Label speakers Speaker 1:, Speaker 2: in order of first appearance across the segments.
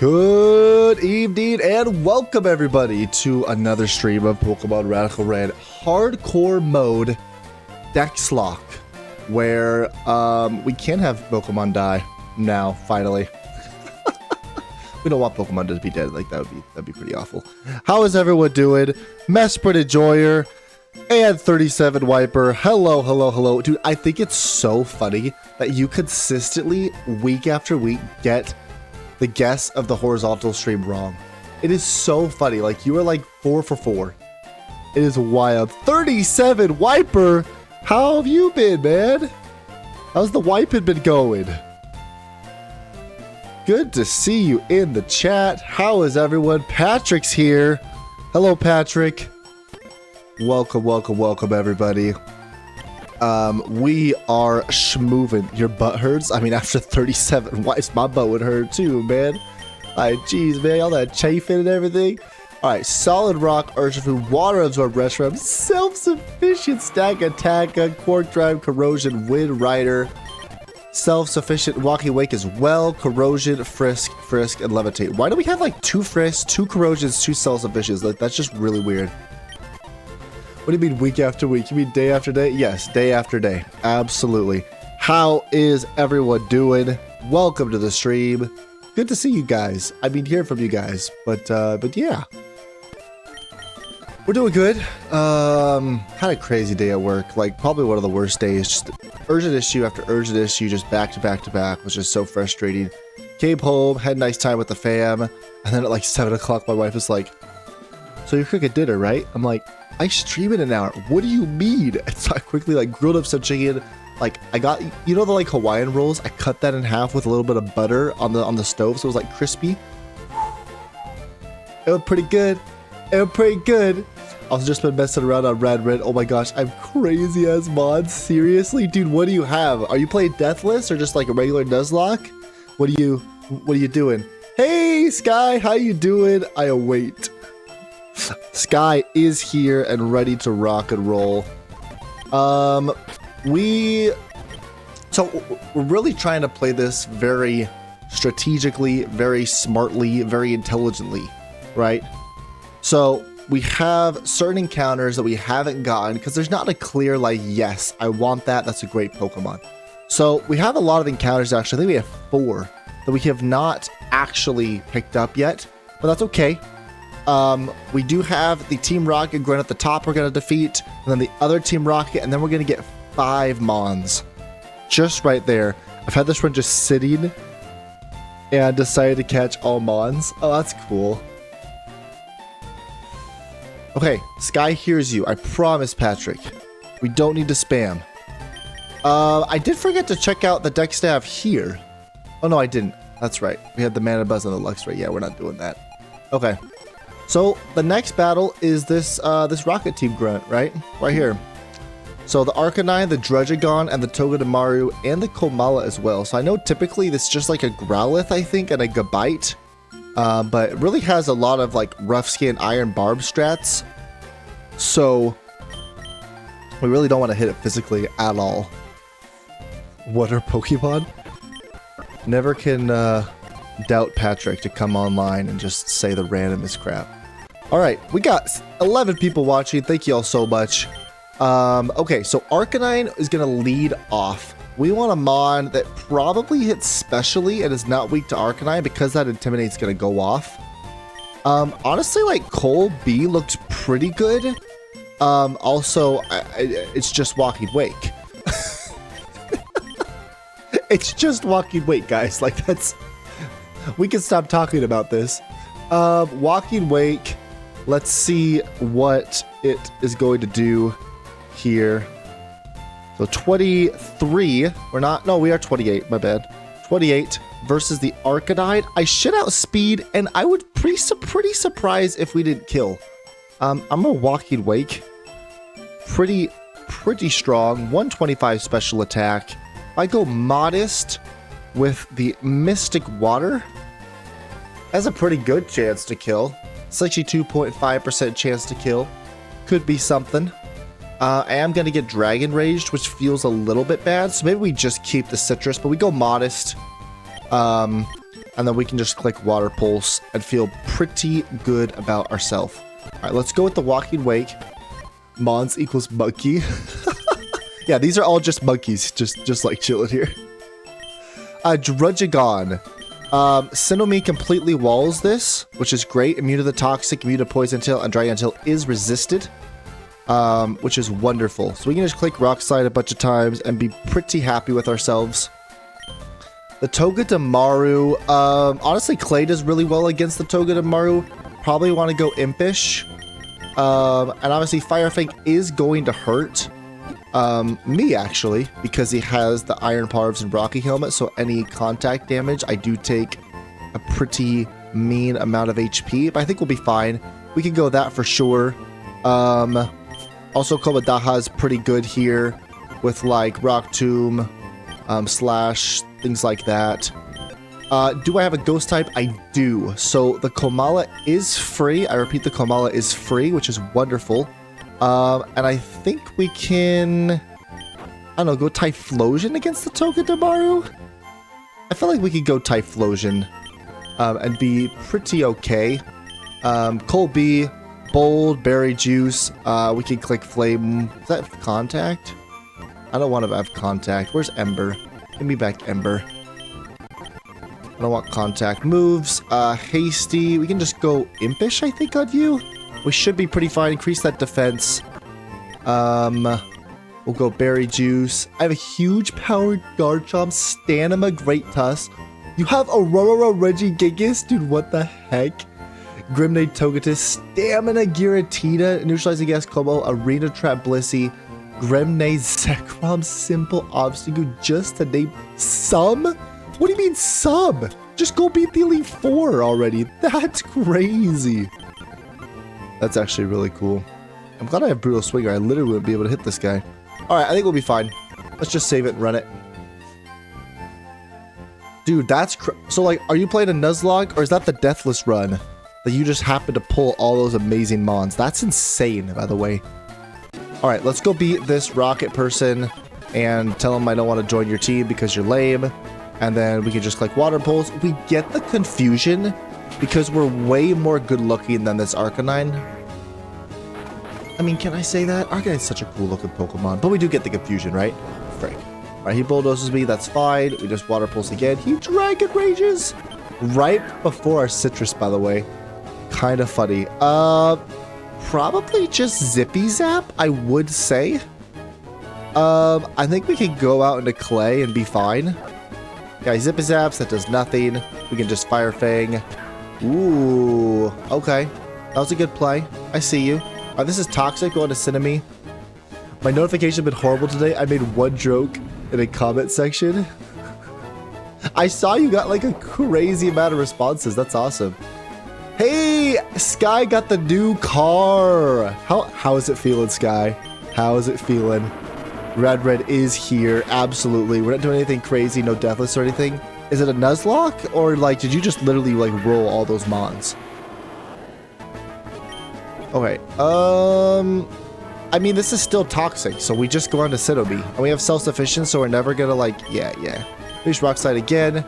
Speaker 1: Good evening and welcome everybody to another stream of Pokémon Radical Red hardcore mode Dexlocke, where we can have Pokemon die now, finally. We don't want Pokemon to be dead, like that'd be pretty awful. How is everyone doing? Mesprit Enjoyer and 37 Wiper. Hello. Dude, I think it's so funny that you consistently, week after week, get the guess of the horizontal stream wrong. It is so funny. Like, you are like 4 for 4. It is wild. 37 Wiper, how have you been, man? How's the wiping been going? Good to see you in the chat. How is everyone? Patrick's here. Hello, Patrick. Welcome everybody. We are schmoving. Your butt hurts? I mean, after 37 wipes, my butt would hurt too, man. Like, jeez, man, all that chafing and everything. All right, Solid Rock, Urshifu, Water Absorb, Restroom, Self-Sufficient, Stack Attack, Quark Drive, Corrosion, Wind Rider, Self-Sufficient, Walking Wake as well, Corrosion, Frisk, and Levitate. Why do we have like 2 Frisks, 2 Corrosions, 2 Self-Sufficients? Like, that's just really weird. What do you mean week after week? You mean day after day? Yes, day after day. Absolutely. How is everyone doing? Welcome to the stream. Good to see you guys. I mean, hear from you guys. But yeah. We're doing good. Had a crazy day at work. Like, probably one of the worst days. Just urgent issue after urgent issue, just back to back to back, which is so frustrating. Came home, had a nice time with the fam, and then at like 7 o'clock, my wife was like, "So you're cooking dinner, right?" I'm like, "I stream in an hour. What do you mean?" And so I quickly like grilled up some chicken. Like, I got, you know, the like Hawaiian rolls. I cut that in half with a little bit of butter on the stove, so it was like crispy. It was pretty good. I was just been messing around on Red. Oh my gosh, I'm crazy as mods. Seriously, dude, what do you have? Are you playing Deathless or just like a regular Nuzlocke? What are you doing? Hey, Sky, how you doing? I await. Sky is here and ready to rock and roll. We're really trying to play this very strategically, very smartly, very intelligently, right? So we have certain encounters that we haven't gotten because there's not a clear like, yes, I want that. That's a great Pokemon. So we have a lot of encounters. Actually, I think we have 4 that we have not actually picked up yet, but that's okay. We do have the Team Rocket grunt at the top we're going to defeat, and then the other Team Rocket, and then we're going to get 5 Mons. Just right there. I've had this one just sitting, and I decided to catch all Mons. Oh, that's cool. Okay, Sky hears you. I promise, Patrick. We don't need to spam. I did forget to check out the Dex Staff here. Oh, no, I didn't. That's right. We had the Mana Buzz and the Luxray. Yeah, we're not doing that. Okay. So the next battle is this Rocket Team grunt, right here. So the Arcanine, the Druddigon, and the Togedemaru, and the Komala as well. So I know typically this is just like a Growlithe, I think, and a Gabite, but it really has a lot of like rough skin Iron Barb strats. So we really don't want to hit it physically at all. What are Pokemon? Never can doubt Patrick to come online and just say the randomest crap. All right, we got 11 people watching. Thank you all so much. Okay, so Arcanine is gonna lead off. We want a Mon that probably hits specially and is not weak to Arcanine because that Intimidate's gonna go off. Honestly, like Cole B looked pretty good. Also, it's just Walking Wake. It's just Walking Wake, guys. Like, that's... We can stop talking about this. Walking Wake. Let's see what it is going to do here. So 23. We're not... No, we are 28. My bad. 28 versus the Arcanine. I should outspeed, and I would pretty surprised if we didn't kill. I'm a Walking Wake. Pretty strong. 125 special attack. I go Modest with the Mystic Water. Has a pretty good chance to kill. 62.5% chance to kill. Could be something. I am going to get Dragon Raged, which feels a little bit bad. So maybe we just keep the Citrus, but we go Modest. And then we can just click Water Pulse and feel pretty good about ourselves. All right, let's go with the Walking Wake. Mons equals monkey. Yeah, these are all just monkeys, just like chilling here. Drudgegon. Sinnoh completely walls this, which is great. Immune to the toxic, immune to poison tail, and dragon tail is resisted, which is wonderful. So we can just click Rock Slide a bunch of times and be pretty happy with ourselves. The Togedemaru, honestly, Clay does really well against the Togedemaru. Probably want to go Impish. And obviously, Fire Fang is going to hurt me, actually, because he has the Iron Parves and Rocky Helmet, so any contact damage, I do take a pretty mean amount of HP, but I think we'll be fine. We can go that for sure. Also, Komadaha is pretty good here with, like, Rock Tomb, Slash, things like that. Do I have a ghost type? I do. So the Komala is free. I repeat, the Komala is free, which is wonderful. And I think we can, I don't know, go Typhlosion against the Togedemaru? I feel like we could go Typhlosion and be pretty okay. Colby, Bold, Berry Juice. We can click Flame. Is that Contact? I don't want to have Contact. Where's Ember? Give me back Ember. I don't want Contact moves. Hasty. We can just go Impish, I think, on you. We should be pretty fine. Increase that defense. We'll go Berry Juice. I have a huge powered Garchomp, Stamina, Great Tusk. You have Aurora Regigigas? Dude, what the heck? Grimnade Togetus, Stamina Giratina, Neutralizing Gas Combo, Arena Trap Blissey, Gremnade Zekrom, Simple Obstacle, just to name some? What do you mean some? Just go beat the Elite Four already. That's crazy. That's actually really cool. I'm glad I have Brutal Swinger. I literally wouldn't be able to hit this guy. Alright, I think we'll be fine. Let's just save it and run it. Dude, that's so, like, are you playing a Nuzlocke, or is that the Deathless run that you just happen to pull all those amazing mons? That's insane, by the way. Alright, let's go beat this rocket person and tell him I don't want to join your team because you're lame. And then we can just click Water Pulse. We get the confusion because we're way more good looking than this Arcanine. I mean, can I say that? Arcanine's such a cool looking Pokemon, but we do get the confusion, right? Frick. Alright, he bulldozes me, that's fine. We just Water Pulse again. He Dragon Rages right before our Citrus, by the way. Kind of funny. Probably just Zippy Zap, I would say. I think we can go out into Clay and be fine. Yeah, Zippy Zaps, that does nothing. We can just Fire Fang. Ooh, okay. That was a good play. I see you. This is Toxic going to Sinnoh. My notification has been horrible today. I made one joke in a comment section. I saw you got like a crazy amount of responses. That's awesome. Hey, Sky got the new car. How is it feeling, Sky? How is it feeling? Red is here. Absolutely. We're not doing anything crazy. No Deathless or anything. Is it a Nuzlocke? Or like, did you just literally like roll all those mons? Okay. I mean, this is still Toxic, so we just go on to Sinnoh. And we have self-sufficient, so we're never gonna like, yeah. There's Rock Slide again.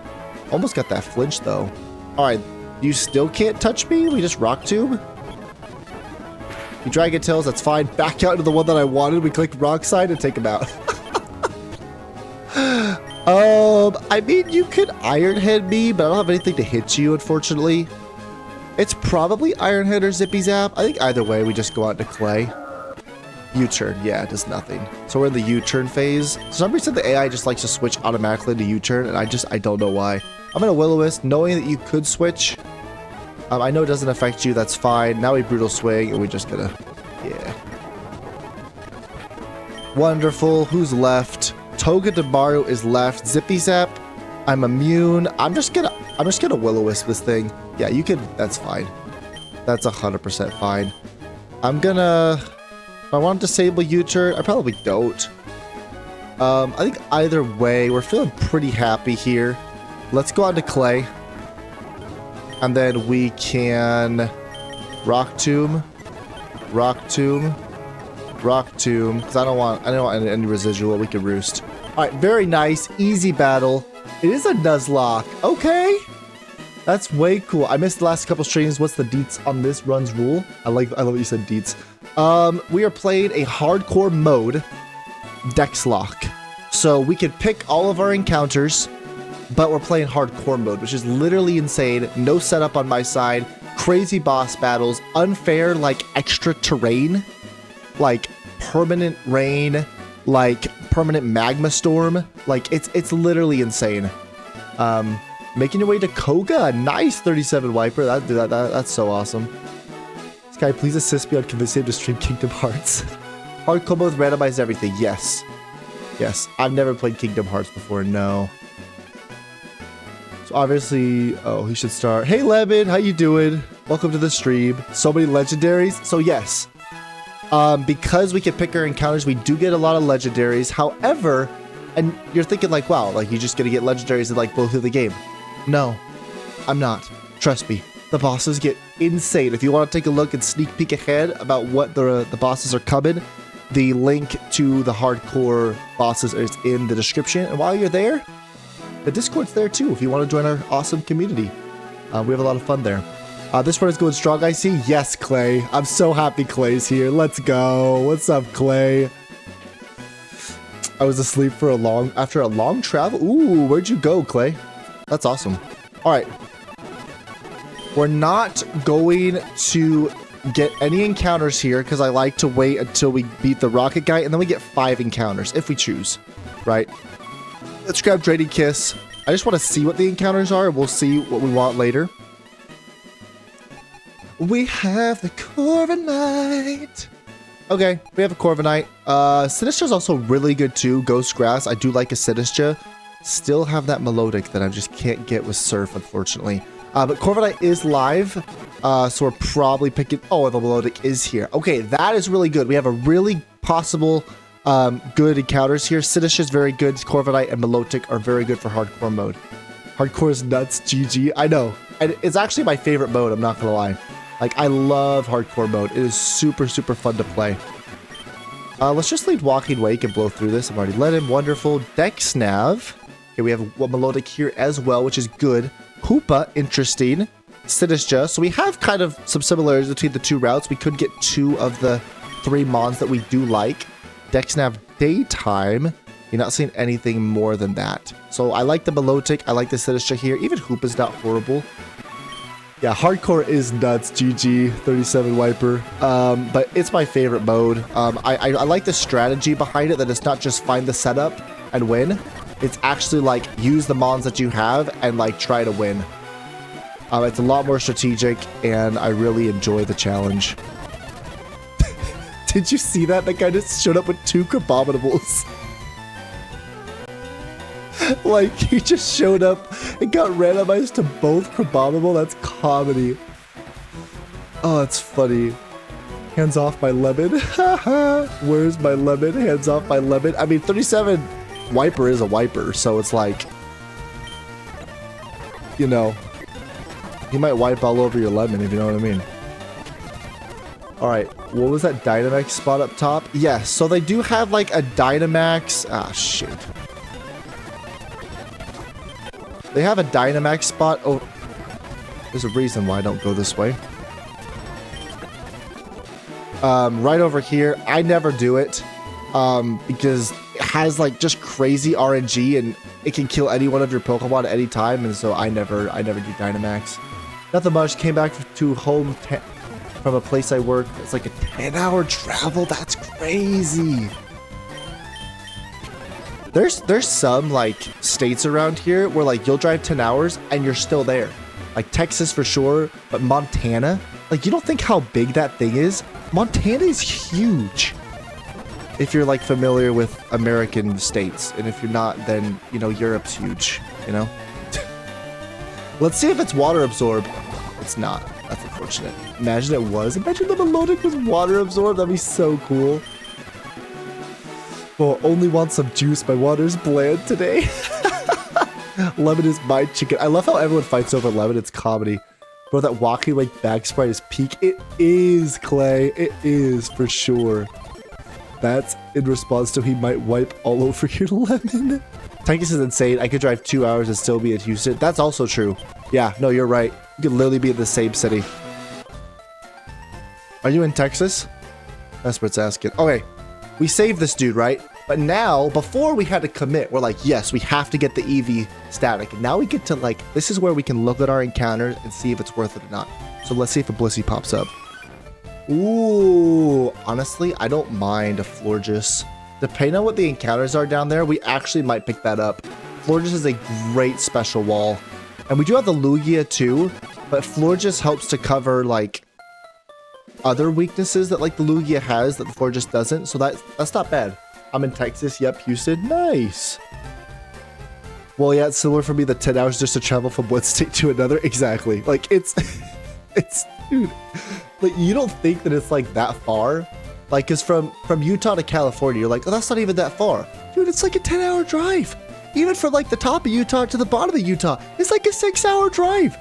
Speaker 1: Almost got that flinch though. Alright, you still can't touch me? We just Rock Tomb? You Dragon Tails, that's fine. Back out to the one that I wanted. We click Rock Slide and take him out. I mean, you could Iron Head me, but I don't have anything to hit you, unfortunately. It's probably Iron Head or Zippy Zap. I think either way, we just go out to Clay. U-turn, yeah, it does nothing. So we're in the U-turn phase. For some reason, the AI just likes to switch automatically to U-turn, and I don't know why. I'm gonna Will-O-Wisp, knowing that you could switch. I know it doesn't affect you, that's fine. Now we Brutal Swing, and we just gonna, yeah. Wonderful, who's left? Togedemaru is left. Zippy Zap, I'm immune. I'm just gonna Will-O-Wisp this thing. Yeah, you can, that's fine. That's 100% fine. I'm gonna, if I want to disable U-turn, I probably don't. I think either way, we're feeling pretty happy here. Let's go on to Clay. And then we can Rock Tomb, because I don't want any residual. We can Roost. All right, very nice, easy battle. It is a Nuzlocke. Okay. That's way cool. I missed the last couple streams. What's the deets on this run's rule? I love what you said, deets. We are playing a hardcore mode, Dexlocke. So we could pick all of our encounters, but we're playing hardcore mode, which is literally insane. No setup on my side, crazy boss battles, unfair like extra terrain, like permanent rain, like permanent magma storm. Like it's literally insane. Making your way to Koga, nice 37 wiper. That's so awesome. This guy, please assist me on convincing him to stream Kingdom Hearts. Hardcore mode randomized everything. Yes. Yes. I've never played Kingdom Hearts before. No. So obviously, oh, he should start. Hey, Lemon, how you doing? Welcome to the stream. So many legendaries. So yes, because we can pick our encounters, we do get a lot of legendaries. However, and you're thinking like, wow, like you're just gonna get legendaries and like blow through the game. No, I'm not. Trust me. The bosses get insane. If you want to take a look and sneak peek ahead about what the bosses are coming, the link to the hardcore bosses is in the description. And while you're there, the Discord's there too if you want to join our awesome community. We have a lot of fun there. This one is going strong, I see. Yes, Clay. I'm so happy Clay's here. Let's go. What's up, Clay? I was asleep for after a long travel. Ooh, where'd you go, Clay? That's awesome. All right. We're not going to get any encounters here because I like to wait until we beat the rocket guy, and then we get 5 encounters if we choose, right? Let's grab Draining Kiss. I just want to see what the encounters are. We'll see what we want later. We have the Corviknight. Okay, we have a Corviknight. Sinistra's also really good too. Ghost Grass. I do like a Sinistra. Still have that Melodic that I just can't get with Surf, unfortunately. But Corviknight is live. So we're probably picking... Oh, the Melodic is here. Okay, that is really good. We have a really possible good encounters here. Sinistra is very good. Corviknight and Melodic are very good for hardcore mode. Hardcore is nuts. GG. I know. And it's actually my favorite mode. I'm not going to lie. Like, I love hardcore mode. It is super, super fun to play. Let's just lead Walking Wake and blow through this. I've already let him. Wonderful. Dexnav. Okay, we have a Melodic here as well, which is good. Hoopa, interesting. Sinistra. So we have kind of some similarities between the two routes. We could get 2 of the 3 mons that we do like. Dexnav Daytime. You're not seeing anything more than that. So I like the Melodic. I like the Sinistra here. Even Hoopa's not horrible. Yeah, hardcore is nuts. GG 37 wiper. But it's my favorite mode. I like the strategy behind it, that it's not just find the setup and win. It's actually like use the mons that you have and like try to win. It's a lot more strategic and I really enjoy the challenge. Did you see that? That guy just showed up with 2 Crabominables. Like, he just showed up and got randomized to both Crabominable. That's comedy. Oh, that's funny. Hands off my lemon. Where's my lemon? Hands off my lemon. I mean, 37 wiper is a wiper, so it's like, you know, he might wipe all over your lemon, if you know what I mean. All right, what was that Dynamax spot up top? Yes, so they do have like a Dynamax. Ah, shit. They have a Dynamax spot. Oh, there's a reason why I don't go this way. Right over here. I never do it because it has like just crazy RNG and it can kill any one of your Pokemon at any time. And so I never do Dynamax. Nothing much. Came back to home from a place I work. It's like a 10-hour travel. That's crazy. There's some like states around here where like you'll drive 10 hours and you're still there. Like Texas for sure, but Montana, like you don't think how big that thing is. Montana is huge. If you're like familiar with American states, and if you're not, then you know Europe's huge, you know. Let's see if it's water absorbed. It's not. That's unfortunate. Imagine it was. Imagine the Melodic was water absorbed. That'd be so cool. Well, only want some juice. My water's bland today. Lemon is my chicken. I love how everyone fights over Lemon. It's comedy. Bro, that Walking Wake back sprite is peak. It is, Clay. It is, for sure. That's in response to he might wipe all over your lemon. Texas is insane. I could drive 2 hours and still be in Houston. That's also true. Yeah, no, you're right. You could literally be in the same city. Are you in Texas? That's what it's asking. Okay, we saved this dude, right? But now, before we had to commit, we're like, yes, we have to get the EV static. And now we get to like, this is where we can look at our encounters and see if it's worth it or not. So let's see if a Blissey pops up. Ooh, honestly, I don't mind a Florges. Depending on what the encounters are down there, we actually might pick that up. Florges is a great special wall. And we do have the Lugia too, but Florges helps to cover like other weaknesses that like the Lugia has that the Florges doesn't. So that's not bad. I'm in Texas. Yep, Houston. Nice. Well, yeah, it's similar for me, the 10 hours just to travel from one state to another. Exactly. Like it's, dude, like you don't think that it's like that far. Like, cause from Utah to California, you're like, oh, that's not even that far. Dude, it's like a 10-hour drive. Even from like the top of Utah to the bottom of Utah, it's like a 6-hour drive.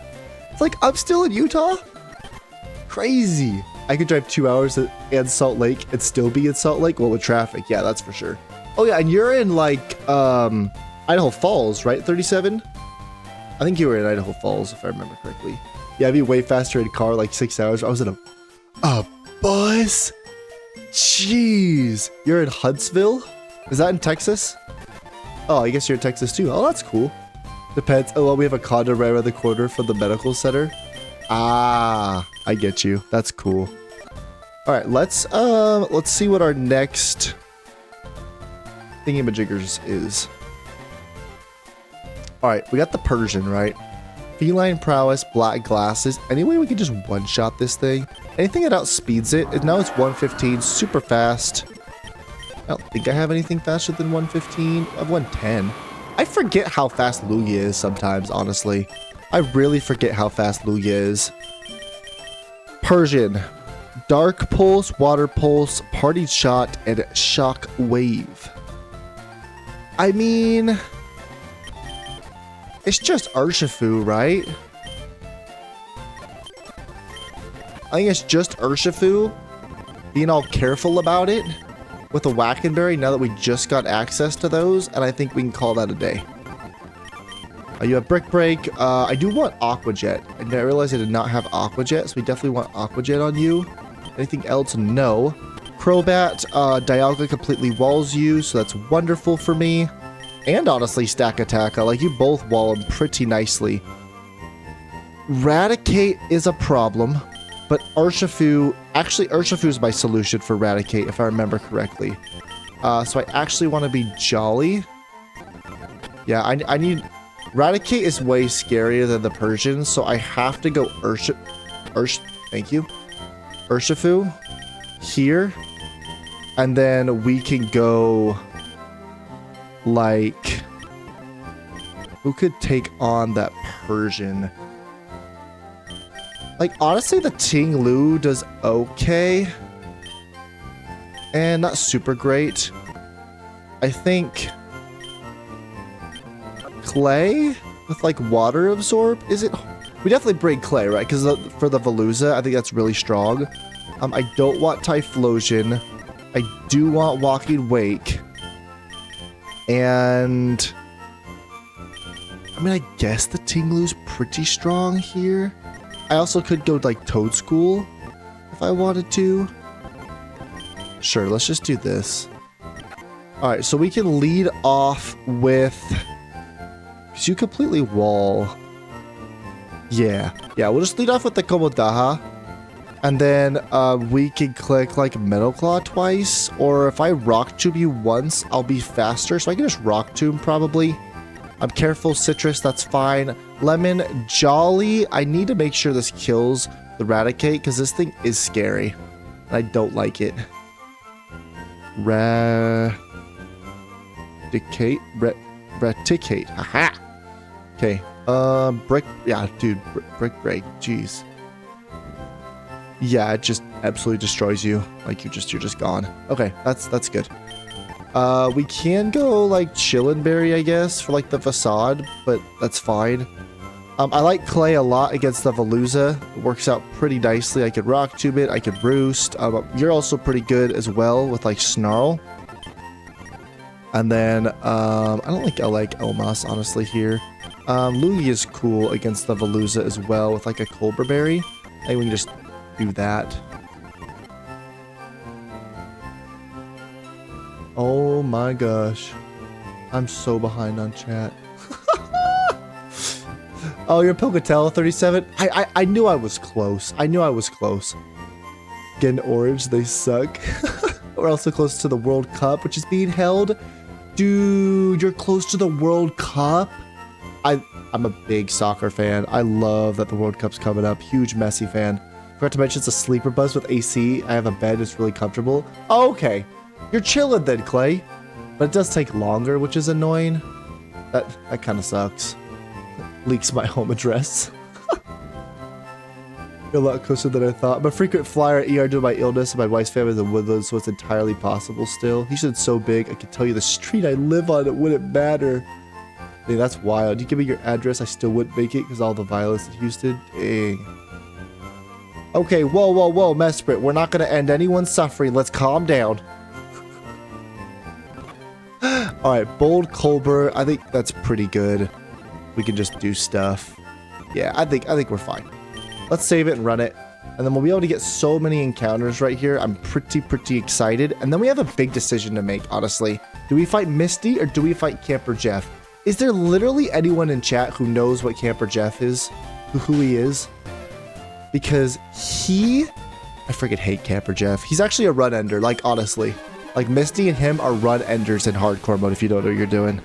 Speaker 1: It's like, I'm still in Utah. Crazy. I could drive 2 hours and Salt Lake and still be in Salt Lake. Well, with traffic. Yeah, that's for sure. Oh yeah, and you're in like, Idaho Falls, right? 37? I think you were in Idaho Falls, if I remember correctly. Yeah, I'd be way faster in car, like 6 hours. I was in a bus? Jeez. You're in Huntsville? Is that in Texas? Oh, I guess you're in Texas too. Oh, that's cool. Depends. Oh, well, we have a condo right around the corner from the medical center. Ah, I get you. That's cool. All right, let's see what our next thingamajiggers is. All right, we got the Persian, right? Feline prowess, black glasses. Anyway, we can just one-shot this thing. Anything that outspeeds it. And now it's 115, super fast. I don't think I have anything faster than 115. I have 110. I forget how fast Lugia is sometimes, honestly. I really forget how fast Lugia is. Persian. Dark Pulse, Water Pulse, Party Shot, and Shock Wave. I mean, it's just Urshifu, right? I think it's just Urshifu being all careful about it with a Wackenberry now that we just got access to those, and I think we can call that a day. You have Brick Break. I do want Aqua Jet. I didn't realize I did not have Aqua Jet, so we definitely want Aqua Jet on you. Anything else? No. Crobat, Dialga completely walls you, so that's wonderful for me. And honestly, Stack Attack. Like, you both wall them pretty nicely. Raticate is a problem, but Urshifu... Actually, Urshifu is my solution for Raticate, if I remember correctly. So I actually want to be Jolly. Yeah, I need... Raticate is way scarier than the Persian, so I have to go thank you. Urshifu here. And then we can go... Like... Who could take on that Persian? Like, honestly, the Ting Lu does okay. And not super great. I think... Clay? With, like, Water Absorb? Is it... We definitely bring Clay, right? Because for the Veluza, I think that's really strong. I don't want Typhlosion. I do want Walking Wake. And... I mean, I guess the Tinglu's pretty strong here. I also could go, like, Toadschool if I wanted to. Sure, let's just do this. Alright, so we can lead off with... Because you completely wall. Yeah, we'll just lead off with the Komodaha. And then we can click, like, Metal Claw twice. Or if I Rock Tomb you once, I'll be faster. So I can just Rock Tomb, probably. I'm careful, Citrus, that's fine. Lemon, Jolly. I need to make sure this kills the Raticate, because this thing is scary. And I don't like it. Raticate. Aha! Okay. Brick. Yeah, dude. Brick Break. Jeez. Yeah, it just absolutely destroys you. Like, you're just gone. Okay, that's good. We can go, like, Chillinberry, I guess, for, like, the Facade, but that's fine. I like Clay a lot against the Veluza. It works out pretty nicely. I could Rock Tomb it. I could Roost. You're also pretty good as well with, like, Snarl. And then, I don't like Elmas, honestly, here. Lugia is cool against the Veluza as well with like a Colbur Berry. I think we can just do that. Oh my gosh. I'm so behind on chat. Oh, you're Pocatello 37? I knew I was close. I knew I was close. Getting orange, they suck. We're also close to the World Cup, which is being held. Dude, you're close to the World Cup? I'm a big soccer fan. I love that the World Cup's coming up. Huge Messi fan. Forgot to mention it's a sleeper bus with AC. I have a bed. It's really comfortable. Oh, okay. You're chilling then, Clay. But it does take longer, which is annoying. That kind of sucks. Leaks my home address. You're a lot closer than I thought. I'm a frequent flyer at ER due to my illness, and my wife's family is in Woodlands, so it's entirely possible still. Houston's so big, I could tell you the street I live on, it wouldn't matter. Dang, that's wild. You give me your address, I still wouldn't make it because all the violence in Houston. Dang. Okay, whoa, Mesprit. We're not going to end anyone's suffering. Let's calm down. Alright, Bold Colbur. I think that's pretty good. We can just do stuff. Yeah, I think we're fine. Let's save it and run it. And then we'll be able to get so many encounters right here. I'm pretty excited. And then we have a big decision to make, honestly. Do we fight Misty or do we fight Camper Jeff? Is there literally anyone in chat who knows what Camper Jeff is? Who he is? Because I freaking hate Camper Jeff. He's actually a run ender, like honestly. Like Misty and him are run enders in hardcore mode if you don't know what you're doing.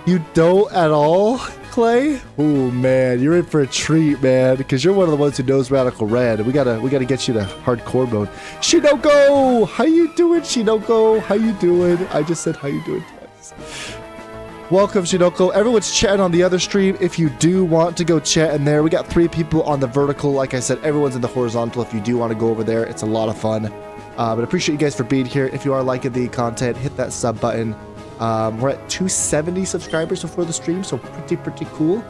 Speaker 1: You don't at all, Clay? Oh man, you're in for a treat, man, because you're one of the ones who knows Radical Red. We gotta get you to hardcore mode. Shinoko! How you doing, Shinoko? How you doing? I just said how you doing twice. Welcome, Shinoko. Everyone's chatting on the other stream. If you do want to go chat in there, we got 3 people on the vertical. Like I said, everyone's in the horizontal. If you do want to go over there, it's a lot of fun. But appreciate you guys for being here. If you are liking the content, hit that sub button. We're at 270 subscribers before the stream, so pretty cool.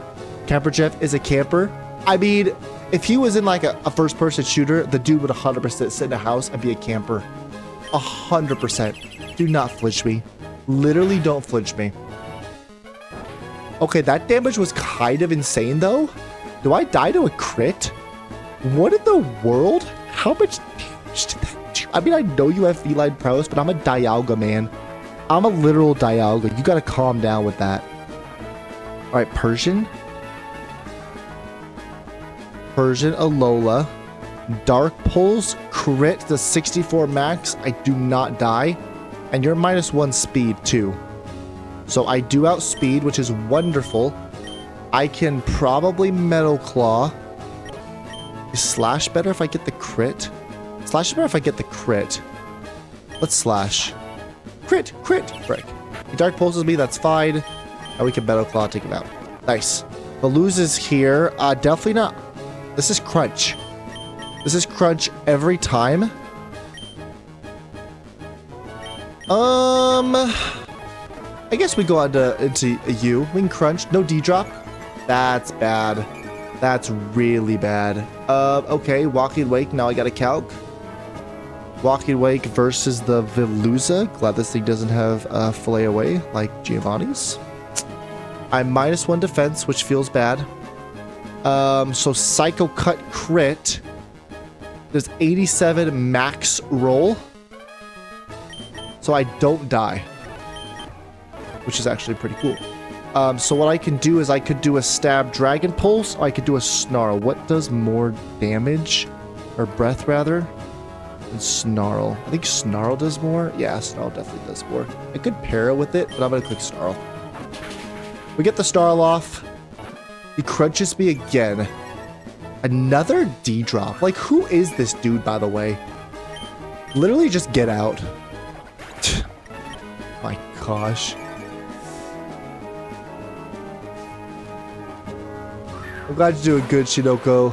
Speaker 1: Camper Jeff is a camper. I mean, if he was in like a first-person shooter, the dude would 100% sit in a house and be a camper. 100%. Do not flinch me. Literally don't flinch me. Okay, that damage was kind of insane, though. Do I die to a crit? What in the world? How much damage did that do? I mean, I know you have feline prowess, but I'm a Dialga, man. I'm a literal Dialga. You gotta calm down with that. Alright, Persian, Alola. Dark Pulse, crit the 64 max. I do not die. And you're -1 speed, too. So I do outspeed, which is wonderful. I can probably Metal Claw. Is Slash better if I get the crit? Slash is better if I get the crit. Let's Slash. Crit! Frick. He Dark Pulses me, that's fine. Now we can Metal Claw, take him out. Nice. Veluza's here. Definitely not. This is Crunch. This is Crunch every time. I guess we go on into a U. We can Crunch. No D-Drop. That's bad. That's really bad. Okay. Walking Wake. Now I got a Calc. Walking Wake versus the Veluza. Glad this thing doesn't have Fillet Away like Giovanni's. I'm -1 defense, which feels bad. So Psycho Cut crit. Does 87 max roll. So I don't die. Which is actually pretty cool. So what I can do is I could do a Stab Dragon Pulse, or I could do a Snarl. What does more damage? Or breath, rather? And Snarl. I think Snarl does more. Yeah, Snarl definitely does more. I could para with it, but I'm going to click Snarl. We get the Snarl off. He crunches me again. Another D-Drop. Like, who is this dude, by the way? Literally just get out. My gosh. I'm glad you're doing good, Shinoko.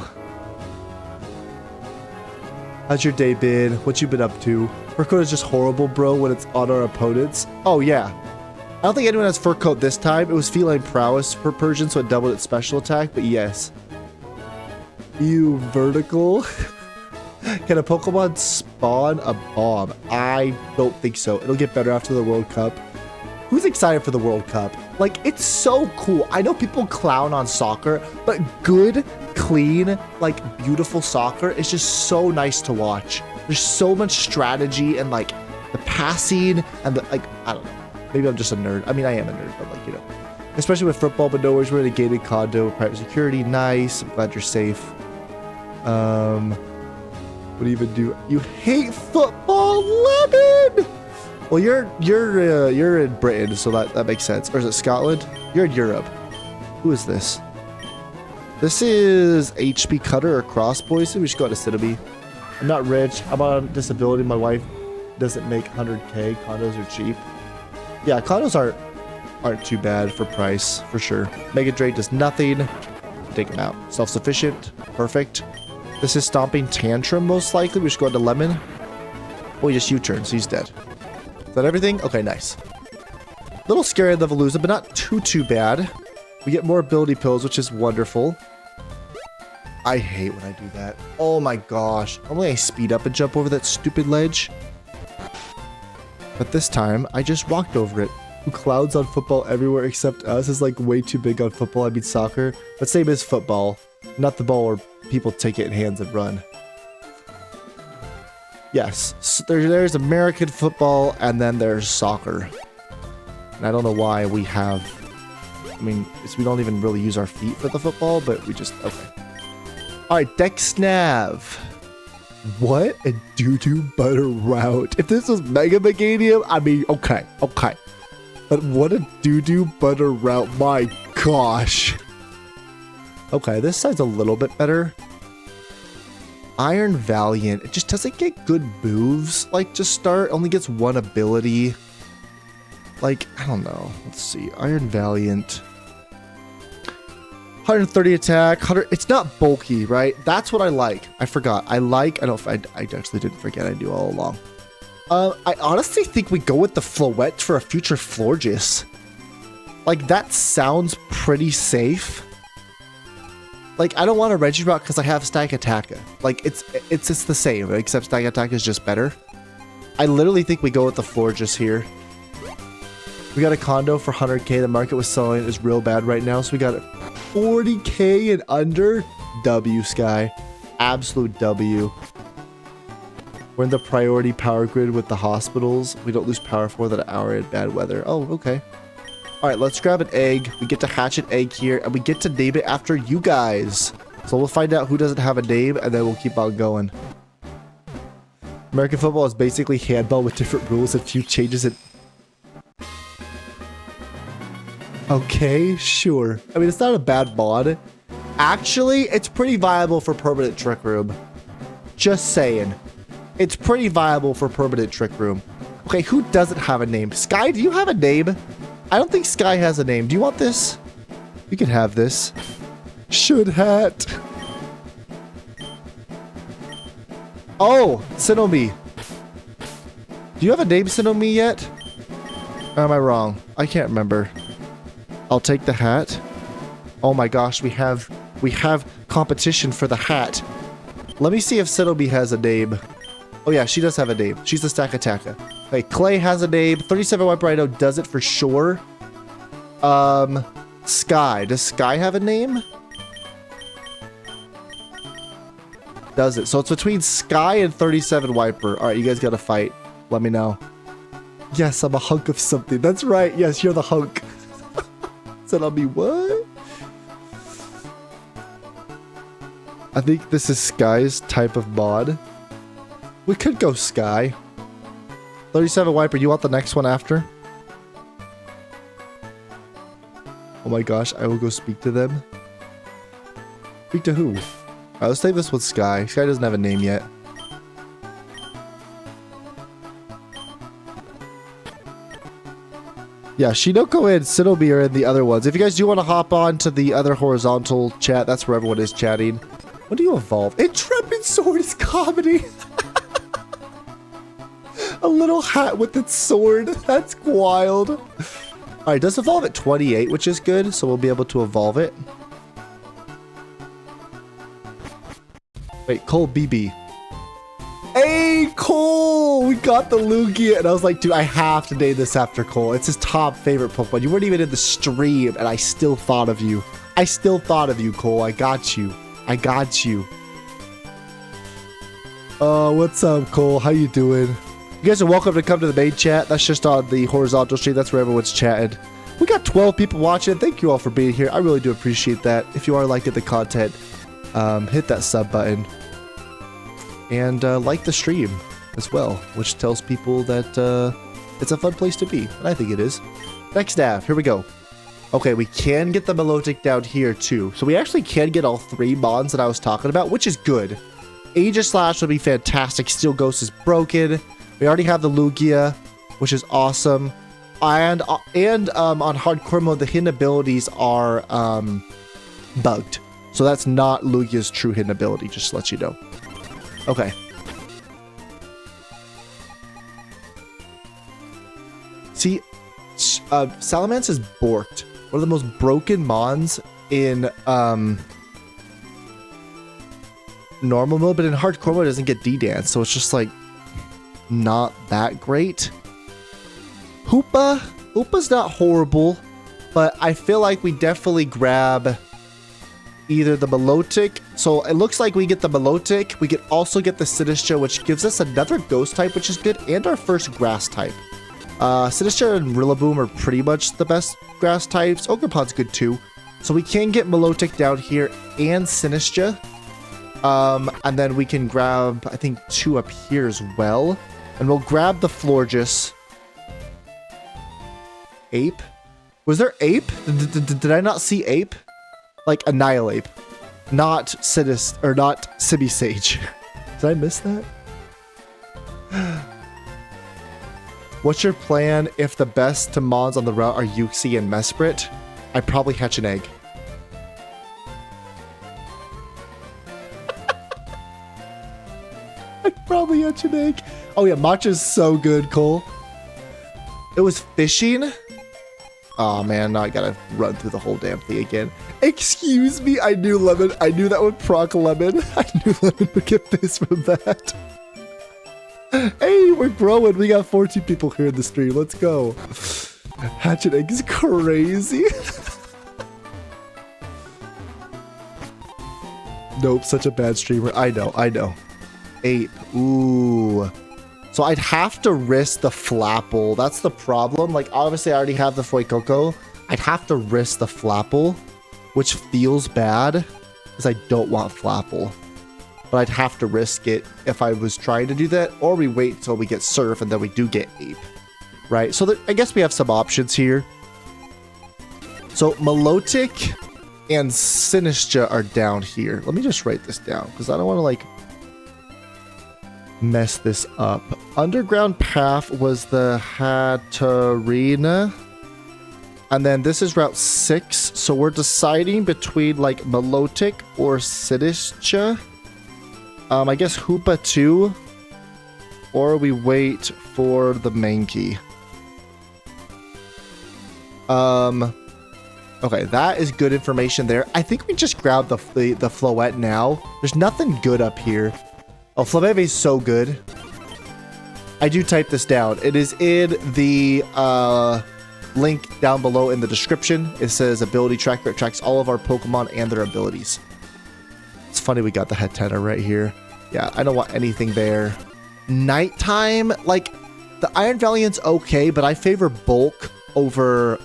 Speaker 1: How's your day been? What you been up to? Fur coat is just horrible, bro, when it's on our opponents. Oh, yeah. I don't think anyone has fur coat this time. It was feline prowess for Persian, so it doubled its special attack, but yes. You vertical. Can a Pokemon spawn a bomb? I don't think so. It'll get better after the World Cup. Who's excited for the World Cup? Like, it's so cool. I know people clown on soccer, but good, clean, like, beautiful soccer is just so nice to watch. There's so much strategy and, like, the passing and the, like, I don't know. Maybe I'm just a nerd. I mean, I am a nerd, but, like, you know. Especially with football, but nowhere's we're in a gated condo with private security. Nice. I'm glad you're safe. What do you even do? You hate football, Lemon! Well, you're in Britain, so that makes sense. Or is it Scotland? You're in Europe. Who is this? This is HB Cutter or Crossboy. So we should go to Citadel. I'm not rich. I'm on disability. My wife doesn't make 100K. Condos are cheap. Yeah, condos aren't too bad for price, for sure. Mega Drake does nothing. Take him out. Self-sufficient. Perfect. This is Stomping Tantrum, most likely. We should go into Lemon. Oh, he just U-turns. He's dead. Is that everything? Okay, nice. Little scary on the Veluza, but not too bad. We get more ability pills, which is wonderful. I hate when I do that. Oh my gosh. Normally I speed up and jump over that stupid ledge. But this time, I just walked over it. Clouds on football everywhere except us is like way too big on football. I mean soccer. But same as football. Not the ball where people take it in hands and run. Yes, so there's American football and then there's soccer. And I don't know why we have... I mean, we don't even really use our feet for the football, but we just... Okay. Alright, Dexnav. What a doo-doo butter route. If this was Mega Meganium, I mean, okay. But what a doo-doo butter route. My gosh. Okay, this side's a little bit better. Iron Valiant. It just doesn't get good moves. Like, to start, only gets one ability. Like, I don't know. Let's see. Iron Valiant. 130 attack. 100. It's not bulky, right? That's what I like. I forgot. I actually didn't forget. I knew all along. I honestly think we go with the Floette for a future Florges. Like, that sounds pretty safe. Like, I don't want a Regirock because I have Static Attacka. Like, it's the same, except Static Attack is just better. I literally think we go with the Florges here. We got a condo for 100K. The market was selling is real bad right now, so we got it 40K and under. W, Sky. Absolute W. We're in the priority power grid with the hospitals. We don't lose power for that hour in bad weather. Oh, okay. All right, let's grab an egg. We get to hatch an egg here, and we get to name it after you guys. So we'll find out who doesn't have a name, and then we'll keep on going. American football is basically handball with different rules and few changes in... Okay, sure. I mean, it's not a bad mod. Actually, it's pretty viable for permanent Trick Room. Just saying. It's pretty viable for permanent Trick Room. Okay, who doesn't have a name? Sky, do you have a name? I don't think Sky has a name. Do you want this? You can have this. Should hat. Oh, Sinomi. Do you have a name, Sinomi, yet? Or am I wrong? I can't remember. I'll take the hat. Oh my gosh, we have competition for the hat. Let me see if Sinomi has a name. Oh yeah, she does have a name. She's a Stack Attacker. Okay, Clay has a name. 37 White Rhino does it for sure. Sky. Does Sky have a name? Does it? So it's between Sky and 37 Wiper. Alright, you guys gotta fight. Let me know. Yes, I'm a hunk of something. That's right. Yes, you're the hunk. Said I'll be what? I think this is Sky's type of mod. We could go Sky. 37 Wiper, you want the next one after? Oh my gosh, I will go speak to them. Speak to who? Alright, let's take this with Sky. Sky doesn't have a name yet. Yeah, Shinoko and Sinobi are in the other ones. If you guys do want to hop on to the other horizontal chat, that's where everyone is chatting. When do you evolve? Intrepid Sword is comedy! A little hat with its sword. That's wild. Alright, it does evolve at 28, which is good, so we'll be able to evolve it. Wait, Cole BB. Cole! We got the Lugia, and I was like, dude, I have to name this after Cole. It's his top favorite Pokemon. You weren't even in the stream, and I still thought of you. I still thought of you, Cole. I got you. I got you. What's up, Cole? How you doing? You guys are welcome to come to the main chat. That's just on the horizontal stream. That's where everyone's chatting. We got 12 people watching. Thank you all for being here. I really do appreciate that. If you are liking the content, hit that sub button. And like the stream as well, which tells people that it's a fun place to be. And I think it is. Next nav, here we go. Okay, we can get the Milotic down here too. So we actually can get all 3 Mons that I was talking about, which is good. Aegislash would be fantastic. Steel Ghost is broken. We already have the Lugia, which is awesome. And on hardcore mode, the hidden abilities are bugged. So that's not Lugia's true hidden ability, just to let you know. Okay. See, Salamence is borked. One of the most broken Mons in normal mode, but in hardcore mode it doesn't get D-Dance, so it's just like not that great. Hoopa's not horrible, but I feel like we definitely grab either the Milotic. So it looks like we get the Milotic. We could also get the Sinistcha, which gives us another Ghost type, which is good, and our first Grass type. Sinistcha and Rillaboom are pretty much the best Grass types. Ogerpod's good too. So we can get Milotic down here and Sinistcha. And then we can grab, I think, 2 up here as well. And we'll grab the Florges. Ape? Was there Ape? Did I not see Ape? Like Annihilate. Not Sinis, or not Simisage. Did I miss that? What's your plan if the best to Mons on the route are Uxie and Mesprit? I'd probably hatch an egg. I'd probably hatch an egg. Oh yeah, Matcha's so good, Cole. It was fishing? Oh man, now I gotta run through the whole damn thing again. Excuse me, I knew Lemon. I knew that would proc Lemon. I knew Lemon would get this from that. Hey, we're growing. We got 14 people here in the stream. Let's go. Hatch an egg is crazy. Nope, such a bad streamer. I know. Ape. Ooh. So I'd have to risk the Flapple. That's the problem. Like, obviously, I already have the Fuecoco. I'd have to risk the Flapple, which feels bad because I don't want Flapple. But I'd have to risk it if I was trying to do that. Or we wait until we get Surf and then we do get Ape. Right? So I guess we have some options here. So Milotic and Sinistcha are down here. Let me just write this down because I don't want to, like, mess this up. Underground Path was the Hatterena. And then this is Route 6. So we're deciding between, like, Milotic or Sinistcha. I guess Hoopa too. Or we wait for the Mankey. Okay, that is good information there. I think we just grab the Floette now. There's nothing good up here. Oh, Flabebe is so good. I do type this down. It is in the link down below in the description. It says ability tracker. It tracks all of our Pokemon and their abilities. It's funny we got the Hatena right here. Yeah, I don't want anything there. Nighttime, like, the Iron Valiant's okay, but I favor bulk over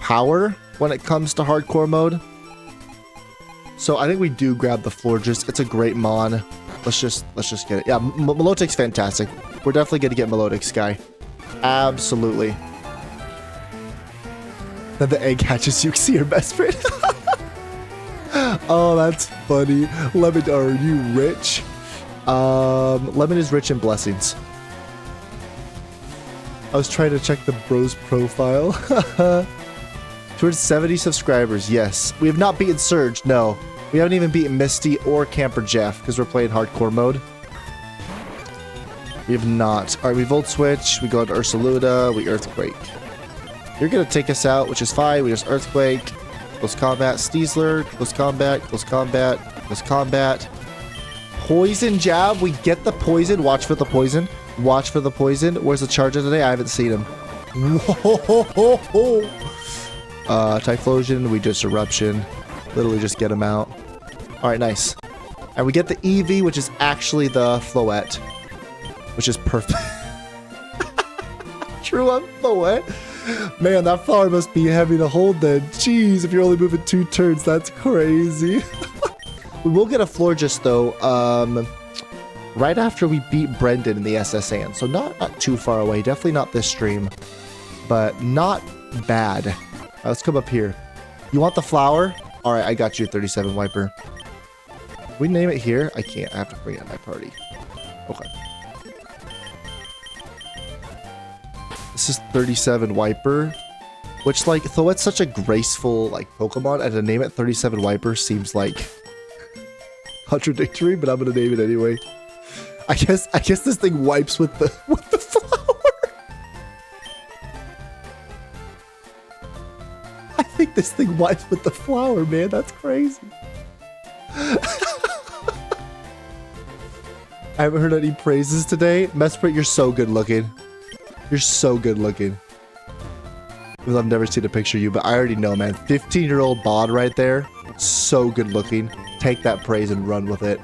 Speaker 1: power when it comes to hardcore mode. So I think we do grab the Florges. It's a great Mon. Let's just get it. Yeah, Milotic's fantastic. We're definitely gonna get Milotic, Sky. Absolutely. Then the egg hatches Uxie or Mesprit. Oh, that's funny. Lemon, are you rich? Lemon is rich in blessings. I was trying to check the bro's profile. 270 subscribers, yes. We have not beaten Surge, no. We haven't even beaten Misty or Camper Jeff because we're playing hardcore mode. We have not. Alright, we Volt Switch, we go into Ursaluda, we Earthquake. You're gonna take us out, which is fine. We just Earthquake, Close Combat, Steezler, Close Combat, Close Combat, Close Combat. poison jab. We get the poison. Watch for the poison. Watch for the poison. Where's the charger today? I haven't seen him. Whoa. Typhlosion. We just eruption. Literally just get him out. All right, nice. And we get the EV, which is actually the Floette, which is perfect. True on Floette. Man, that flower must be heavy to hold then. Jeez, if you're only moving 2 turns, that's crazy. We will get a Florges though, right after we beat Brendan in the SSN. So not too far away. Definitely not this stream, but not bad. Let's come up here. You want the flower? All right, I got you, 37 Wiper. Can we name it here? I can't. I have to bring it at my party. Okay. This is 37 Wiper, which, like, though it's such a graceful, like, Pokemon, and to name it 37 Wiper seems, like, contradictory, but I'm gonna name it anyway. I guess this thing wipes with the flower. I think this thing wipes with the flower, man. That's crazy. I haven't heard any praises today. Mesprit, you're so good looking. You're so good looking. Because I've never seen a picture of you, but I already know, man. 15-year-old bod right there. So good looking. Take that praise and run with it.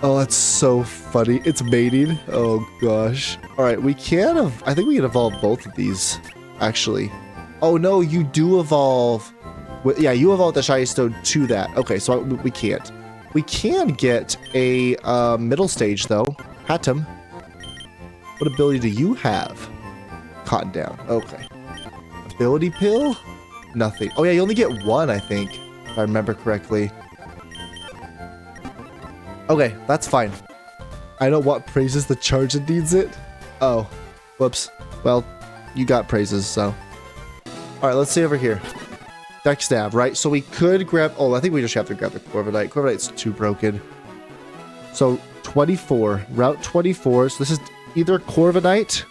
Speaker 1: Oh, that's so funny. It's mating. Oh, gosh. All right, we can have... I think we can evolve both of these, actually. Oh, no, you do evolve... Yeah, you evolve the Shiny Stone to that. Okay, so we can't. We can get a middle stage, though. Hatem. What ability do you have? Cotton down. Okay. Ability pill? Nothing. Oh, yeah, you only get 1, I think, if I remember correctly. Okay, that's fine. I know what praises the charger needs it. Oh, whoops. Well, you got praises, so. All right, let's see over here. Deck stab, right? So we could grab... Oh, I think we just have to grab the Corviknight. Corviknight's too broken. So 24. Route 24. So this is either Corviknight.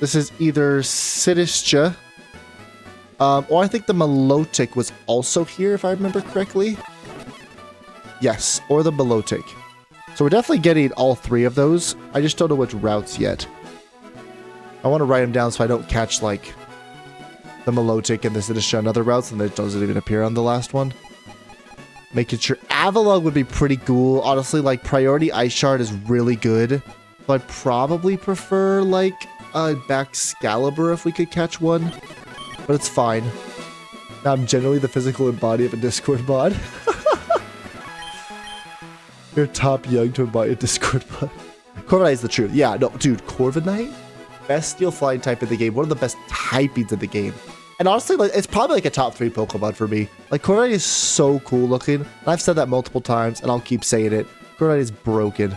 Speaker 1: This is either Sidistia. Or I think the Milotic was also here, if I remember correctly. Yes, or the Milotic. So we're definitely getting all 3 of those. I just don't know which routes yet. I want to write them down so I don't catch, like... the Milotic and the Sidistia on other routes, and it doesn't even appear on the last one. Making sure Avalugg would be pretty cool. Honestly, like, Priority Ice Shard is really good. But I'd probably prefer, like, a Baxcalibur if we could catch one. But it's fine. Now I'm generally the physical embodiment of a Discord mod. You're top young to embody a Discord mod. Corviknight is the truth. Yeah, no, dude, Corviknight? Best steel flying type in the game. One of the best typings in the game. And honestly, like, it's probably like a top 3 Pokemon for me. Like, Corviknight is so cool looking. And I've said that multiple times, and I'll keep saying it. Corviknight is broken.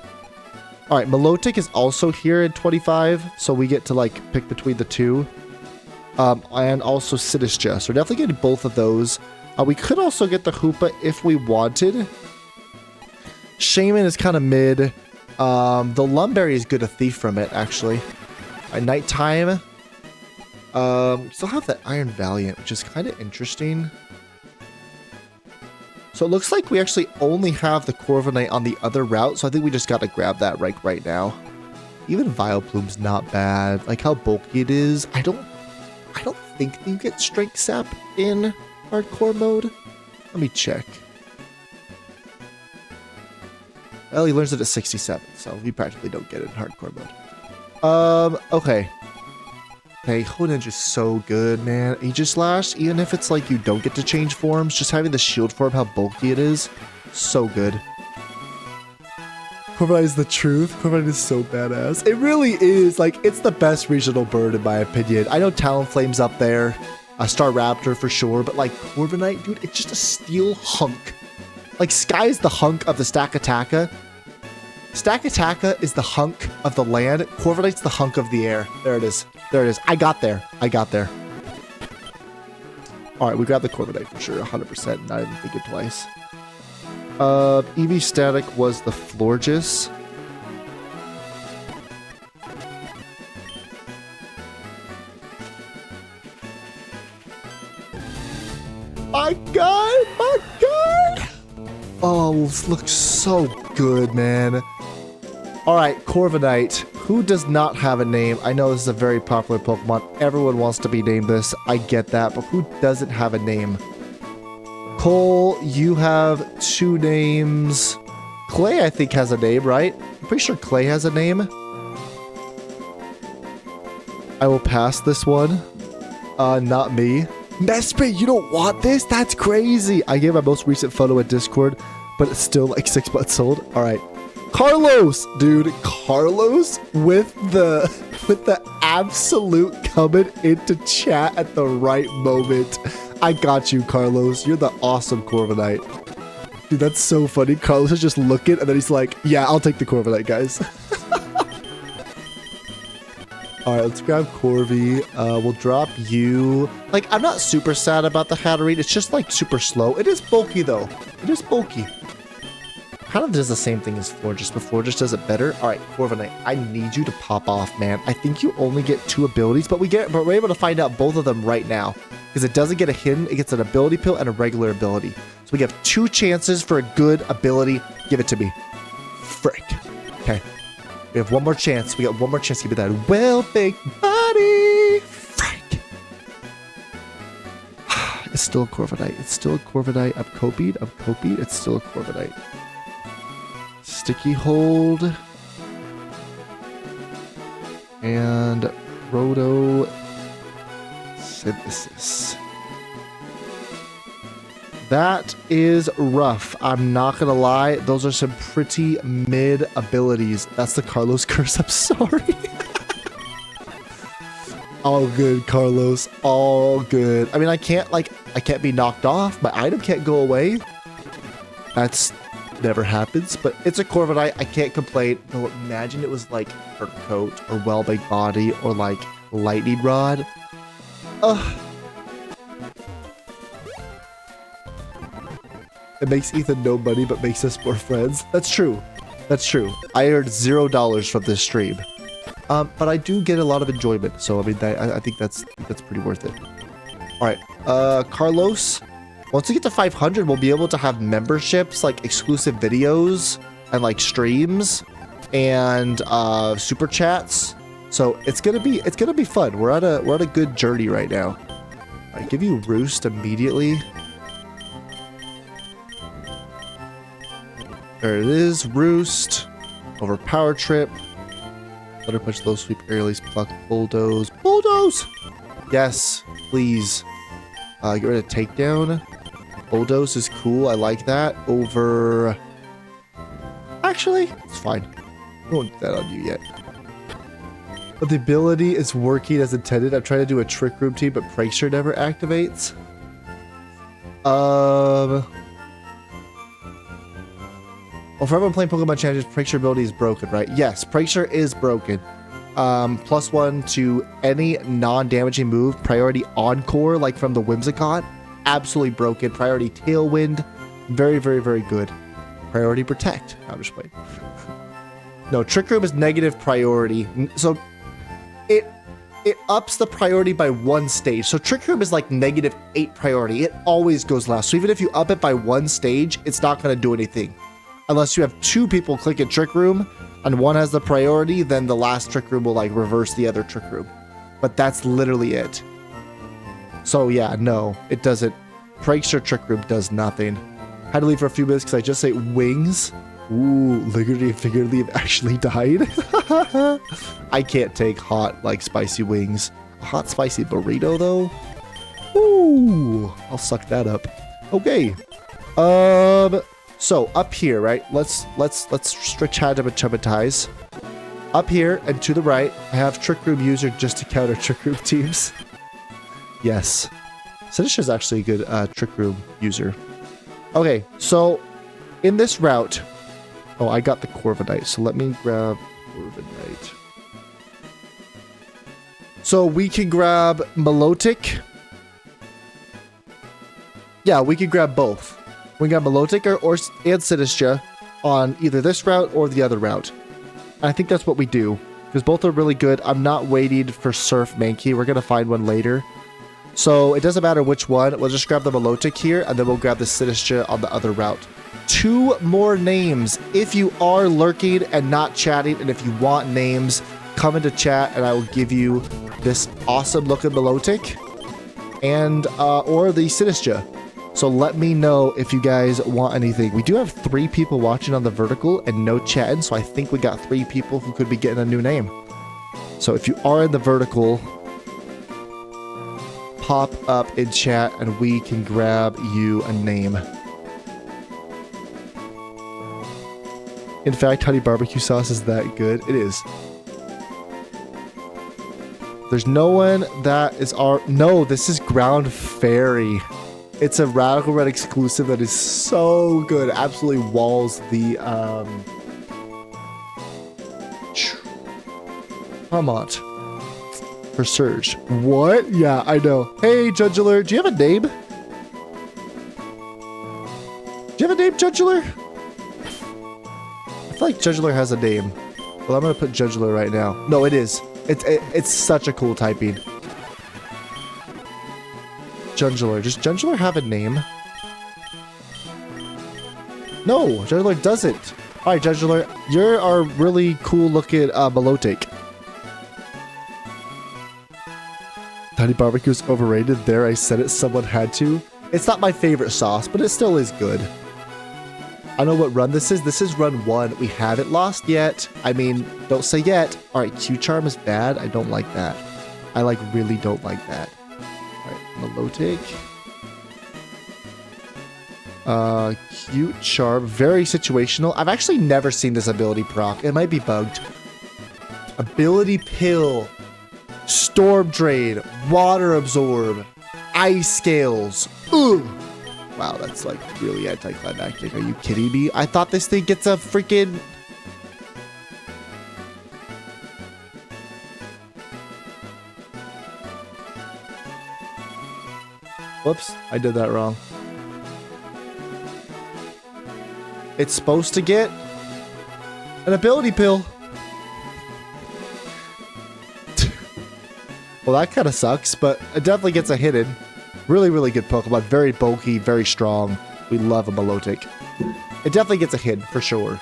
Speaker 1: All right, Milotic is also here in 25, so we get to, like, pick between the 2. And also Sidistia. So we're definitely getting both of those. We could also get the Hoopa if we wanted. Shaman is kind of mid. The Lumberry is good to thief from it, actually. At nighttime, still have that Iron Valiant, which is kind of interesting. So it looks like we actually only have the Corviknight on the other route, so I think we just got to grab that right now. Even Vileplume's not bad. Like how bulky it is. I don't think you get Strength Sap in hardcore mode. Let me check. Well, he learns it at 67, so you practically don't get it in hardcore mode. Okay. Hey, Honinja's so good, man. Aegislash, even if it's like you don't get to change forms, just having the shield form, how bulky it is, so good. Corviknight is the truth. Corviknight is so badass. It really is. Like, it's the best regional bird in my opinion. I know Talonflame's up there, Staraptor for sure, but like Corviknight, dude, it's just a steel hunk. Like, Sky is the hunk of the Stakataka. Stakataka is the hunk of the land. Corviknight's the hunk of the air. There it is. There it is. I got there. All right, we got the Corviknight for sure. 100%. Not even thinking twice. EV Static was the Florges. My God! Oh, this looks so good, man. All right, Corviknight. Who does not have a name? I know this is a very popular Pokemon. Everyone wants to be named this. I get that, but who doesn't have a name? Cole, you have 2 names. Clay, I think, has a name, right? I'm pretty sure Clay has a name. I will pass this one. Not me. Nespe, you don't want this? That's crazy. I gave my most recent photo in Discord, but it's still like 6 months old. All right. Carlos, dude, Carlos with the absolute coming into chat at the right moment. I got you, Carlos. You're the awesome Corviknight. Dude, that's so funny. Carlos is just looking, and then he's like, yeah, I'll take the Corviknight, guys. All right, let's grab Corvi. We'll drop you. Like, I'm not super sad about the Hatterene. It's just, like, super slow. It is bulky, though. It is bulky. Kind of does the same thing as Florges, but Florges does it better. All right, Corviknight, I need you to pop off, man. I think you only get 2 abilities, but we're able to find out both of them right now. Because it doesn't get a hidden, it gets an ability pill and a regular ability. So we have 2 chances for a good ability. Give it to me. Frick. Okay. We have 1 more chance. We got 1 more chance to give it that well-baked body. Frick. It's still a Corviknight. It's still a Corviknight. I'm copied. It's still a Corviknight. Sticky hold. And Roto Synthesis. That is rough. I'm not gonna lie. Those are some pretty mid abilities. That's the Carlos curse. I'm sorry. All good, Carlos. All good. I mean, I can't be knocked off. My item can't go away. That's never happens, but it's a Corviknight. I can't complain. Though imagine it was like her coat or well-baked body or like lightning rod. Ugh. It makes Ethan no money, but makes us more friends. That's true. That's true. I earned $0 from this stream, but I do get a lot of enjoyment. So I mean, I think that's pretty worth it. All right, Carlos. Once we get to 500, we'll be able to have memberships, like exclusive videos and like streams and super chats. So it's gonna be fun. We're on a good journey right now. I give you Roost immediately. There it is, Roost. Over Power Trip. Thunder Punch, Low Sweep, Air Release, Pluck, Bulldoze. Bulldoze! Yes, please. Get rid of Takedown. Bulldoze is cool. I like that. Over... Actually, it's fine. I won't do that on you yet. But the ability is working as intended. I'm trying to do a Trick Room team, but Prankster never activates. Well, for everyone playing Pokemon Challenges, Prankster ability is broken, right? Yes, Prankster is broken. +1 to any non-damaging move. Priority Encore, like from the Whimsicott. Absolutely broken. Priority Tailwind. Very, very, very good. Priority Protect. I'm just playing. No, Trick Room is negative priority. So it ups the priority by 1 stage. So Trick Room is like -8 priority. It always goes last. So even if you up it by 1 stage, it's not going to do anything. Unless you have 2 people click a Trick Room and one has the priority, then the last Trick Room will like reverse the other Trick Room. But that's literally it. So yeah, no, it doesn't. Prankster Trick Room does nothing. Had to leave for a few minutes because I just ate wings. Ooh, Liggerty and Figuratively have actually died. I can't take hot, like, spicy wings. A hot, spicy burrito, though? Ooh, I'll suck that up. Okay. So up here, right? Let's strategize. Up here and to the right, I have Trick Room user just to counter Trick Room teams. Yes. Sinistra is actually a good Trick Room user. Okay, so in this route, oh, I got the Corviknight, so let me grab Corviknight. So we can grab Milotic. Yeah, we can grab both. We can grab Milotic and Sinistra on either this route or the other route. I think that's what we do, because both are really good. I'm not waiting for Surf Mankey. We're going to find one later. So it doesn't matter which one. We'll just grab the Milotic here, and then we'll grab the Sinistra on the other route. 2 more names. If you are lurking and not chatting, and if you want names, come into chat and I will give you this awesome looking Milotic and or the Sinistra. So let me know if you guys want anything. We do have 3 people watching on the vertical and no chatting, so I think we got 3 people who could be getting a new name. So if you are in the vertical, pop up in chat and we can grab you a name. In fact, honey barbecue sauce is that good. It is. There's no one that is our... No, this is Ground Fairy. It's a Radical Red exclusive that is so good. Absolutely walls the... Promont. For Surge. What? Yeah, I know. Hey, Jugular. Do you have a name? Do you have a name, Jugular? I feel like Jugular has a name. Well, I'm gonna put Jugular right now. No, it is. It's such a cool typing. Jugular. Does Jugular have a name? No, Jugular doesn't. Alright, Jugular. You're our really cool looking Milotic. Honey barbecue is overrated. There, I said it. Someone had to. It's not my favorite sauce, but it still is good. I know what run this is. This is run 1. We haven't lost yet. I mean, don't say yet. Alright, Q-Charm is bad. I don't like that. I really don't like that. Alright, Milotic. Q-Charm. Very situational. I've actually never seen this ability proc. It might be bugged. Ability Pill. Storm Drain. Water Absorb. Ice Scales. Ugh. Wow, that's like really anticlimactic. Are you kidding me? I thought this thing gets a freaking... Whoops, I did that wrong. It's supposed to get an ability pill. Well, that kind of sucks, but it definitely gets a hidden. Really, really good Pokemon. Very bulky, very strong. We love a Milotic. It definitely gets a hidden, for sure.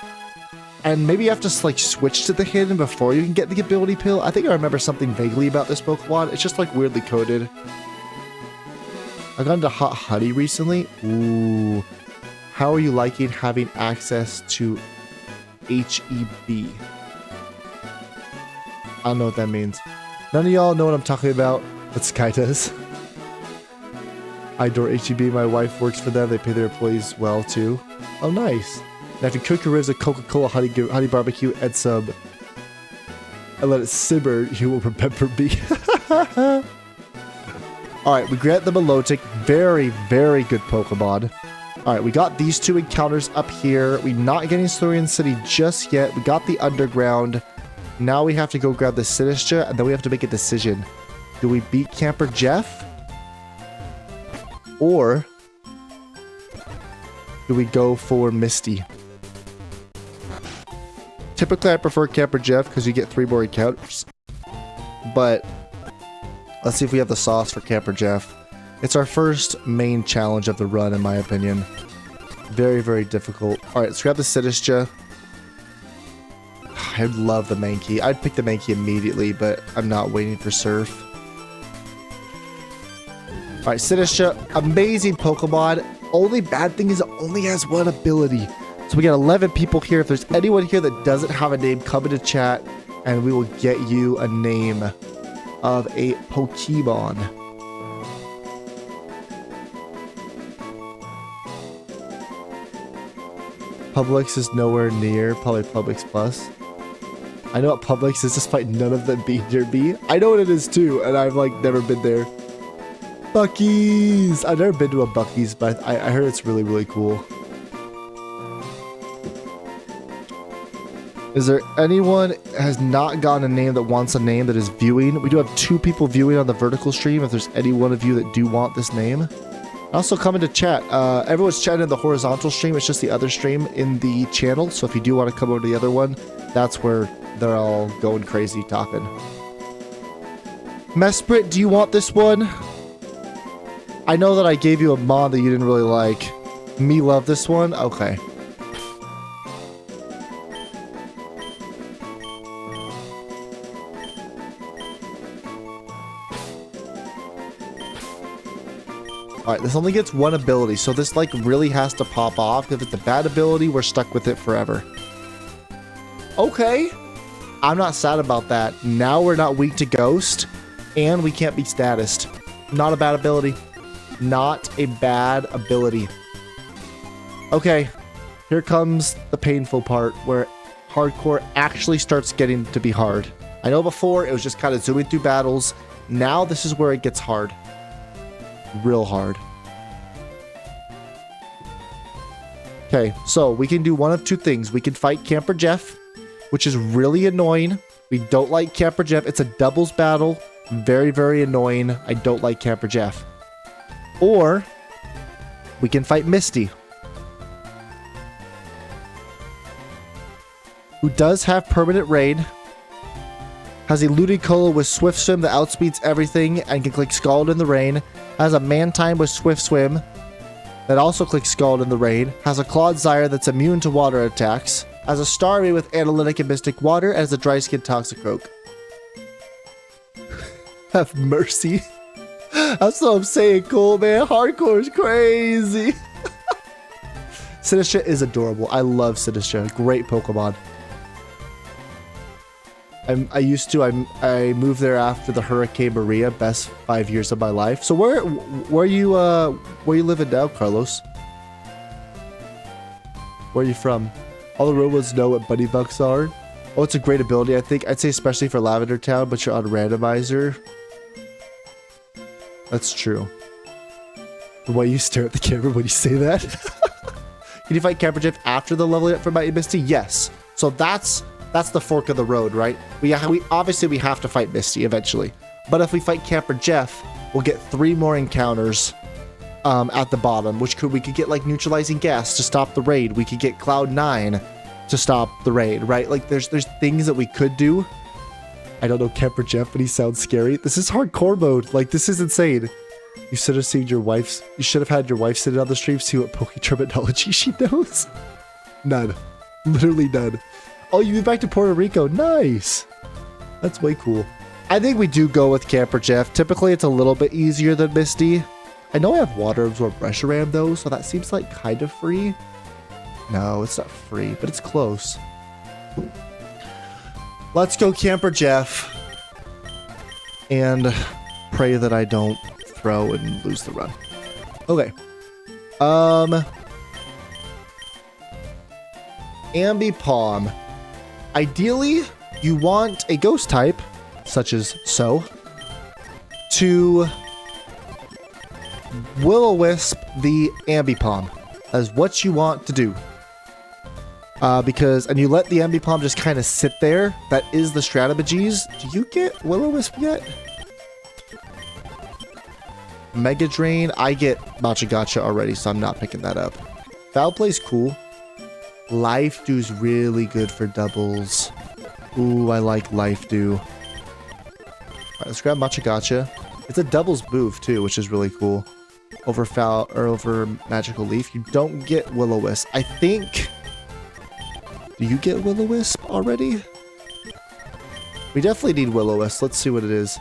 Speaker 1: And maybe you have to, like, switch to the hidden before you can get the ability pill. I think I remember something vaguely about this Pokemon. It's just, like, weirdly coded. I got into Hot Honey recently. Ooh. How are you liking having access to HEB? I don't know what that means. None of y'all know what I'm talking about, but Sky does. I adore HEB. My wife works for them. They pay their employees well, too. Oh, nice. Now, if you cook your ribs with Coca-Cola honey barbecue and some... and let it simmer, you will remember me. Alright, we grant the Milotic. Very, very good Pokemon. Alright, we got these 2 encounters up here. We're not getting Saurian City just yet. We got the Underground. Now we have to go grab the Sinistra, and then we have to make a decision. Do we beat Camper Jeff? Or do we go for Misty? Typically, I prefer Camper Jeff because you get 3 more encounters. But let's see if we have the sauce for Camper Jeff. It's our first main challenge of the run, in my opinion. Very, very difficult. Alright, let's grab the Sinistra. I love the Mankey. I'd pick the Mankey immediately, but I'm not waiting for Surf. Alright, Sinistra, amazing Pokemon. Only bad thing is it only has 1 ability. So we got 11 people here. If there's anyone here that doesn't have a name, come into chat and we will get you a name of a Pokemon. Publix is nowhere near. Probably Publix Plus. I know what Publix is despite none of them being near me. I know what it is too, and I've like never been there. Buc-ee's! I've never been to a Buc-ee's, but I heard it's really, really cool. Is there anyone that has not gotten a name that wants a name that is viewing? We do have 2 people viewing on the vertical stream. If there's any one of you that do want this name. Also come into chat. Everyone's chatting in the horizontal stream. It's just the other stream in the channel. So if you do want to come over to the other one, that's where they're all going crazy talking. Mesprit, do you want this one? I know that I gave you a mod that you didn't really like. Me love this one? Okay. All right, this only gets one ability, so this like really has to pop off. If it's a bad ability, we're stuck with it forever. Okay. I'm not sad about that. Now we're not weak to ghost, and we can't be statused. Not a bad ability. Not a bad ability. Okay, here comes the painful part where hardcore actually starts getting to be hard. I know before it was just kind of zooming through battles. Now this is where it gets hard. Real hard. Okay, so we can do one of two things. We can fight Camper Jeff, which is really annoying. We don't like Camper Jeff. It's a doubles battle. Very, very annoying. I don't like Camper Jeff. Or we can fight Misty, who does have permanent raid, has a Ludicolo with Swift Swim that outspeeds everything and can click Scald in the rain, has a Mantine with Swift Swim that also clicks Scald in the rain, has a Clodsire that's immune to water attacks, has a Starmie with Analytic and Mystic Water, and has a Dry Skin Toxicroak. Have mercy. That's what I'm saying, Cole, man. Hardcore is crazy. Sinistra is adorable. I love Sinistra. Great Pokemon. I moved there after the Hurricane Maria. Best 5 years of my life. So where you living now, Carlos? Where are you from? All the robots know what Buddy Bucks are. Oh, it's a great ability, I think. I'd say especially for Lavender Town, but you're on randomizer. That's true. The way you stare at the camera when you say that. Can you fight Camper Jeff after the leveling up for Mighty Misty? Yes. So that's the fork of the road, right? We obviously have to fight Misty eventually. But if we fight Camper Jeff, we'll get 3 more encounters at the bottom, we could get like neutralizing gas to stop the raid. We could get Cloud 9 to stop the raid, right? Like there's things that we could do. I don't know Camper Jeff, but he sounds scary. This is hardcore mode. Like this is insane. You should have seen you should have had your wife sit on the stream, see what Poke terminology she knows. None. Literally none. Oh, you moved back to Puerto Rico. Nice. That's way cool. I think we do go with Camper Jeff. Typically, it's a little bit easier than Misty. I know I have Water Absorb Reshiram though, so that seems like kind of free. No, it's not free, but it's close. Let's go Camper Jeff. And pray that I don't throw and lose the run. Okay. Ambipom. Ideally, you want a ghost type, such as so, to Will-O-Wisp the Ambipom. That's what you want to do. And you let the Ambipom just kind of sit there. That is the strategies. Do you get Will-O-Wisp yet? Mega Drain. I get Machagacha already, so I'm not picking that up. Foul Play's cool. Life Dew's really good for doubles. Ooh, I like Life Dew. Alright, let's grab Machagacha. It's a doubles move too, which is really cool. Over Magical Leaf. You don't get Will-O-Wisp. I think... Do you get Will-O-Wisp already? We definitely need Will-O-Wisp. Let's see what it is.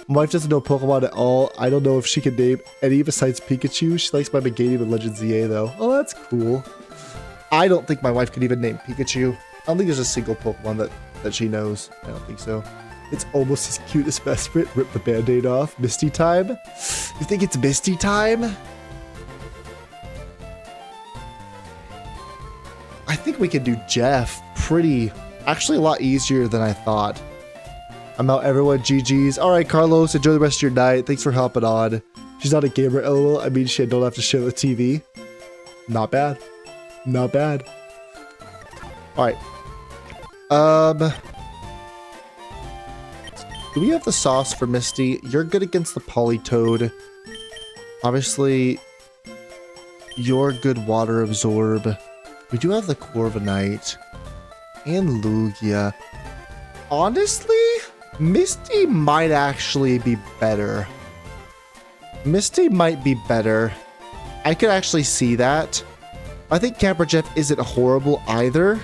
Speaker 1: My wife doesn't know Pokemon at all. I don't know if she can name any besides Pikachu. She likes my Meganium and Legend ZA though. Oh, that's cool. I don't think my wife could even name Pikachu. I don't think there's a single Pokemon that she knows. I don't think so. It's almost as cute as Besprit. Rip the band-aid off. Misty time? You think it's Misty time? I think we can do Jeff actually a lot easier than I thought. I'm out, everyone. GG's. All right, Carlos, enjoy the rest of your night. Thanks for hopping on. She's not a gamer, lol. I mean, she don't have to share the TV. Not bad. Not bad. All right. Do we have the sauce for Misty? You're good against the Politoed. Obviously, you're good Water Absorb. We do have the Corviknight and Lugia. Honestly, Misty might actually be better. Misty might be better. I could actually see that. I think Camper Jeff isn't horrible either.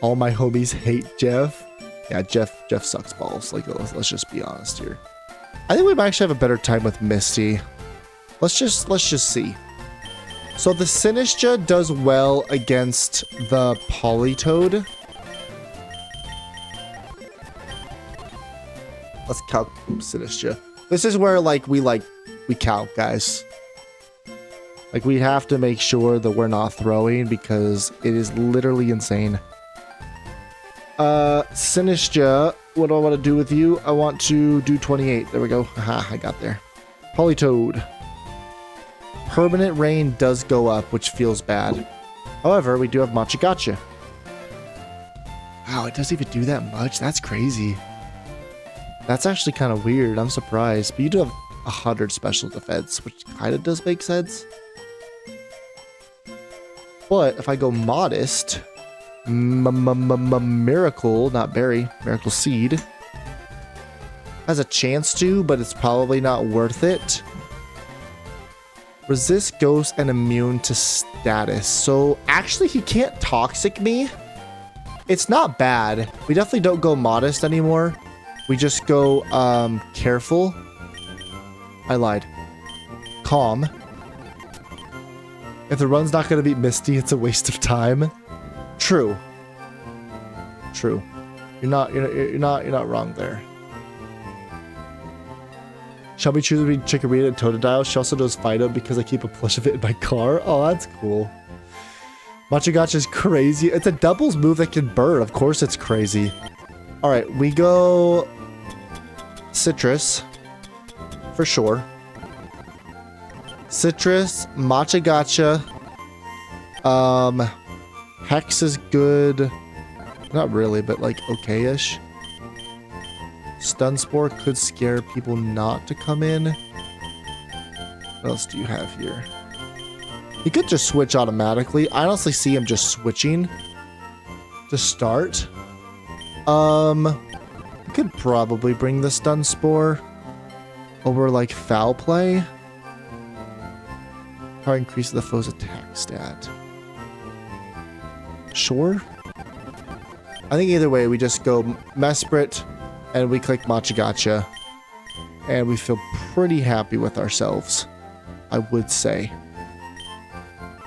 Speaker 1: All my homies hate Jeff. Yeah, Jeff sucks balls. Like, let's just be honest here. I think we might actually have a better time with Misty. Let's just see. So the Sinistcha does well against the Politoed. Let's count Sinistcha. This is where we count, guys. Like, we have to make sure that we're not throwing because it is literally insane. Sinistcha, what do I want to do with you? I want to do 28. There we go. Aha, I got there. Politoed. Permanent rain does go up, which feels bad. However, we do have Machagacha. Wow, it doesn't even do that much. That's crazy. That's actually kind of weird. I'm surprised. But you do have 100 special defense, which kind of does make sense. But if I go modest, Miracle, not berry, Miracle Seed, has a chance to, but it's probably not worth it. Resist Ghost and immune to status. So actually he can't toxic me. It's not bad. We definitely don't go modest anymore. We just go careful. I lied. Calm. If the run's not going to beat Misty, it's a waste of time. True. True. You're not wrong there. Shelby chooses between Chikorita and Totodile. She also does Fido because I keep a plush of it in my car. Oh, that's cool. Machagacha is crazy. It's a doubles move that can burn. Of course it's crazy. Alright, we go Citrus. For sure. Citrus, Machagacha. Hex is good. Not really, but like okay-ish. Stun Spore could scare people not to come in. What else do you have here? He could just switch automatically. I honestly see him just switching to start. We could probably bring the Stun Spore over like Foul Play. Power increase the foe's attack stat. Sure. I think either way, we just go Mesprit and we click Machagacha. And we feel pretty happy with ourselves, I would say.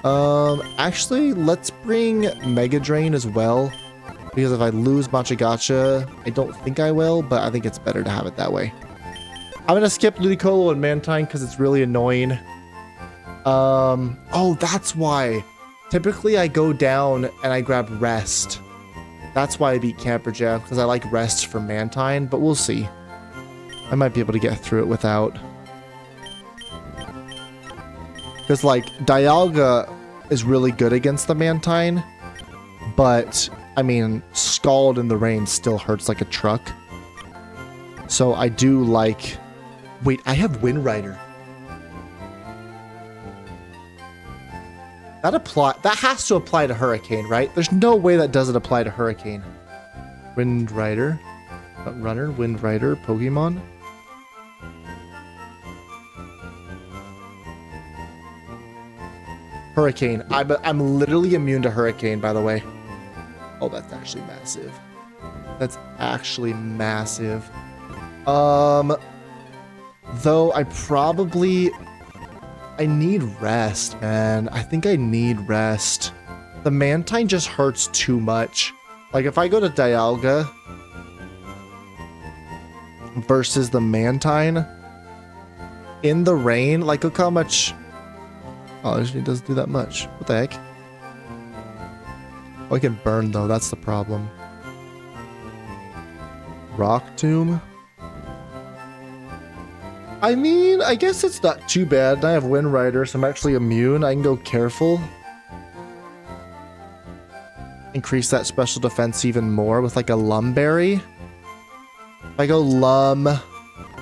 Speaker 1: Actually, let's bring Mega Drain as well. Because if I lose Machagacha, I don't think I will, but I think it's better to have it that way. I'm going to skip Ludicolo and Mantine because it's really annoying. Oh, that's why. Typically, I go down and I grab Rest. That's why I beat Camperjam, because I like Rest for Mantine, but we'll see. I might be able to get through it without. Because, like, Dialga is really good against the Mantine, but, I mean, Scald in the Rain still hurts like a truck. So I do like... Wait, I have Wind Rider. That has to apply to Hurricane, right? There's no way that doesn't apply to Hurricane. Wind Rider. Runner, Wind Rider, Pokemon. Hurricane. I'm literally immune to Hurricane, by the way. Oh, that's actually massive. That's actually massive. Though I need Rest, man. I think I need Rest. The Mantine just hurts too much. Like, if I go to Dialga versus the Mantine in the rain, like, look how much... Oh, it doesn't do that much. What the heck? Oh, I can burn, though. That's the problem. Rock Tomb? I mean, I guess it's not too bad. I have Wind Rider, so I'm actually immune. I can go careful. Increase that special defense even more with like a Lumberry. If I go Lum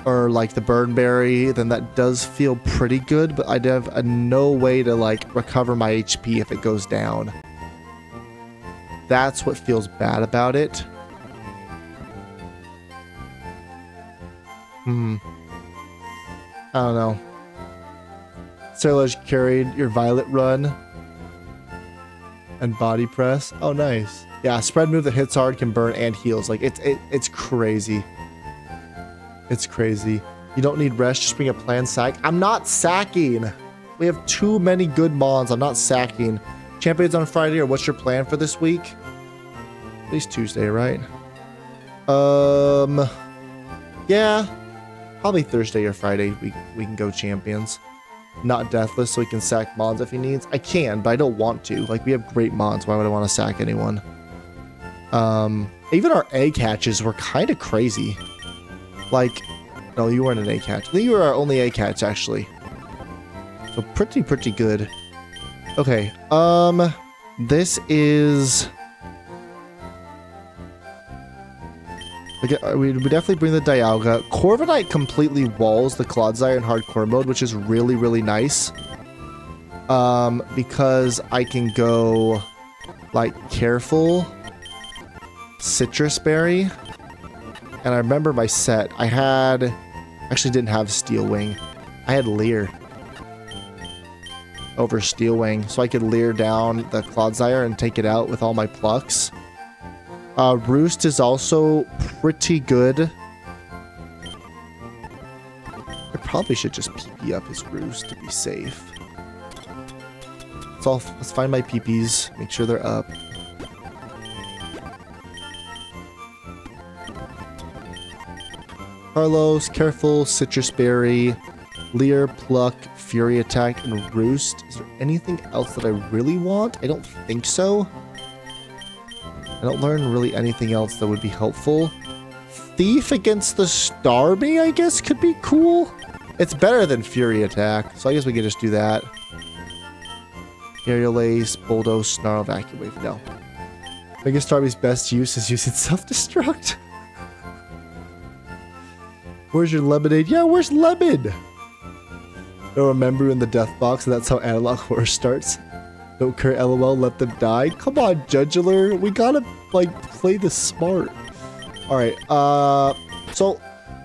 Speaker 1: or like the Burnberry, then that does feel pretty good, but I'd have no way to like recover my HP if it goes down. That's what feels bad about it. I don't know. Sailor's carried your Violet run. And body press. Oh, nice. Yeah, spread move that hits hard, can burn, and heals. Like, it's crazy. It's crazy. You don't need rest, just bring a planned sack. I'm not sacking. We have too many good mons. I'm not sacking. Champions on Friday, or what's your plan for this week? At least Tuesday, right? Yeah. Probably Thursday or Friday we can go champions. Not deathless, so he can sack mons if he needs. I can, but I don't want to. Like, we have great mons. Why would I want to sack anyone? Even our egg hatches were kind of crazy. Like, no, you weren't an egg hatch. I think you were our only egg hatch, actually. So pretty good. Okay, this is... Okay, we definitely bring the Dialga. Corviknight completely walls the Clodsire in hardcore mode, which is really nice. Because I can go, like, careful, citrus berry, and I remember my set. I had, actually didn't have Steel Wing. I had Leer over Steel Wing, so I could Leer down the Clodsire and take it out with all my plucks. Roost is also pretty good. I probably should just PP up his Roost to be safe. Let's find my PPs, make sure they're up. Carlos, careful, citrus berry, Leer, pluck, fury attack, and Roost. Is there anything else that I really want? I don't think so. I don't learn really anything else that would be helpful. Thief against the Starmie, I guess, could be cool. It's better than Fury Attack, so I guess we could just do that. Aerial Ace, Bulldoze, Snarl, Vacuum Wave. No. I guess Starmie's best use is using Self-Destruct. Where's your lemonade? Yeah, where's lemon? Don't remember in the death box, and that's how Analog Horror starts. Don't care, LOL, let them die. Come on, Jugular. We gotta, like, play this smart. Alright, so,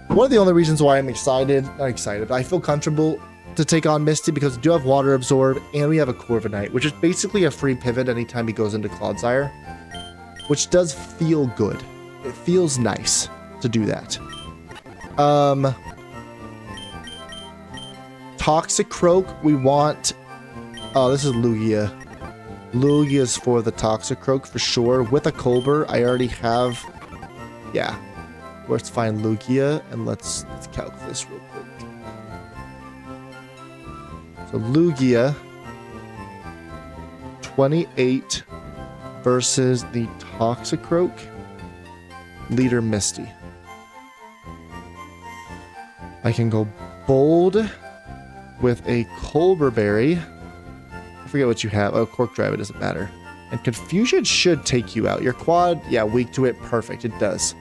Speaker 1: one of the only reasons why I'm excited, not excited, but I feel comfortable to take on Misty because we do have Water Absorb, and we have a Corviknight, which is basically a free pivot anytime he goes into Clodsire, which does feel good. It feels nice to do that. Toxicroak, we want... Oh, this is Lugia. Lugia's for the Toxicroak for sure. With a Colbur, I already have... Yeah. Let's find Lugia, and let's calculate this real quick. So Lugia, 28 versus the Toxicroak, Leader Misty. I can go bold with a Colbur Berry. I forget what you have. Oh, Cork Drive, it doesn't matter. And Confusion should take you out. Your quad, yeah, weak to it. Perfect, it does.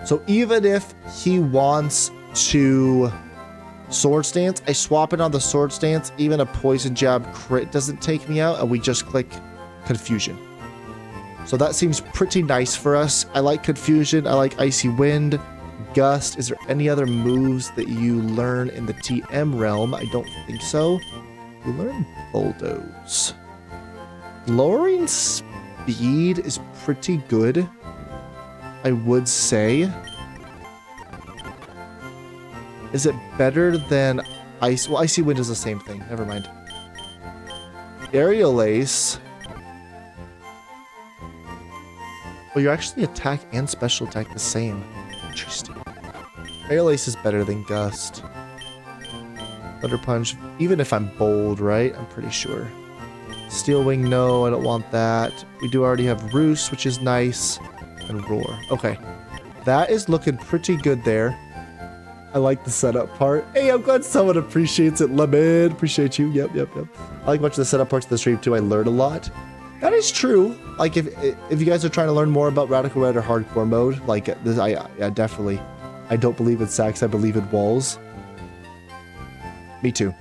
Speaker 1: So even if he wants to Sword Stance, I swap it on the Sword Stance. Even a Poison Jab crit doesn't take me out, and we just click Confusion. So that seems pretty nice for us. I like Confusion. I like Icy Wind. Gust. Is there any other moves that you learn in the TM realm? I don't think so. You learn Bulldoze. Lowering speed is pretty good, I would say. Is it better than Ice? Well, Icy Wind is the same thing. Never mind. Aerial Ace. Well, you actually attack and special attack the same. Interesting. Aerial Ace is better than Gust. Thunder Punch, even if I'm bold, right? I'm pretty sure. Steel Wing, no, I don't want that. We do already have Roost, which is nice. And Roar. Okay. That is looking pretty good there. I like the setup part. Hey, I'm glad someone appreciates it. Lemon, appreciate you. Yep. I like watching the setup parts of the stream too. I learned a lot. That is true. Like, if you guys are trying to learn more about Radical Red or hardcore mode, like this, I definitely. I don't believe in sacks. I believe in walls. Me too.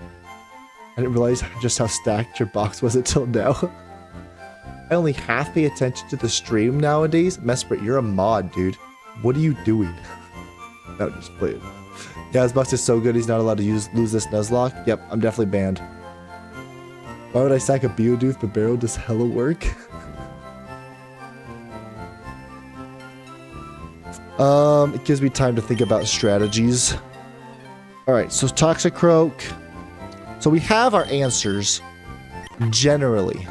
Speaker 1: I didn't realize just how stacked your box was until now. I only half pay attention to the stream nowadays. Mesprit, you're a mod, dude. What are you doing? No, just play it. Yeah, his box is so good he's not allowed to lose this Nuzlocke. Yep, I'm definitely banned. Why would I sack a Beodooth but Barrow does hella work? It gives me time to think about strategies. All right, so Toxicroak. So we have our answers, generally.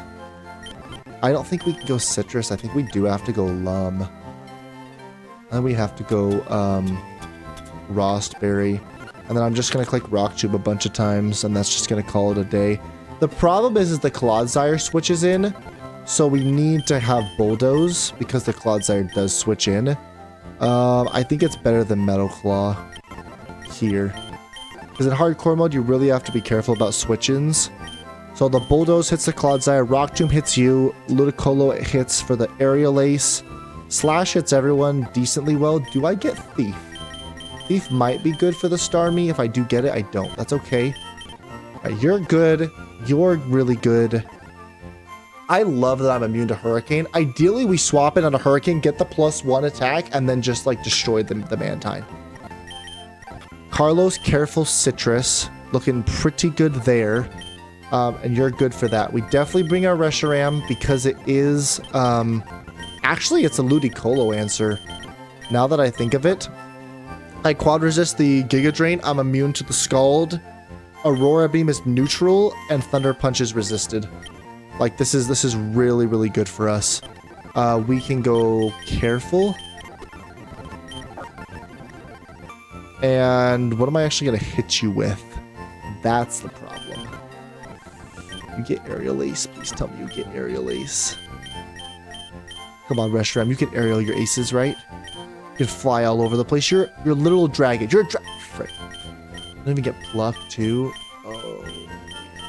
Speaker 1: I don't think we can go citrus. I think we do have to go lum. Then we have to go Rostberry. And then I'm just going to click Rock Tube a bunch of times, and that's just going to call it a day. The problem is the Clodsire switches in, so we need to have Bulldoze because the Clodsire does switch in. I think it's better than Metal Claw here. Because in hardcore mode, you really have to be careful about switch-ins. So the Bulldoze hits the Clodsire, Rock Tomb hits you, Ludicolo hits for the Aerial Ace, Slash hits everyone decently well. Do I get Thief? Thief might be good for the Starmie. If I do get it, I don't. That's okay. Right, you're good. You're really good. I love that I'm immune to Hurricane. Ideally, we swap it on a Hurricane, get the +1 attack, and then just like destroy the Mantine. Carlos, careful Citrus. Looking pretty good there. And you're good for that. We definitely bring our Reshiram because it is... actually, it's a Ludicolo answer. Now that I think of it. I quad resist the Giga Drain. I'm immune to the Scald. Aurora Beam is neutral. And Thunder Punch is resisted. Like, this is really, really good for us. We can go careful. And what am I actually going to hit you with? That's the problem. You get Aerial Ace. Please tell me you get Aerial Ace. Come on, Reshiram. You can aerial your aces, right? You can fly all over the place. You're a literal dragon. You're a frick. I don't even get pluck, too. Oh, man,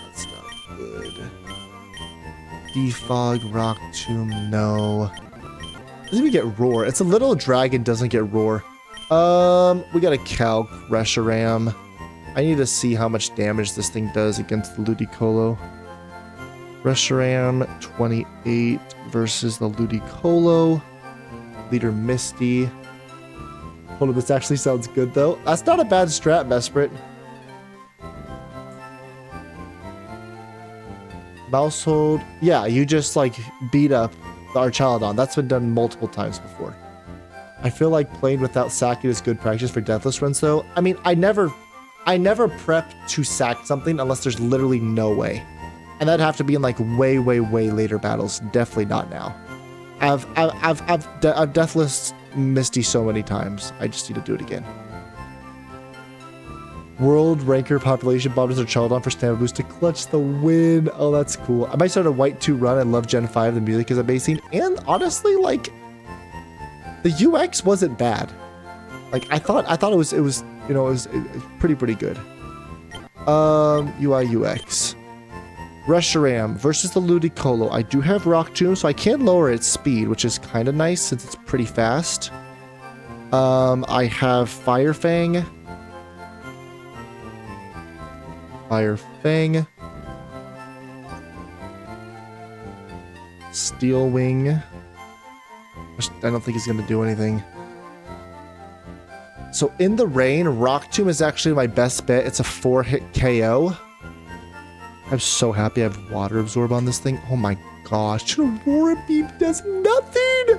Speaker 1: that's not good. Defog, Rock Tomb, no. Doesn't even get Roar. It's a little dragon, doesn't get Roar. We got a Calc, Reshiram. I need to see how much damage this thing does against the Ludicolo. Reshiram, 28 versus the Ludicolo. Leader Misty. Hold on, this actually sounds good, though. That's not a bad strat, Mesprit. Mousehold. Yeah, you just, like, beat up the Archaludon. That's been done multiple times before. I feel like playing without sacking is good practice for Deathless runs, though. I mean, I never prep to sack something unless there's literally no way. And that'd have to be in, like, way, way, way later battles. Definitely not now. I've Deathless Misty so many times. I just need to do it again. World Ranker Population Bombers are Archaludon for stamina boost to clutch the win. Oh, that's cool. I might start a White 2 run. I love Gen 5. The music is amazing. And honestly, like, the UX wasn't bad. Like, I thought it was you know, it was pretty good. UI UX. Reshiram versus the Ludicolo. I do have Rock Tomb, so I can lower its speed, which is kind of nice since it's pretty fast. I have Fire Fang. Fire Fang. Steel Wing. Which I don't think he's going to do anything. So in the rain, Rock Tomb is actually my best bet. It's a 4-hit KO. I'm so happy I have Water Absorb on this thing. Oh my gosh. Aurora Beam does nothing.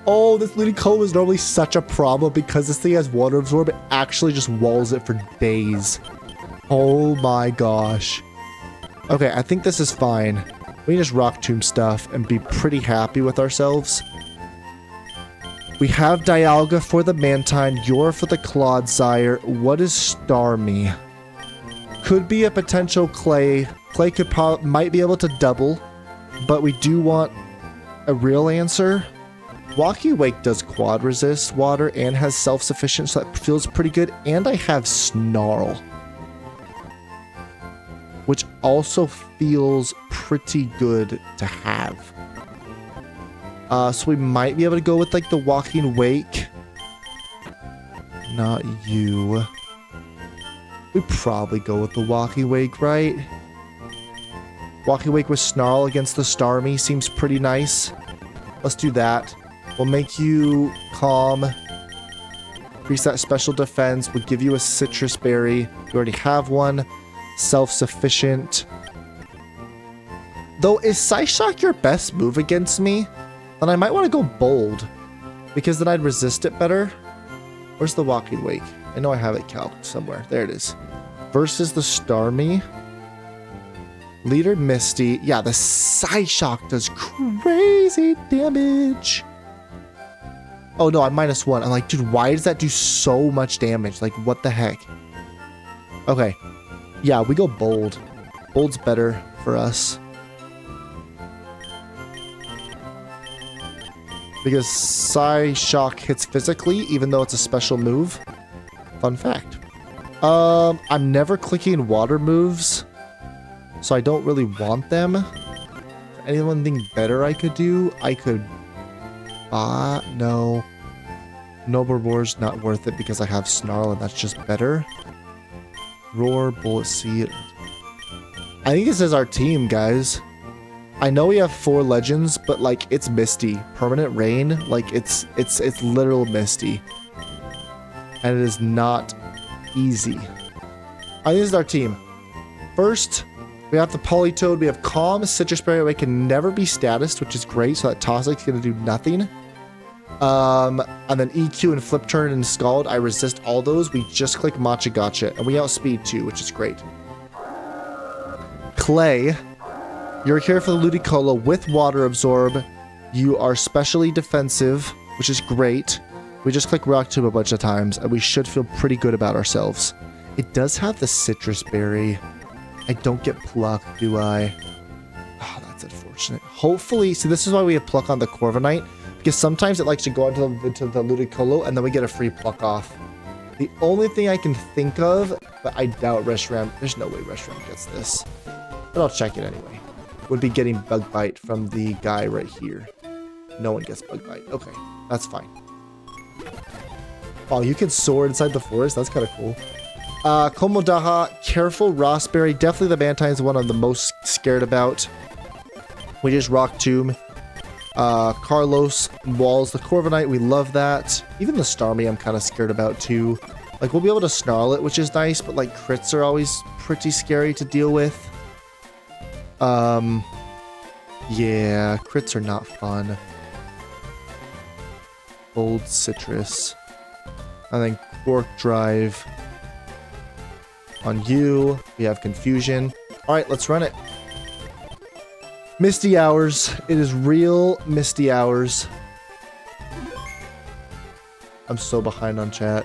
Speaker 1: Oh, this Ludicolo is normally such a problem because this thing has Water Absorb. It actually just walls it for days. Oh my gosh. Okay, I think this is fine. We can just Rock Tomb stuff and be pretty happy with ourselves. We have Dialga for the Mantine. You're for the Clodsire. What is Starmie? Could be a potential Clay. Clay might be able to double, but we do want a real answer. Walkie Wake does quad resist water and has self-sufficient, so that feels pretty good. And I have Snarl, which also feels pretty good to have. So we might be able to go with like the Walking Wake. Not you. We probably go with the Walking Wake, right? Walking Wake with Snarl against the Starmie seems pretty nice. Let's do that. We'll make you calm. Increase that special defense. We'll give you a Citrus Berry. You already have one. Self-sufficient. Though, is Psyshock your best move against me? Then I might want to go bold. Because then I'd resist it better. Where's the Walking Wake? I know I have it calced somewhere. There it is. Versus the Starmie. Leader Misty. Yeah, the Psyshock does crazy damage. Oh no, I'm -1. I'm like, dude, why does that do so much damage? Like, what the heck? Okay. Yeah, we go Bold. Bold's better for us. Because Psyshock hits physically, even though it's a special move. Fun fact. I'm never clicking water moves, so I don't really want them. Anything better I could do? I could... no. Noble Roar's not worth it because I have Snarl and that's just better. Roar, Bullet Seed. I think this is our team, guys. I know we have 4 legends, but like it's Misty. Permanent Rain, like it's literal Misty. And it is not easy. I think this is our team. First, we have the Politoed, we have Calm, Citrus Berry, we can never be statused, which is great, so that Toxic's gonna do nothing. And then EQ and Flip Turn and Scald, I resist all those. We just click Matcha Gotcha, and we outspeed too, which is great. Clay, you're here for the Ludicolo with Water Absorb. You are specially defensive, which is great. We just click Rock Tomb a bunch of times, and we should feel pretty good about ourselves. It does have the Citrus Berry. I don't get Pluck, do I? Oh, that's unfortunate. Hopefully, see, this is why we have Pluck on the Corviknight, because sometimes it likes to go into the Ludicolo, and then we get a free Pluck off. The only thing I can think of, but I doubt Reshiram, there's no way Reshiram gets this, but I'll check it anyway, would be getting Bug Bite from the guy right here. No one gets Bug Bite. Okay, that's fine. Oh, you can soar inside the forest? That's kind of cool. Komodaha, careful, Rossberry. Definitely the Mantine is the one I'm the most scared about. We just Rock Tomb. Carlos, Walls, the Corviknight, we love that. Even the Starmie I'm kind of scared about too. Like, we'll be able to Snarl it, which is nice, but like crits are always pretty scary to deal with. Yeah, crits are not fun. Bold Citrus. And then Quark Drive. On you, we have Confusion. Alright, let's run it. Misty Hours. It is real Misty Hours. I'm so behind on chat.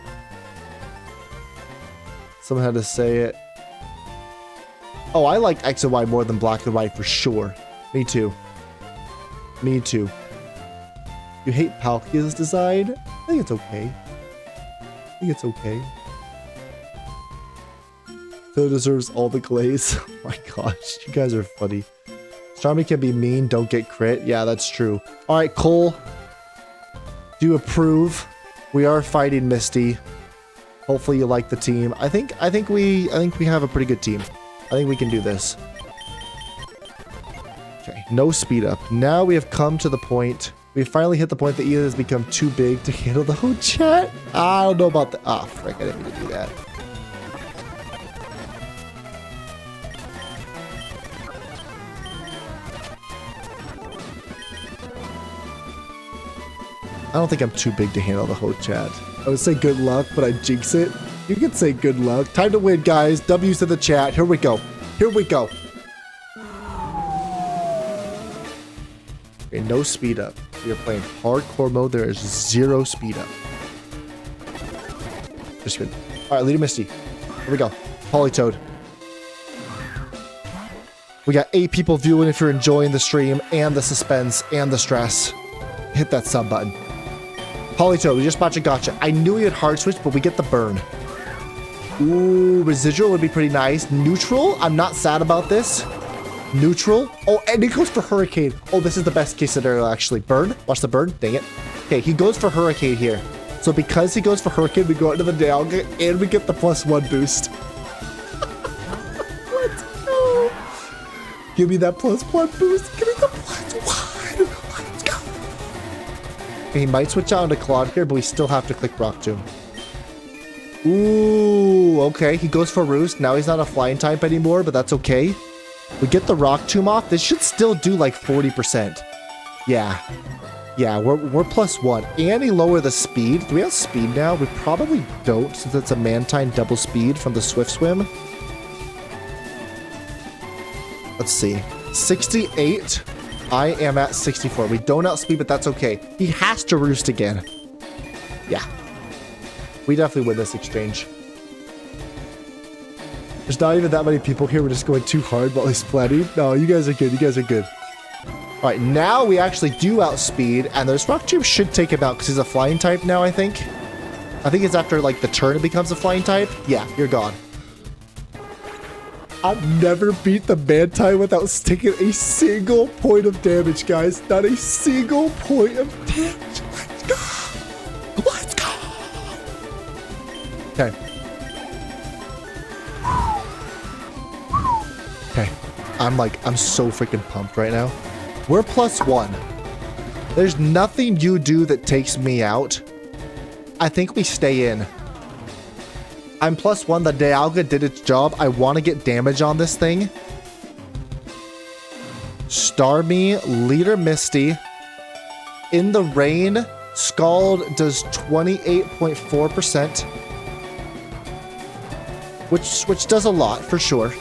Speaker 1: Someone had to say it. Oh, I like X and Y more than Black and White for sure. Me too. Me too. You hate Palkia's design? I think it's okay. I think it's okay. Phil deserves all the glaze. Oh my gosh, you guys are funny. Starmie can be mean, don't get crit. Yeah, that's true. Alright, Cole. Do you approve? We are fighting Misty. Hopefully you like the team. I think we have a pretty good team. I think we can do this. Okay, no speed up. Now we have come to the point. We finally hit the point that Ethan has become too big to handle the whole chat. I don't know about the... Ah, frick, I didn't mean to do that. I don't think I'm too big to handle the whole chat. I would say good luck, but I jinx it. You can say good luck. Time to win, guys. W's to the chat. Here we go. Here we go. Okay, no speed up. We are playing hardcore mode. There is 0 speed up. Just good. All right, Leader Misty. Here we go. Politoed. We got 8 people viewing if you're enjoying the stream and the suspense and the stress. Hit that sub button. Politoed, we just botched a gotcha. I knew he had hard switch, but we get the burn. Ooh, residual would be pretty nice. Neutral, I'm not sad about this. Neutral. Oh, and he goes for Hurricane. Oh, this is the best case scenario, actually. Burn. Watch the burn. Dang it. Okay, he goes for Hurricane here. So because he goes for Hurricane, we go into the down and we get the +1 boost. Let's go. Give me that +1 boost. Give me the +1. Let's go. Okay, he might switch out into Claude here, but we still have to click Rock Tomb. Ooh, okay. He goes for Roost. Now he's not a flying type anymore, but that's okay. We get the Rock Tomb off. This should still do like 40%. Yeah. Yeah, we're +1. And he lowered the speed. Do we have speed now? We probably don't, since it's a Mantine double speed from the Swift Swim. Let's see. 68. I am at 64. We don't outspeed, but that's okay. He has to roost again. Yeah. We definitely win this exchange. There's not even that many people here. We're just going too hard while he's planning. No, you guys are good. You guys are good. All right, now we actually do outspeed, and this Rock Tube should take him out because he's a flying type now, I think. I think it's after, like, the turn it becomes a flying type. Yeah, you're gone. I've never beat the Mantine without taking a single point of damage, guys. Not a single point of damage. Let's go. Let's go. Okay. Okay. I'm so freaking pumped right now. We're +1. There's nothing you do that takes me out. I think we stay in. I'm +1. The Dialga did its job. I want to get damage on this thing. Starmie, Leader Misty. In the Rain, Scald does 28.4%. Which does a lot, for sure.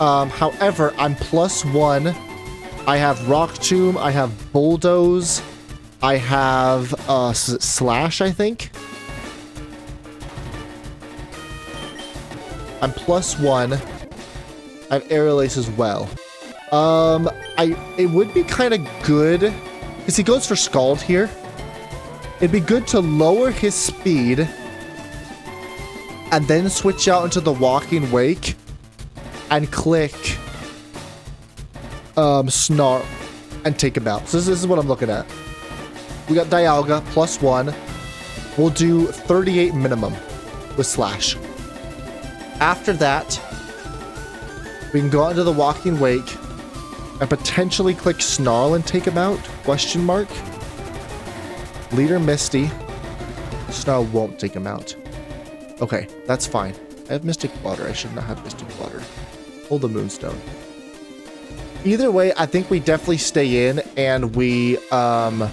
Speaker 1: However, I'm +1. I have Rock Tomb, I have Bulldoze, I have Slash, I think. I'm +1. I have Aerial Ace as well. It would be kind of good, because he goes for Scald here. It'd be good to lower his speed and then switch out into the Walking Wake and click Snarl and take him out. So this is what I'm looking at. We got Dialga +1. We'll do 38 minimum with Slash. After that, we can go out into the Walking Wake and potentially click Snarl and take him out? Question mark. Leader Misty. Snarl won't take him out. Okay, that's fine. I have Mystic Water. I should not have Mystic Water. Hold the Moonstone. Either way, I think we definitely stay in and we Rock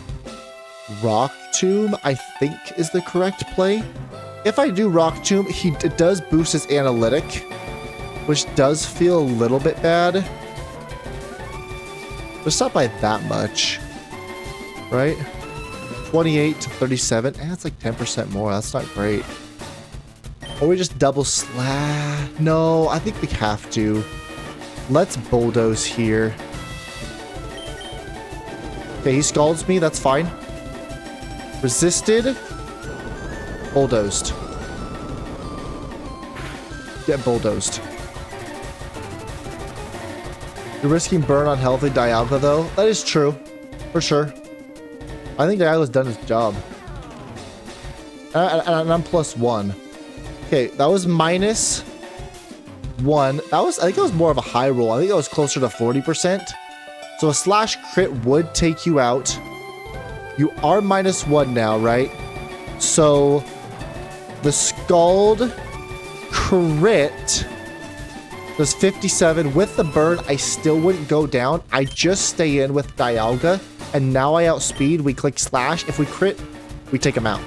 Speaker 1: Tomb, I think, is the correct play. If I do Rock Tomb, it does boost his analytic, which does feel a little bit bad. But it's not by that much, right? 28 to 37. That's like 10% more. That's not great. Or we just double slash. No, I think we have to. Let's Bulldoze here. Okay, he scalds me. That's fine. Resisted. Bulldozed. Get bulldozed. You're risking burn on healthy Dialga, though. That is true. For sure. I think Dialga's done his job. And I'm +1. Okay, that was -1. I think it was more of a high roll. I think it was closer to 40%. So a slash crit would take you out. You are -1 now, right? So the Scald crit does 57. With the burn, I still wouldn't go down. I just stay in with Dialga. And now I outspeed. We click slash. If we crit, we take him out.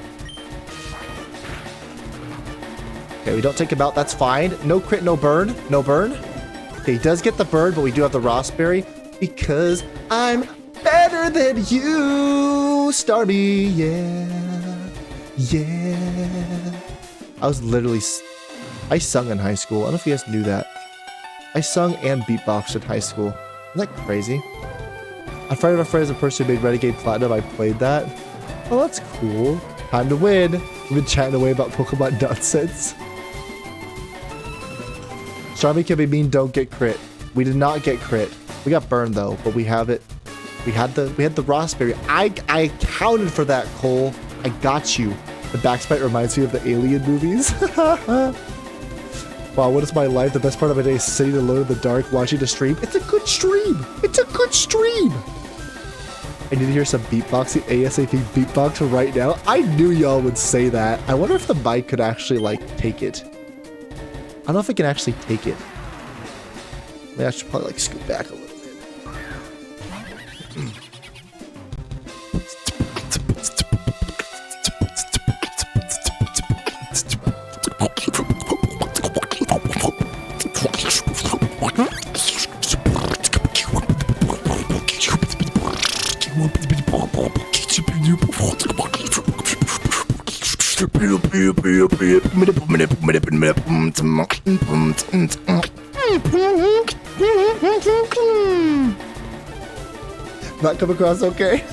Speaker 1: Okay, we don't take him out. That's fine. No crit, no burn. No burn. Okay, he does get the burn, but we do have the Rossberry because I'm better than you, Starmie. Yeah. Yeah. I was literally... I sung in high school. I don't know if you guys knew that. I sung and beatboxed in high school. Isn't that crazy? A friend of a friend is a person who made Renegade Platinum. I played that. Oh, that's cool. Time to win. We've been chatting away about Pokemon nonsense. Starmie can be mean, don't get crit. We did not get crit. We got burned though, but we have it. We had the Rossberry. I counted for that, Cole. I got you. The backspite reminds me of the Alien movies. Wow, what is my life? The best part of my day is sitting alone in the dark watching a stream. It's a good stream. It's a good stream. I need to hear some beatboxing, ASAP beatbox right now. I knew y'all would say that. I wonder if the mic could actually, like, take it. I don't know if it can actually take it. Maybe I should probably, like, scoot back a little bit. Not come across okay.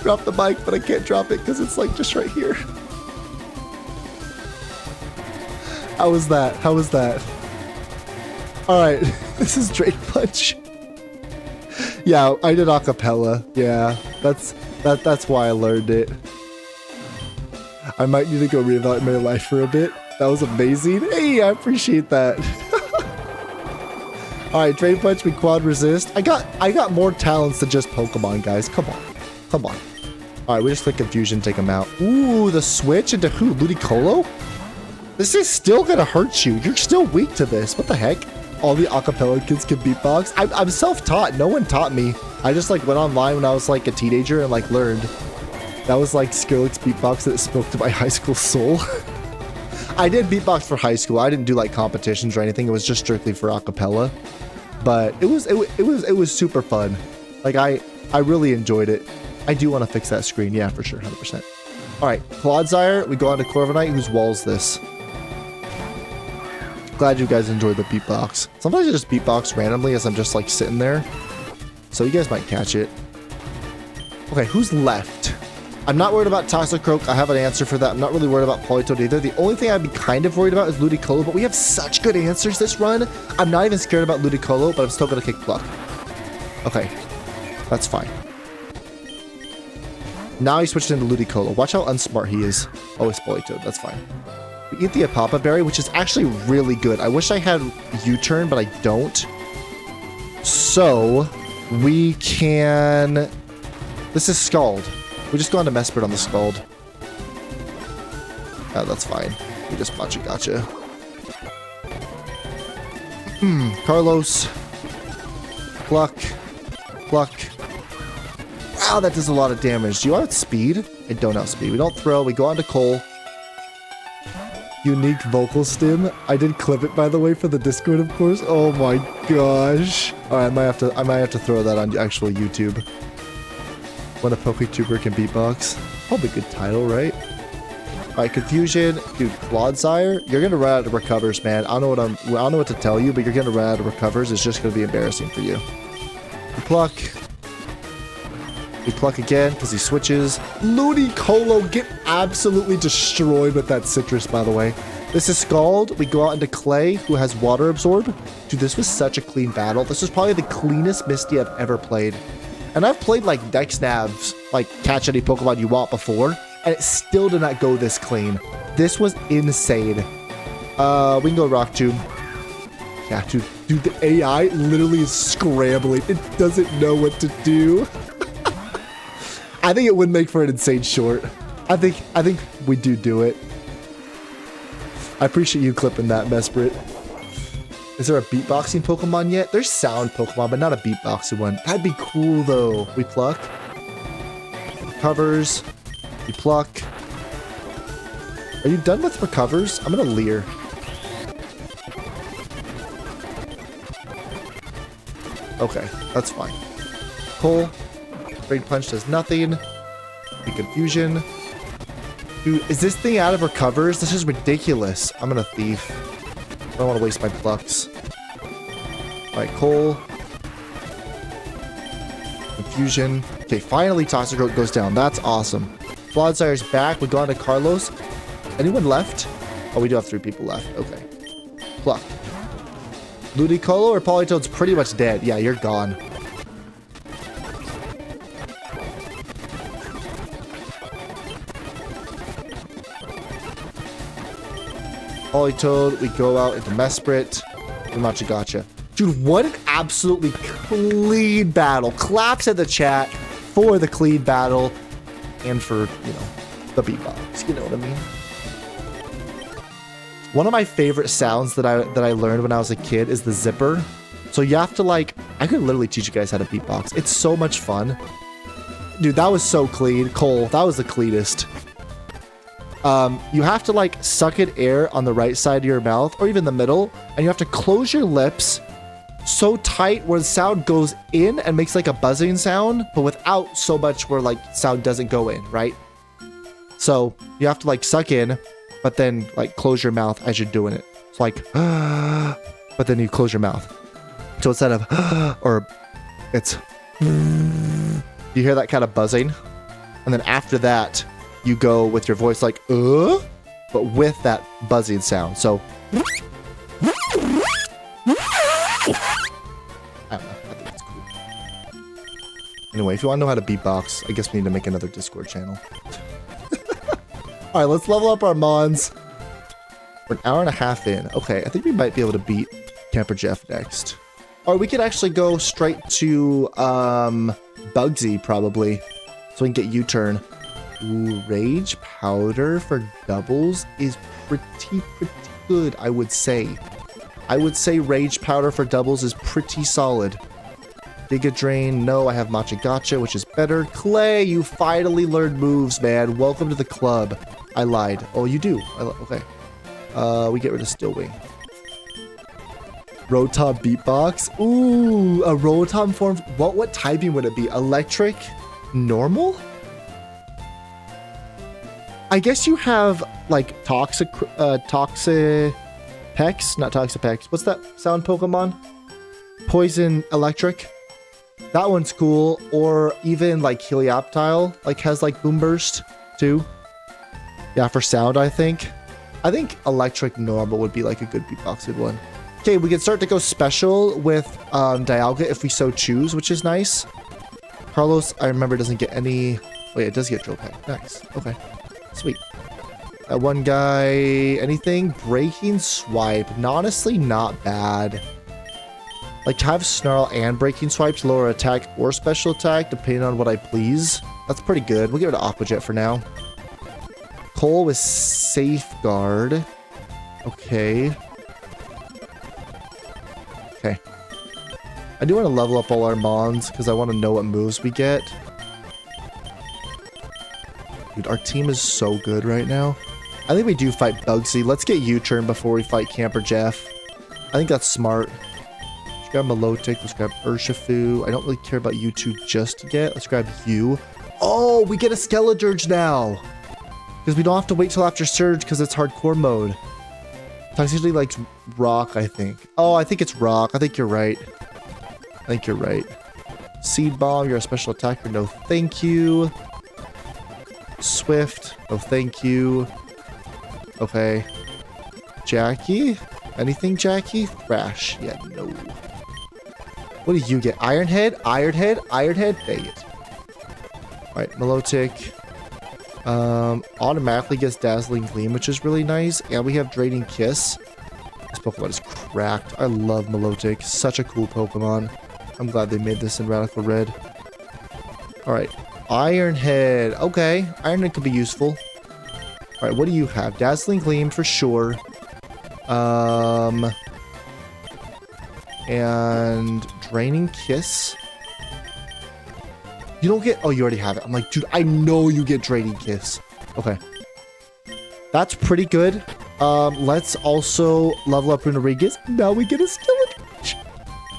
Speaker 1: Drop the mic, but I can't drop it because it's like just right here. How was that? How was that? All right, this is Drain Punch. Yeah, I did acapella. Yeah, that's why I learned it. I might need to go reevaluate my life for a bit. That was amazing. Hey, I appreciate that. All right, Drain Punch, we quad resist. I got more talents than just Pokemon, guys. Come on, come on. All right, we just click Confusion, take him out. Ooh, the switch into who? Ludicolo? This is still gonna hurt you. You're still weak to this. What the heck? All the acapella kids can beatbox. I'm self-taught. No one taught me. I just like went online when I was like a teenager and like learned. That was like Skrillex beatbox that spoke to my high school soul. I did beatbox for high school. I didn't do like competitions or anything. It was just strictly for acapella. But it was super fun. Like I really enjoyed it. I do want to fix that screen. Yeah, for sure. 100%. All right, Clodsire. We go on to Corviknight, whose walls this. Glad you guys enjoyed the beatbox. Sometimes I just beatbox randomly as I'm just like sitting there. So you guys might catch it. Okay, who's left? I'm not worried about Toxicroak. I have an answer for that. I'm not really worried about Politoed either. The only thing I'd be kind of worried about is Ludicolo, but we have such good answers this run. I'm not even scared about Ludicolo, but I'm still going to kick Pluck. Okay, that's fine. Now he switched into Ludicolo. Watch how unsmart he is. Oh, it's Politoed. That's fine. We eat the Apapa Berry, which is actually really good. I wish I had U-turn, but I don't. So we can... This is Scald. We just go on to Mesprit on the Scald. Oh, that's fine. We just gotcha. Carlos. Pluck. Pluck. Wow, that does a lot of damage. Do you want speed? I don't outspeed. We don't throw. We go on to Cole. Unique vocal stim. I did clip it, by the way, for the Discord, of course. Oh my gosh. All right, I might have to throw that on actual YouTube. When a PokeTuber can beatbox. Probably a good title, right? All right, Confusion. Dude, Clodsire, you're gonna run out of recovers, man. I don't know what to tell you, but you're gonna run out of recovers. It's just gonna be embarrassing for you. We pluck. We pluck again because he switches. Ludicolo get absolutely destroyed with that citrus, by the way. This is Scald. We go out into Clay, who has Water Absorb. Dude, this was such a clean battle. This was probably the cleanest Misty I've ever played. And I've played like Dex Navs, like catch any Pokemon you want before, and it still did not go this clean. This was insane. We can go Rock Tomb. Yeah, dude, the AI literally is scrambling. It doesn't know what to do. I think it would make for an insane short. I think we do it. I appreciate you clipping that, Mesprit. Is there a beatboxing Pokemon yet? There's sound Pokemon, but not a beatboxing one. That'd be cool, though. We pluck. Recovers. We pluck. Are you done with recovers? I'm gonna Leer. Okay, that's fine. Pull. Drain Punch does nothing. Be Confusion. Dude, is this thing out of recovers? This is ridiculous. I'm gonna Thief. I don't want to waste my plucks. Alright, Cole. Confusion. Okay, finally Toxicroak goes down. That's awesome. Clodsire's back. We go on to Carlos. Anyone left? Oh, we do have 3 people left. Okay. Pluck. Ludicolo or Politoed's pretty much dead. Yeah, you're gone. Politoed, we go out into Mesprit. We gotcha. Dude, what an absolutely clean battle. Claps in the chat for the clean battle and for, you know, the beatbox. You know what I mean? One of my favorite sounds that I learned when I was a kid is the zipper. So you have to like, I could literally teach you guys how to beatbox. It's so much fun. Dude, that was so clean. Cole, that was the cleanest. You have to like suck in air on the right side of your mouth or even the middle, and you have to close your lips so tight where the sound goes in and makes like a buzzing sound, but without so much where like sound doesn't go in, right? So you have to like suck in, but then like close your mouth as you're doing it. It's like, but then you close your mouth. So instead of, or it's, you hear that kind of buzzing. And then after that, you go with your voice like, but with that buzzing sound. So, I don't know. I think it's cool. Anyway, if you want to know how to beatbox, I guess we need to make another Discord channel. All right, let's level up our mons. We're an hour and a half in. Okay, I think we might be able to beat Camper Jeff next. Or we could actually go straight to Bugsy, probably. So we can get U-turn. Ooh, Rage Powder for doubles is pretty good, I would say. I would say Rage Powder for doubles is pretty solid. Giga Drain, no, I have Matcha Gotcha, which is better. Clay, you finally learned moves, man. Welcome to the club. I lied. Oh, you do. Okay. We get rid of Still Wing. Rotom Beatbox. Ooh, a Rotom form. What typing would it be? Electric? Normal? I guess you have like Toxapex, not Toxapex. What's that sound Pokemon? Poison Electric. That one's cool. Or even like Helioptile, like has like Boom Burst too. Yeah, for sound, I think. I think Electric Normal would be like a good beatboxed one. Okay, we can start to go special with Dialga if we so choose, which is nice. Carlos, I remember, doesn't get any... Wait, it does get Drill Peck. Nice. Okay. Sweet. That one guy... Anything? Breaking Swipe. Honestly, not bad. Like, have Snarl and Breaking Swipe to lower attack or special attack, depending on what I please. That's pretty good. We'll give it to Aqua Jet for now. Cole with Safeguard. Okay. Okay. I do want to level up all our mons because I want to know what moves we get. Dude, our team is so good right now. I think we do fight Bugsy. Let's get U-turn before we fight Camper Jeff. I think that's smart. Let's grab Milotic. Let's grab Urshifu. I don't really care about you two just yet. Let's grab you. Oh, we get a Skeledirge now. Because we don't have to wait till after Surge because it's hardcore mode. Toxicity likes Rock, I think. Oh, I think it's Rock. I think you're right. I think you're right. Seed Bomb, you're a special attacker. No, thank you. Swift. No, thank you. Okay. Jackie? Anything, Jackie? Thrash. Yeah, no. What do you get? Iron Head? Iron Head? Iron Head? Dang it. Alright, Milotic. Automatically gets Dazzling Gleam, which is really nice. And we have Draining Kiss. This Pokemon is cracked. I love Milotic. Such a cool Pokemon. I'm glad they made this in Radical Red. Alright. Iron Head. Okay. Iron Head could be useful. Alright, what do you have? Dazzling Gleam for sure. And Draining Kiss. You don't get... Oh, you already have it. I'm like, dude, I know you get Draining Kiss. Okay. That's pretty good. Let's also level up Runerigus. Now we get a Skeledirge.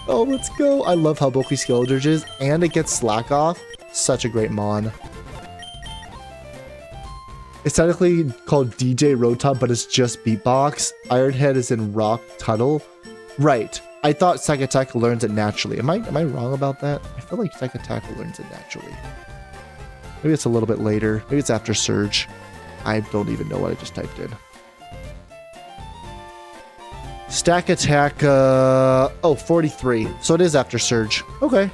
Speaker 1: Oh, let's go. I love how bulky Skeledirge is. And it gets Slack Off. Such a great mon. It's technically called DJ Rotom, but it's just Beatbox. Ironhead is in Rock Tunnel. Right. I thought Psychic Attack learns it naturally. Am I wrong about that? I feel like Psychic Attack learns it naturally. Maybe it's a little bit later. Maybe it's after Surge. I don't even know what I just typed in. Stack Attack, oh, 43. So it is after Surge. Okay.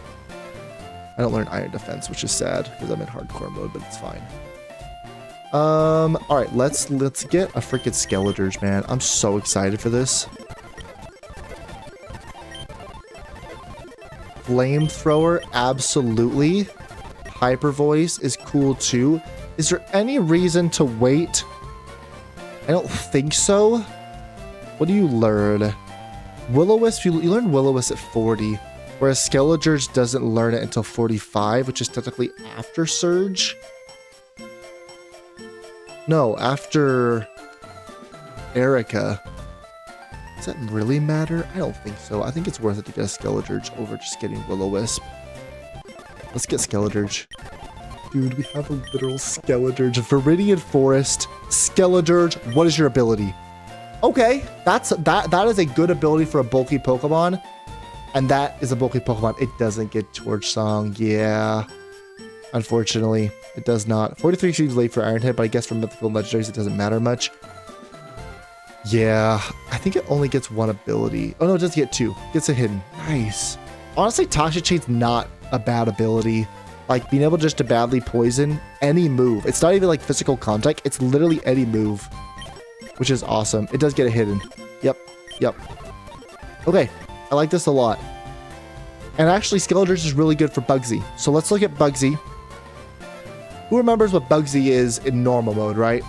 Speaker 1: I don't learn Iron Defense, which is sad, because I'm in hardcore mode, but it's fine. Alright, let's get a freaking Skeledirge, man. I'm so excited for this. Flamethrower, absolutely. Hyper Voice is cool too. Is there any reason to wait? I don't think so. What do you learn? Will-O-Wisp, you learn Will-O-Wisp at 40, whereas Skeledirge doesn't learn it until 45, which is technically after Surge. No, after Erica. Does that really matter? I don't think so. I think it's worth it to get a Skeledirge over just getting Will-O-Wisp. Let's get Skeledirge. Dude, we have a literal Skeledirge. Viridian Forest, Skeledirge, what is your ability? Okay, that is a good ability for a bulky Pokemon. And that is a bulky Pokemon. It doesn't get Torch Song. Yeah. Unfortunately, it does not. 43 seems late for Iron Head, but I guess for Mythical and Legendaries, it doesn't matter much. Yeah, I think it only gets one ability. Oh no, it does get two. It gets a hidden. Nice. Honestly, Toxic Chain's not a bad ability. Like, being able just to badly poison any move. It's not even like physical contact. It's literally any move, which is awesome. It does get a hidden. Yep. Okay, I like this a lot. And actually, Skeledirge is really good for Bugsy. So let's look at Bugsy. Who remembers what Bugsy is in normal mode, right?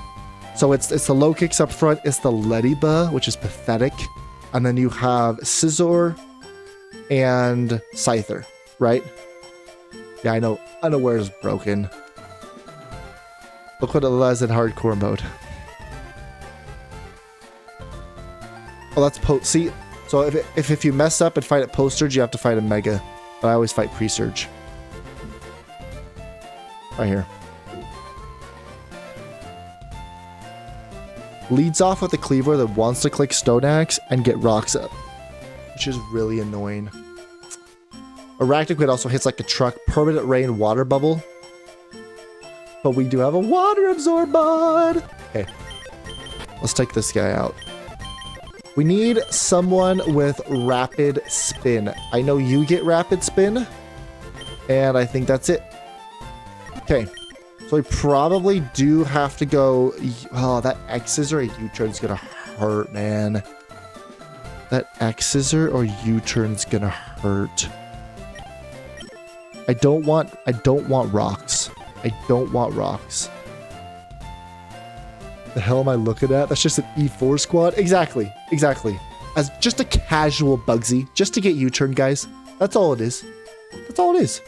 Speaker 1: So it's the low kicks up front. It's the Lediba, which is pathetic. And then you have Scizor and Scyther, right? Yeah, I know. Unaware is broken. Look what it does in hardcore mode. Oh, that's see. So if you mess up and fight at post surge, you have to fight a Mega. But I always fight pre-surge. Right here. Leads off with a Cleaver that wants to click Stone Axe and get rocks up, which is really annoying. Arachnoid also hits like a truck. Permanent Rain, Water Bubble. But we do have a Water Absorb mod. Okay. Let's take this guy out. We need someone with Rapid Spin. I know you get Rapid Spin. And I think that's it. Okay. So we probably do have to go... Oh, that X-Scissor or U-Turn's gonna hurt, man. That X-Scissor or U-Turn's gonna hurt. I don't want rocks. I don't want rocks. The hell am I looking at? That's just an E4 squad? Exactly. As just a casual Bugsy. Just to get U-Turn, guys. That's all it is. That's all it is.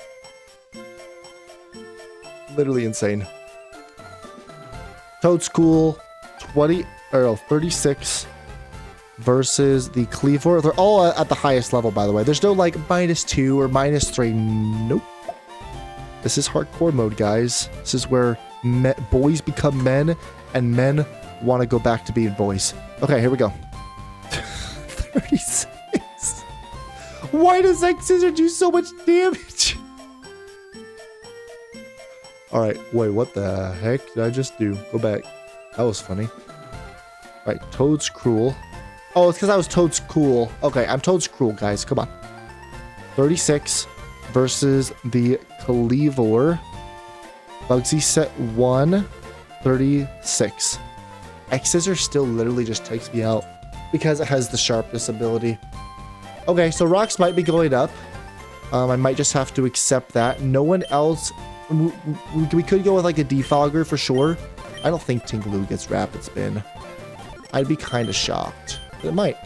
Speaker 1: Literally insane. Toadstool 36 versus the Cleaver. They're all at the highest level, by the way. There's no like -2 or -3. Nope. This is hardcore mode, guys. This is where boys become men and men want to go back to being boys. Okay, here we go. 36. Why does X-Scissor do so much damage? Alright, wait, what the heck did I just do? Go back. That was funny. Alright, Toad's Cruel. Oh, it's because I was Toad's Cool. Okay, I'm Toad's Cruel, guys. Come on. 36 versus the Cleaver. Bugsy set 1. 36. X-Scissor still literally just takes me out because it has the sharpness ability. Okay, so rocks might be going up. I might just have to accept that. No one else... We could go with like a Defogger for sure. I don't think Tingaloo gets Rapid Spin. I'd be kind of shocked. But it might.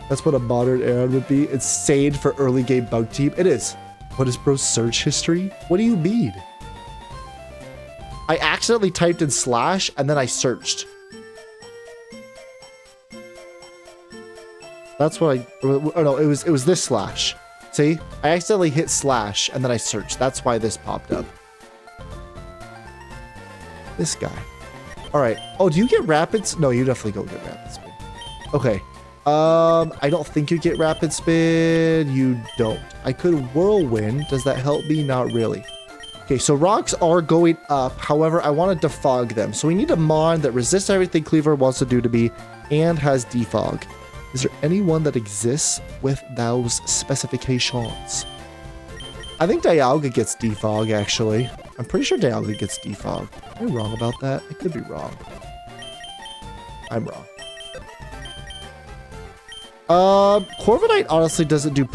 Speaker 1: That's what a modern Aeron would be. It's Sade for early game bug team. It is. What is bro's search history? What do you mean? I accidentally typed in slash and then I searched. That's what oh no, it was this slash. See, I accidentally hit slash and then I searched. That's why this popped up. This guy. All right. Oh, do you get rapids? No, you definitely don't get rapid spin. Okay. I don't think you get rapid spin. You don't. I could whirlwind. Does that help me? Not really. Okay, so rocks are going up. However, I want to defog them. So we need a mon that resists everything Cleaver wants to do to me and has defog. Is there anyone that exists with those specifications? I think Dialga gets defog, actually. I'm pretty sure Dialga gets defog. Am I wrong about that? I could be wrong. I'm wrong. Corviknight honestly doesn't do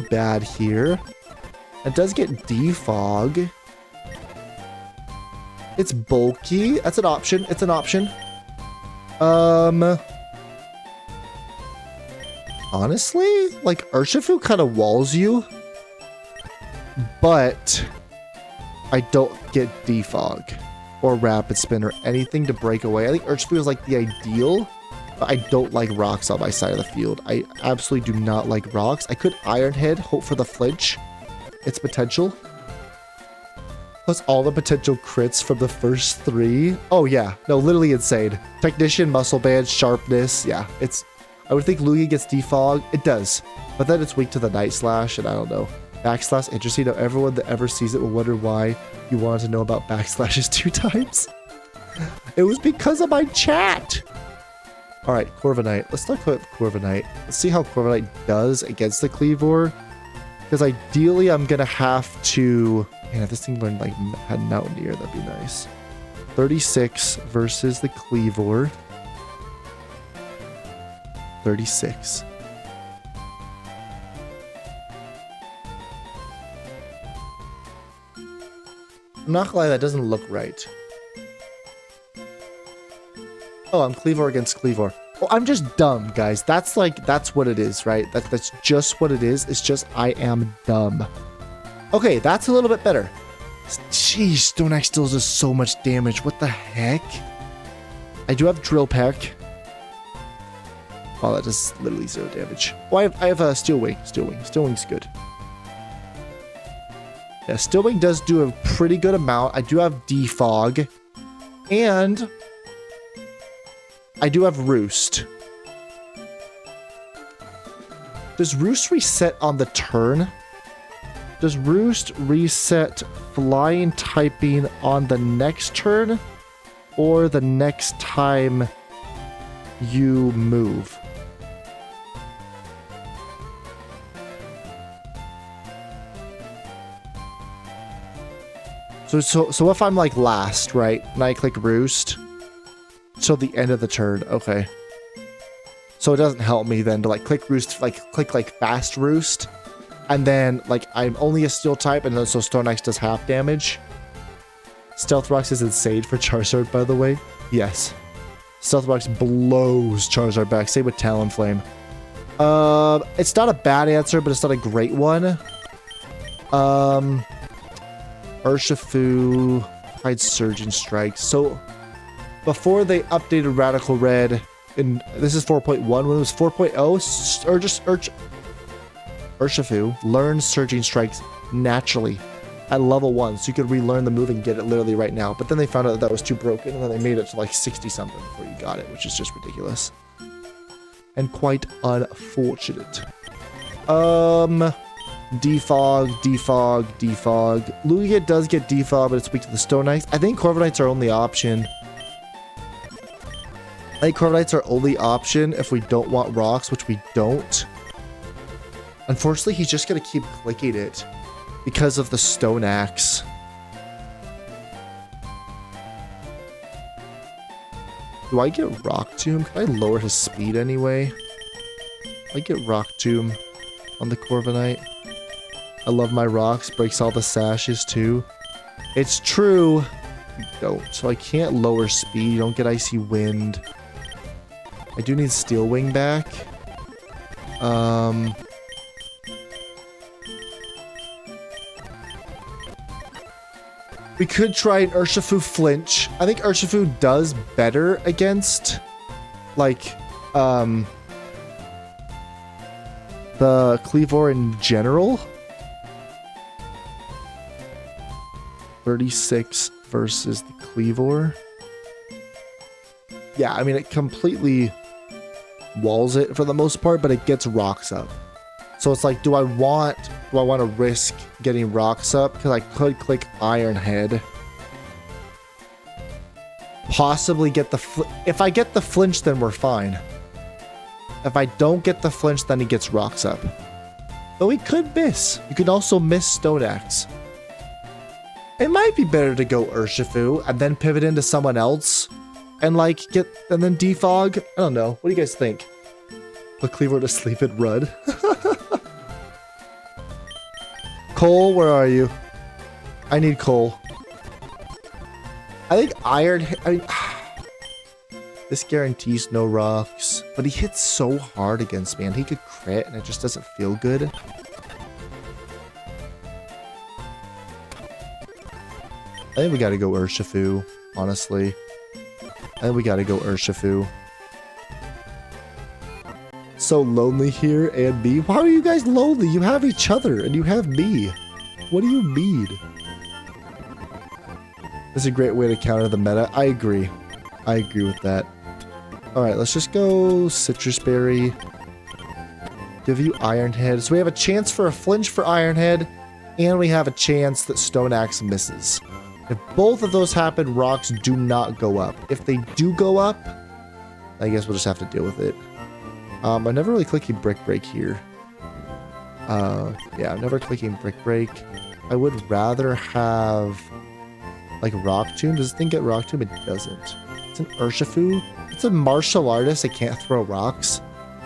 Speaker 1: bad here. It does get defog. It's bulky. That's an option. It's an option. Honestly, like Urshifu kind of walls you, but I don't get defog. or Rapid Spin or anything to break away. I think Urshifu is like the ideal, but I don't like rocks on my side of the field. I absolutely do not like rocks. I could Iron Head, hope for the flinch. Its potential. Plus all the potential crits from the first 3. Oh yeah, no, literally insane. Technician, Muscle Band, Sharpness. Yeah, it's... I would think Lugia gets Defog. It does. But then it's weak to the Night Slash, and I don't know. Backslash, interesting. Now everyone that ever sees it will wonder why you wanted to know about backslashes 2 times. It was because of my chat. All right, Corviknight. Let's talk about Corviknight. Let's see how Corviknight does against the Kleavor. Because ideally, I'm going to have to... Man, if this thing learned, like, had Mountaineer, that'd be nice. 36 versus the Kleavor. 36. I'm not gonna lie, that doesn't look right. Oh, I'm Kleavor against Kleavor. Oh, I'm just dumb, guys. That's what it is, right? That's just what it is. It's just I am dumb. Okay, that's a little bit better. Jeez, Stone Axe still does so much damage. What the heck? I do have Drill Peck. Oh, that does literally 0 damage. Oh, I have a Steel Wing. Steel Wing. Steel Wing's good. Yeah, Steel Wing does do a pretty good amount. I do have Defog. And I do have Roost. Does Roost reset on the turn? Does Roost reset flying typing on the next turn? Or the next time you move? So if I'm like last, right, and I click Roost till the end of the turn, okay. So it doesn't help me then to like click Roost, like click like Fast Roost, and then like I'm only a Steel type, and then so Stone Axe does half damage. Stealth Rocks is insane for Charizard, by the way. Yes, Stealth Rocks blows Charizard back. Same with Talonflame. It's not a bad answer, but it's not a great one. Urshifu hides Surging Strike. So before they updated Radical Red, and this is 4.1, when it was 4.0, Urshifu learns Surging Strikes naturally at level 1, so you could relearn the move and get it literally right now. But then they found out that was too broken, and then they made it to like 60 something before you got it, which is just ridiculous and quite unfortunate. Defog. Lugia does get Defog, but it's weak to the Stone Axe. I think Corviknight's our only option. I think Corviknight's our only option if we don't want rocks, which we don't. Unfortunately, he's just going to keep clicking it because of the Stone Axe. Do I get Rock Tomb? Can I lower his speed anyway? I get Rock Tomb on the Corviknight. I love my rocks. Breaks all the sashes too. It's true. You don't. So I can't lower speed. You don't get Icy Wind. I do need Steel Wing back. We could try an Urshifu flinch. I think Urshifu does better against like the Kleavor in general. 36 versus the Kleavor. Yeah, I mean, it completely walls it for the most part, but it gets rocks up. So it's like, do I want to risk getting rocks up? Because I could click Iron Head. Possibly get the... If I get the flinch, then we're fine. If I don't get the flinch, then he gets rocks up. But we could miss. You can also miss Stone Axe. It might be better to go Urshifu and then pivot into someone else and like and then defog. I don't know. What do you guys think? Put Kleavor to sleep at Rud. Cole, where are you? I need Cole. I think this guarantees no rocks, but he hits so hard against me and he could crit and it just doesn't feel good. I think we gotta go Urshifu, honestly. I think we gotta go Urshifu. So lonely here and me. Why are you guys lonely? You have each other and you have me. What do you mean? This is a great way to counter the meta. I agree. I agree with that. Alright, let's just go Citrus Berry. Give you Iron Head. So we have a chance for a flinch for Iron Head, and we have a chance that Stone Axe misses. If both of those happen, rocks do not go up. If they do go up, I guess we'll just have to deal with it. I'm never really clicking Brick Break here. Yeah, I'm never clicking Brick Break. I would rather have like Rock Tomb. Does this thing get Rock Tomb? It doesn't. It's an Urshifu. It's a martial artist. It can't throw rocks.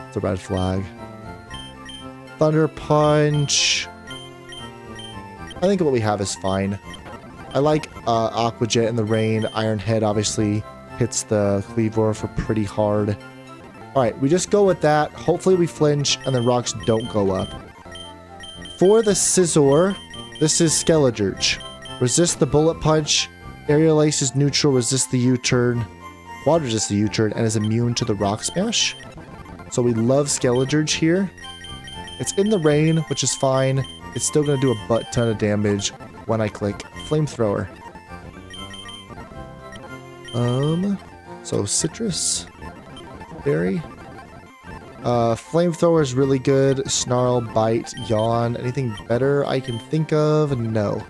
Speaker 1: It's a red flag. Thunder Punch. I think what we have is fine. I like Aqua Jet in the rain. Iron Head obviously hits the Cleavor for pretty hard. Alright, we just go with that. Hopefully we flinch and the rocks don't go up. For the Scizor, this is Skeledirge. Resist the Bullet Punch. Aerial Ace is neutral, resist the U-turn. Quad resist the U-turn and is immune to the Rock Smash. So we love Skeledirge here. It's in the rain, which is fine. It's still going to do a butt ton of damage when I click Flamethrower. So Citrus Berry. Flamethrower is really good. Snarl, Bite, Yawn. Anything better I can think of? No.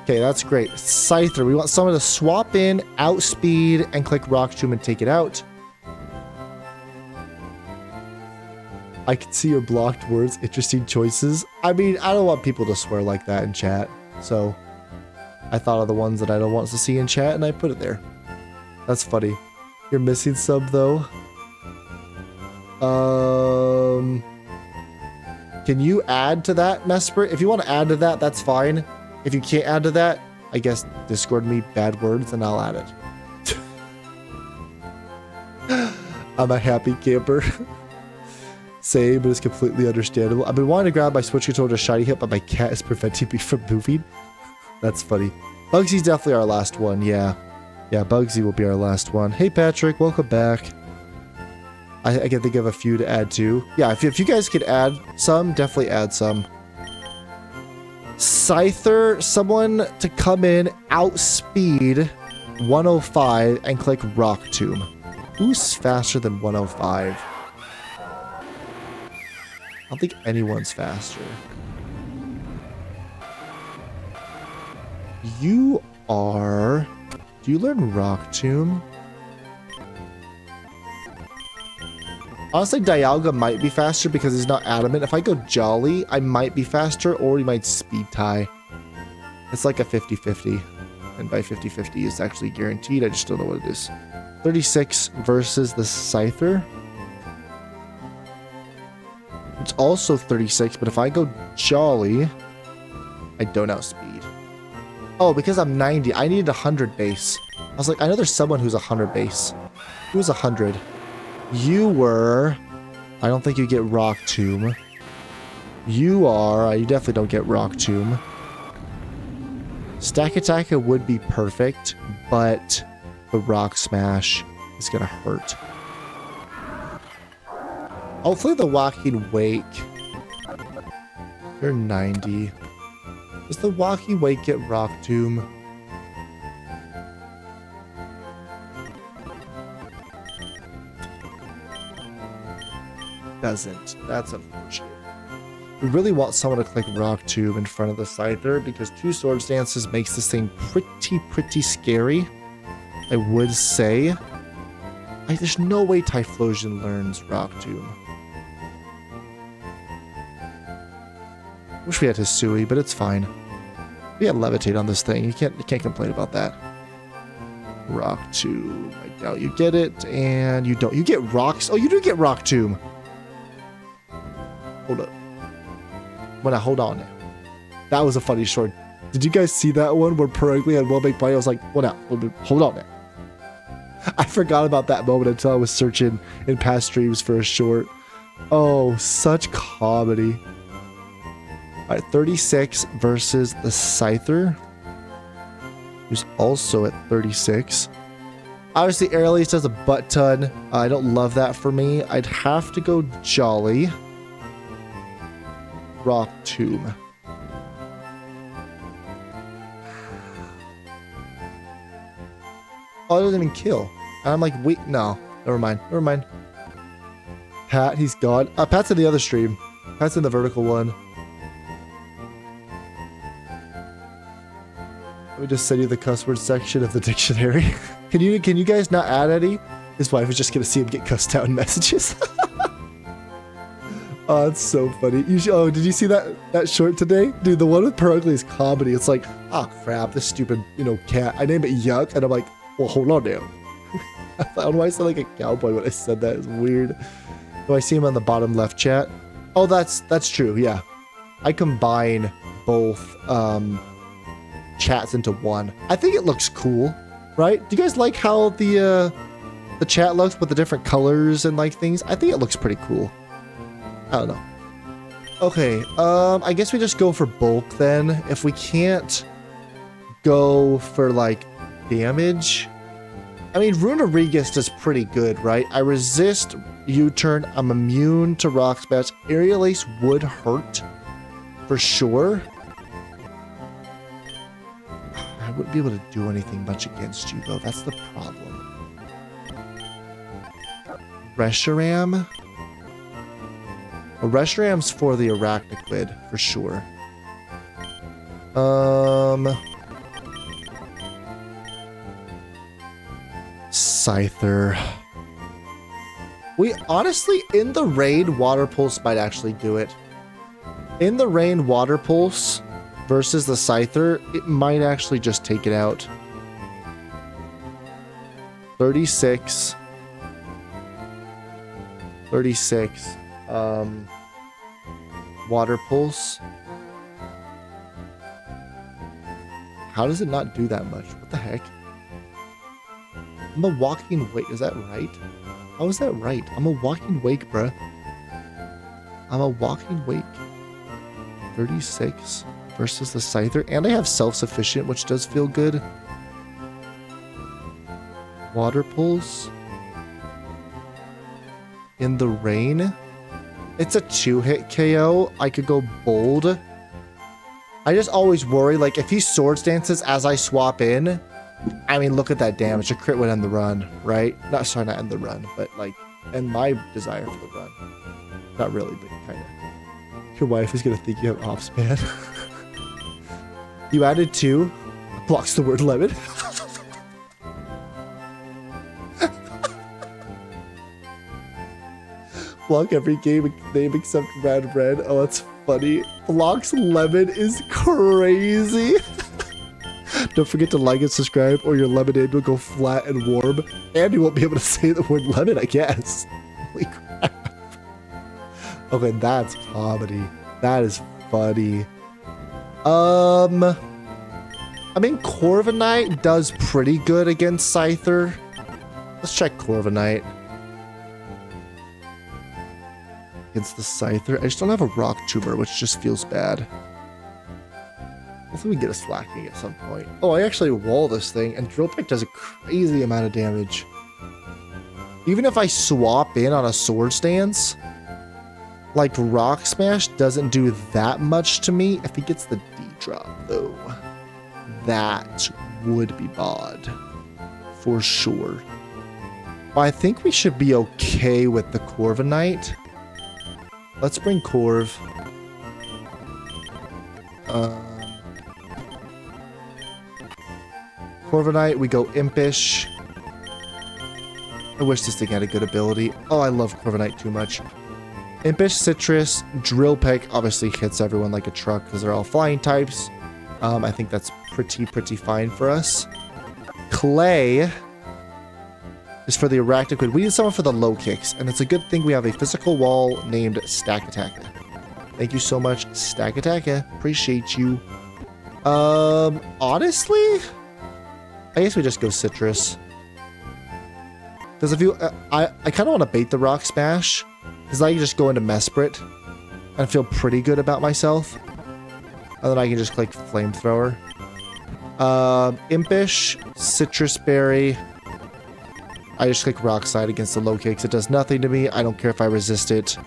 Speaker 1: Okay, that's great. Scyther. We want someone to swap in, outspeed, and click Rock Tomb and take it out. I can see your blocked words. Interesting choices. I mean, I don't want people to swear like that in chat. So I thought of the ones that I don't want to see in chat and I put it there. That's funny. You're missing some though. Can you add to that, Mesper? If you want to add to that, that's fine. If you can't add to that, I guess Discord me bad words and I'll add it. I'm a happy camper. Same, but it's completely understandable. I've been wanting to grab my Switch controller to Shiny Hit, but my cat is preventing me from moving. That's funny. Bugsy's definitely our last one, yeah. Yeah, Bugsy will be our last one. Hey, Patrick, welcome back. I can think of a few to add to. Yeah, if you guys could add some, definitely add some. Scyther, someone to come in, outspeed 105 and click Rock Tomb. Who's faster than 105? I don't think anyone's faster. You are... Do you learn Rock Tomb? Honestly, Dialga might be faster because he's not adamant. If I go Jolly, I might be faster, or he might speed tie. It's like a 50-50. And by 50-50 it's actually guaranteed. I just don't know what it is. 36 versus the Scyther. It's also 36, but if I go Jolly, I don't outspeed. Oh, because I'm 90, I needed 100 base. I was like, I know there's someone who's 100 base. Who's 100? You were... I don't think you get Rock Tomb. You are... You definitely don't get Rock Tomb. Stack Attack would be perfect, but the Rock Smash is gonna hurt. Hopefully the Walking Wake... You're 90. Does the Walking Wake get Rock Tomb? Doesn't. That's unfortunate. We really want someone to click Rock Tomb in front of the Scyther because 2 Swords Dances makes this thing pretty scary. I would say. There's no way Typhlosion learns Rock Tomb. Wish we had Hisui, but it's fine. We had Levitate on this thing. You can't complain about that. Rock Tomb. I doubt you get it, and you don't. You get Rocks. Oh, you do get Rock Tomb. Hold up. When I hold on now. That was a funny short. Did you guys see that one where Perugly had Well Baked Bite? I was like, what now? Hold on now. I forgot about that moment until I was searching in past streams for a short. Oh, such comedy. Alright, 36 versus the Scyther. who's also at 36. Obviously, Airlace does a butt ton. I don't love that for me. I'd have to go Jolly. Rock Tomb. Oh, it doesn't even kill. And I'm like, wait, no. Never mind. Never mind. Pat, he's gone. Pat's in the other stream. Pat's in the vertical one. Let me just send you the cuss word section of the dictionary. Can you guys not add any? His wife is just gonna see him get cussed out in messages. Oh, it's so funny. Oh, did you see that short today? Dude, the one with Perugly is comedy. It's like, oh crap, this stupid, cat. I named it Yuck, and I'm like, well, hold on now. I don't know why I sound like a cowboy when I said that. It's weird. Do I see him on the bottom left chat? Oh, that's true, yeah. I combine both chats into one. I think it looks cool, right? Do you guys like how the chat looks with the different colors and like things? I think it looks pretty cool. I don't know. Okay, I guess we just go for bulk then. If we can't go for like damage. I mean, Runerigus does pretty good, right? I resist U-turn. I'm immune to Rock Smash. Aerial Ace would hurt for sure. I wouldn't be able to do anything much against you though. That's the problem. Reshiram. Well, Reshiram's for the Arachnoquid for sure. Scyther. We honestly, in the rain, Water Pulse might actually do it. In the rain, Water Pulse versus the Scyther, it might actually just take it out. 36. 36. Water Pulse. How does it not do that much? What the heck? I'm a walking wake. Is that right? How is that right? I'm a walking wake, bruh. I'm a walking wake. 36 versus the Scyther. And I have self-sufficient, which does feel good. Water Pulse. In the rain. It's a 2-hit KO. I could go bold. I just always worry, like, if he Swords Dances as I swap in, I mean, look at that damage. A crit would end the run, right? Not end the run, but, like, end my desire for the run. Not really, but kind of. Your wife is going to think you have off span. You added 2. Blocks the word lemon. Block every game name except RadicalRed. Oh, that's funny. Blocks lemon is crazy. Don't forget to like and subscribe or your lemonade will go flat and warm. And you won't be able to say the word lemon, I guess. Holy crap. Okay, that's comedy. That is funny. I mean, Corviknight does pretty good against Scyther. Let's check Corviknight. Against the Scyther. I just don't have a Rock Tumor, which just feels bad. Hopefully we get a Slacking at some point. Oh, I actually wall this thing, and Drill Peck does a crazy amount of damage. Even if I swap in on a Sword Stance, like Rock Smash doesn't do that much to me. If he gets the D-drop, though, that would be bod. For sure. Well, I think we should be okay with the Corviknight. Let's bring Corv. Corviknight, we go Impish. I wish this thing had a good ability. Oh, I love Corviknight too much. Impish, Citrus, Drill Peck obviously hits everyone like a truck because they're all flying types. I think that's pretty fine for us. Clay is for the Arachnoquid. We need someone for the low kicks, and it's a good thing we have a physical wall named Stackataka. Thank you so much, Stackataka. Appreciate you. Honestly, I guess we just go Citrus. Because if you, I kind of want to bait the Rock Smash, because I can just go into Mesprit and feel pretty good about myself. And then I can just click Flamethrower. Impish, Citrus Berry. I just click Rock Slide against the low kicks. It does nothing to me. I don't care if I resist it.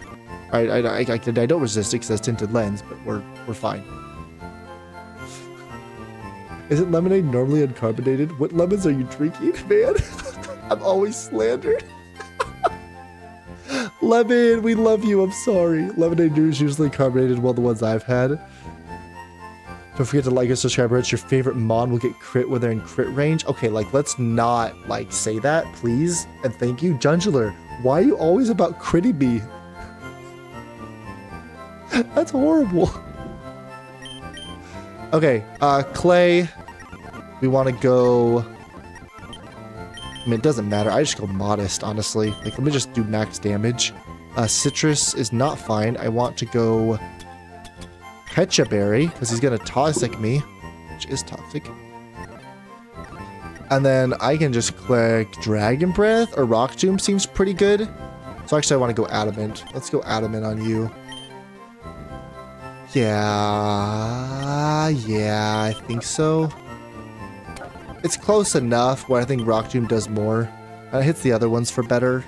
Speaker 1: I don't resist it because it's tinted lens, but we're fine. Is it lemonade normally uncarbonated? What lemons are you drinking, man? I'm always slandered. Lemon, we love you. I'm sorry. Lemonade is usually carbonated, well, the ones I've had. Don't forget to like and subscribe. It's your favorite mon will get crit when they're in crit range. Okay, like, let's not, like, say that, please. And thank you. Jungular, why are you always about critting me? That's horrible. Okay, Clay. We want to go... I mean, it doesn't matter. I just go modest, honestly. Like, let me just do max damage. Citrus is not fine. I want to go... Pecha Berry, because he's going to toxic me, which is toxic. And then I can just click Dragon Breath, or Rock Tomb seems pretty good. So actually I want to go Adamant. Let's go Adamant on you. Yeah, I think so. It's close enough where I think Rock Tomb does more. And it hits the other ones for better.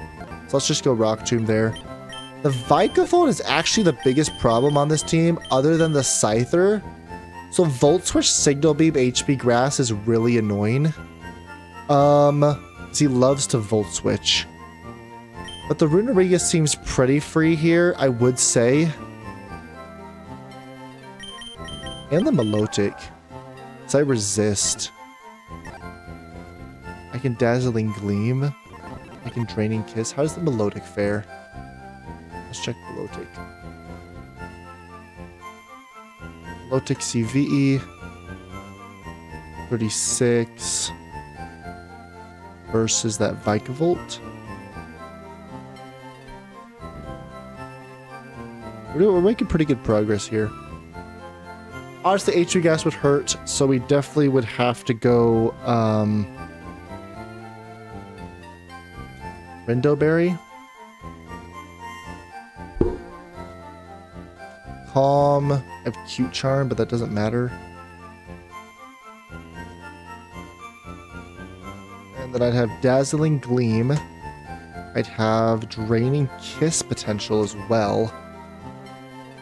Speaker 1: So let's just go Rock Tomb there. The Vikavolt is actually the biggest problem on this team, other than the Scyther. So Volt Switch Signal Beam HP Grass is really annoying. He loves to Volt Switch. But the Runeriga seems pretty free here, I would say. And the Milotic. So I resist. I can Dazzling Gleam. I can Draining Kiss. How does the Milotic fare? Let's check Milotic. Milotic CVE. 36. Versus that Vikavolt. We're making pretty good progress here. Honestly, HP Gas would hurt, so we definitely would have to go, Rindo Berry. Calm. I have Cute Charm, but that doesn't matter. And then I'd have Dazzling Gleam. I'd have Draining Kiss potential as well.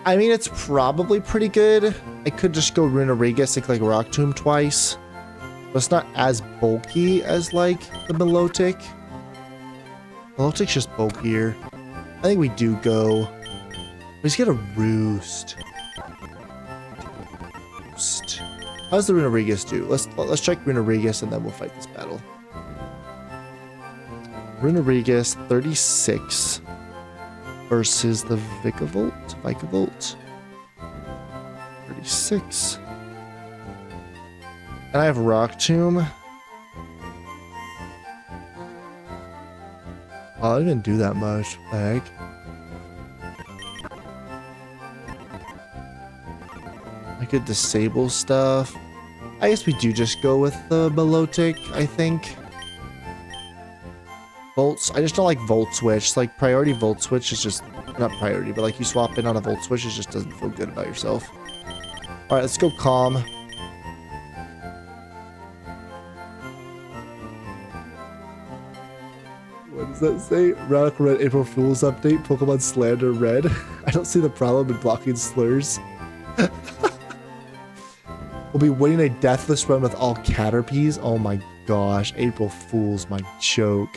Speaker 1: I mean, it's probably pretty good. I could just go Runeriga, stick like Rock Tomb twice. But it's not as bulky as like the Milotic. Milotic's just bulkier. I think we do go. Let's get a Roost. How does the Runerigas do? Let's check Runerigas and then we'll fight this battle. Runerigas 36 versus the Vikavolt. 36. And I have Rock Tomb. Oh, I didn't do that much. What the heck? I could disable stuff. I guess we do just go with the Milotic, I think. Volts. I just don't like Volt Switch. Like, priority Volt Switch is just... Not priority, but like you swap in on a Volt Switch, it just doesn't feel good about yourself. Alright, let's go Calm. What does that say? Radical Red April Fool's update, Pokemon Slander Red. I don't see the problem in blocking slurs. We'll be winning a deathless run with all Caterpies. Oh my gosh, April Fool's, my joke.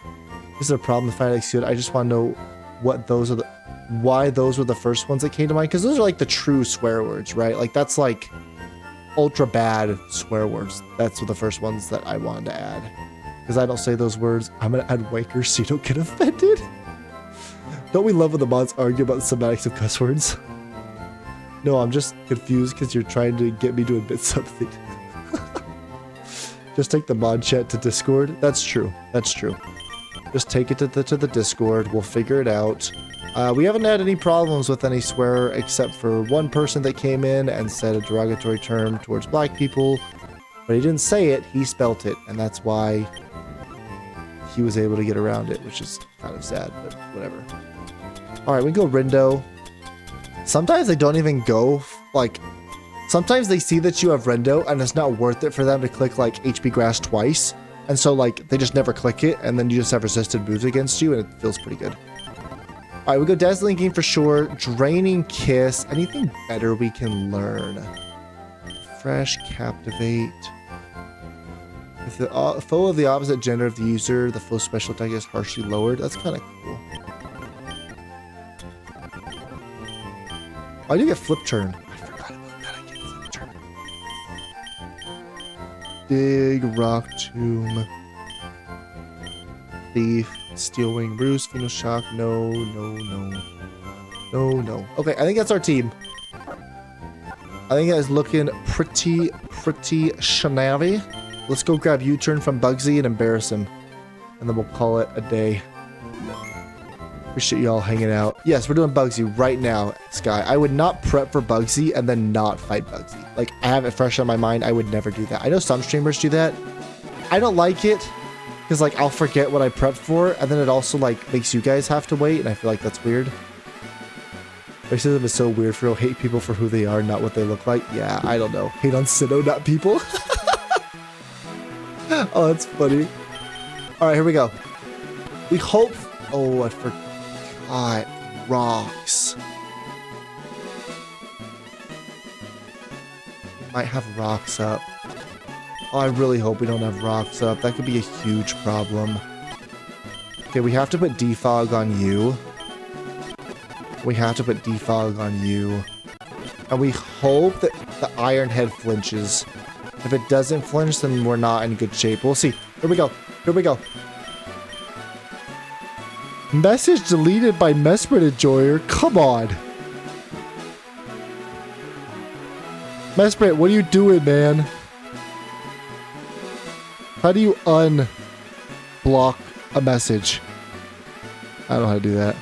Speaker 1: This is a problem to find like good. I just want to know what those are why those were the first ones that came to mind, because those are like the true swear words, right? Like that's like ultra bad swear words. That's the first ones that I wanted to add. Because I don't say those words. I'm gonna add wakers so you don't get offended. Don't we love when the mods argue about the semantics of cuss words? No, I'm just confused because you're trying to get me to admit something. Just take the mod chat to Discord. That's true. That's true. Just take it to the Discord. We'll figure it out. We haven't had any problems with any swear except for one person that came in and said a derogatory term towards black people. But he didn't say it. He spelt it. And that's why he was able to get around it, which is kind of sad, but whatever. All right, we can go Rindo. Sometimes they don't even go, like, sometimes they see that you have Rendo and it's not worth it for them to click like HP Grass twice. And so like they just never click it and then you just have resisted moves against you and it feels pretty good. All right, we go Dazzling Game for sure. Draining Kiss. Anything better we can learn? Fresh Captivate. If the foe of the opposite gender of the user, the foe's special attack is harshly lowered. That's kind of cool. I do get Flip Turn. I forgot about that. I get Flip Turn. Dig, Rock Tomb. Thief. Steel Wing Roost, Phoenix Shock, no. Okay, I think that's our team. I think that is looking pretty shenavy. Let's go grab U-turn from Bugsy and embarrass him. And then we'll call it a day. Appreciate y'all hanging out. Yes, we're doing Bugsy right now, Sky. I would not prep for Bugsy and then not fight Bugsy. Like, I have it fresh on my mind. I would never do that. I know some streamers do that. I don't like it. Because, like, I'll forget what I prepped for, and then it also, like, makes you guys have to wait, and I feel like that's weird. Racism is so weird for real. Hate people for who they are, not what they look like. Yeah, I don't know. Hate on Sinnoh, not people. Oh, that's funny. All right, here we go. We hope... Oh, I forgot. Rocks. We might have rocks up. Oh, I really hope we don't have rocks up. That could be a huge problem. Okay, we have to put defog on you. We have to put defog on you. And we hope that the Iron Head flinches. If it doesn't flinch, then we're not in good shape. We'll see. Here we go. Here we go. Message deleted by Mesprit Enjoyer. Come on. Mesprit, what are you doing, man? How do you unblock a message? I don't know how to do that.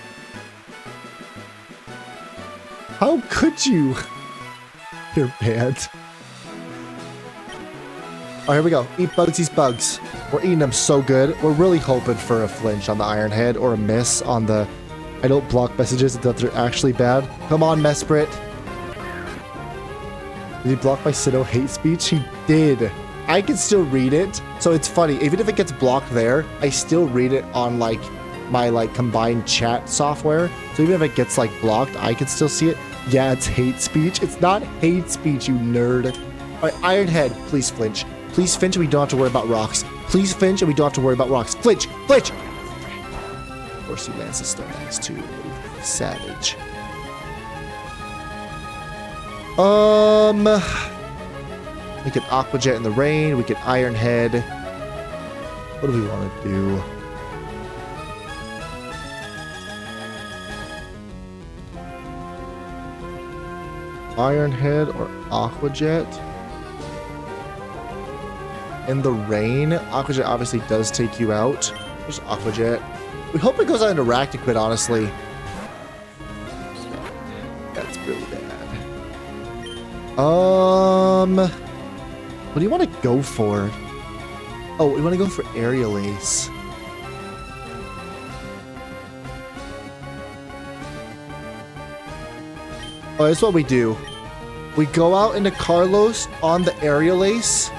Speaker 1: How could you? You're bad. Oh, here we go. Eat Bugsy's bugs. We're eating them so good. We're really hoping for a flinch on the Iron Head or a miss on the I don't block messages that they're actually bad. Come on, Mesprit. Did he block my Sinnoh hate speech? He did. I can still read it, so it's funny. Even if it gets blocked there, I still read it on like my like combined chat software. So even if it gets like blocked, I can still see it. Yeah, it's hate speech. It's not hate speech, you nerd. All right, Iron Head, please flinch. Please flinch and we don't have to worry about rocks. Please flinch and we don't have to worry about rocks. Flinch, flinch. Of course, he lands the Stone Axe too. Savage. We can Aqua Jet in the rain. We can Iron Head. What do we want to do? Iron Head or Aqua Jet? In the rain? Aqua Jet obviously does take you out. There's Aqua Jet. We hope it goes out into Ractiquid, honestly. That's really bad. What do you want to go for? Oh, we want to go for Aerial Ace. Oh, that's what we do. We go out into Carlos on the Aerial Ace.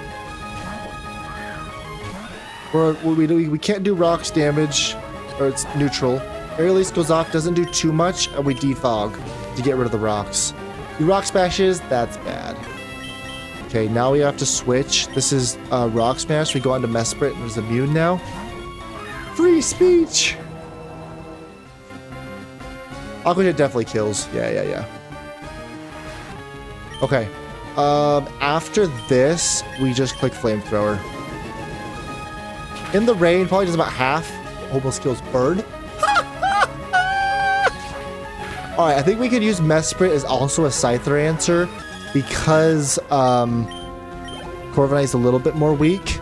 Speaker 1: We can't do rocks damage, or it's neutral. Aerial Ace goes off, doesn't do too much, and we defog to get rid of the rocks. The rock smashes, that's bad. Okay, now we have to switch. This is Rock Smash. We go on to Mesprit, and there's immune now. Free speech! Aqua Jet definitely kills. Yeah. Okay. After this, we just click Flamethrower. In the rain, probably does about half. Almost kills Bird. Alright, I think we could use Mesprit as also a Scyther answer because Corviknight is a little bit more weak.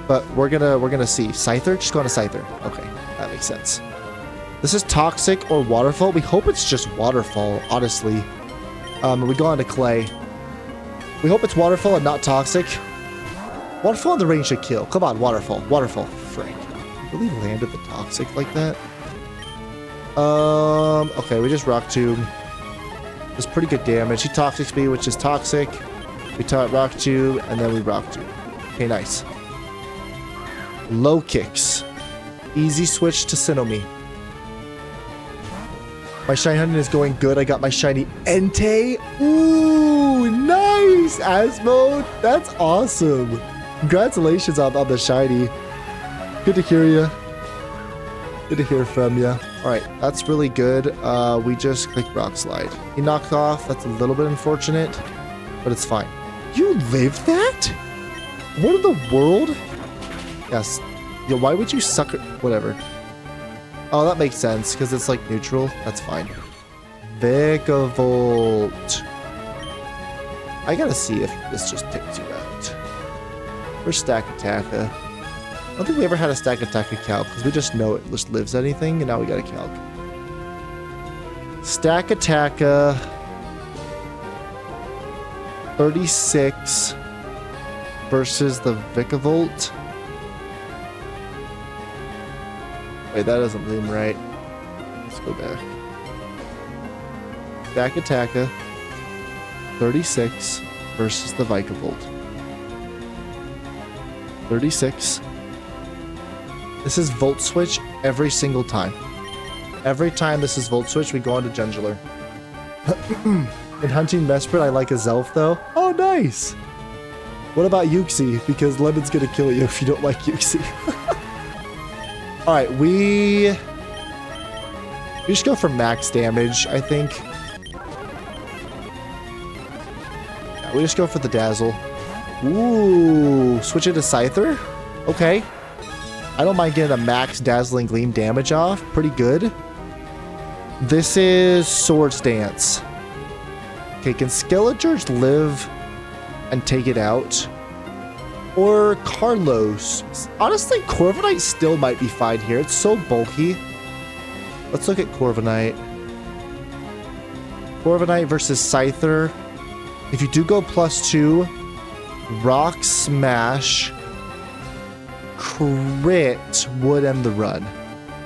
Speaker 1: But we're gonna see. Scyther? Just go on to Scyther. Okay, that makes sense. This is Toxic or Waterfall. We hope it's just Waterfall, honestly. We go on to Clay. We hope it's Waterfall and not Toxic. Waterfall in the rain should kill. Come on, Waterfall. Waterfall. Frick. Really landed the Toxic like that? Okay, we just Rock Tomb. Does pretty good damage. He Toxics me, which is Toxic. We taught rock tube, and then we rock tube. Okay, nice. Low kicks. Easy switch to Sinnoh. My shiny hunting is going good. I got my shiny Entei. Ooh, nice. Asmode. That's awesome. Congratulations on the shiny. Good to hear you. Good to hear from you. All right, that's really good. We just click rock slide. He knocked off. That's a little bit unfortunate, but it's fine. You lived that? What in the world? Yes. Yo, why would you suck it? Whatever. Oh, that makes sense because it's like neutral. That's fine. Vigavolt. I gotta see if this just takes you out. Where's Stack Attacka? I don't think we ever had a Stack Attacka calc because we just know it just lives anything, and now we got a calc. Stack Attacka 36 versus the Vigavolt. Wait, that doesn't seem right. Let's go back. Stack Attacka 36 versus the Vigavolt. 36. This is Volt Switch every single time. Every time this is Volt Switch, we go on to Gendular. In hunting Mesprit, I like a Zelf though. Oh, nice! What about Uxie? Because Lemon's gonna kill you if you don't like Uxie. Alright, we just go for max damage, I think. Yeah, we just go for the Dazzle. Ooh, switch it to Scyther? Okay. I don't mind getting a max Dazzling Gleam damage off. Pretty good. This is Swords Dance. Okay, can Skeleturge live and take it out? Or Carlos? Honestly, Corviknight still might be fine here. It's so bulky. Let's look at Corviknight. Corviknight versus Scyther. If you do go +2, Rock Smash crit would end the run.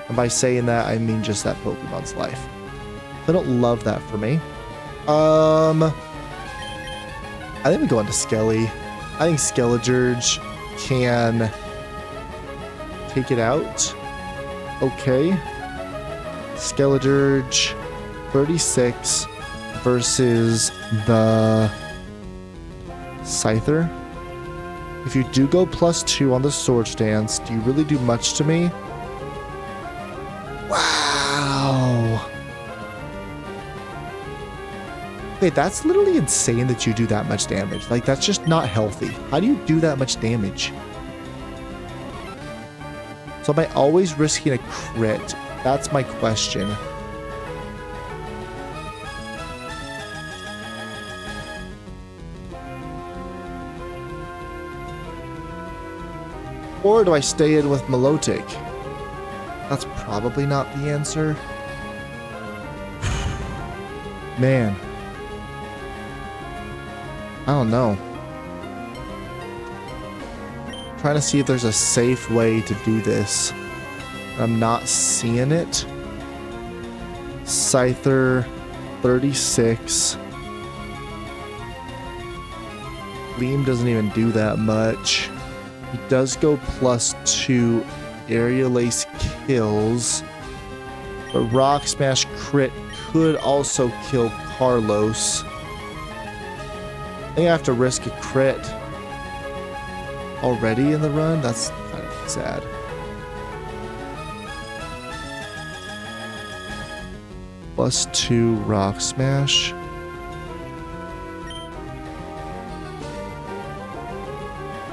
Speaker 1: And by saying that, I mean just that Pokemon's life. I don't love that for me. I think we go into Skelly. I think Skeleturge can take it out. Okay. Skeleturge 36 versus the Scyther. If you do go +2 on the Swords Dance, do you really do much to me? Wow. Wait, that's literally insane that you do that much damage. Like, that's just not healthy. How do you do that much damage? So am I always risking a crit? That's my question. Or do I stay in with Milotic? That's probably not the answer. Man. I don't know. I'm trying to see if there's a safe way to do this. I'm not seeing it. Scyther 36. Gleam doesn't even do that much. He does go +2 Area Lace kills. But Rock Smash crit could also kill Carlos. I think I have to risk a crit already in the run. That's kind of sad. +2 Rock Smash.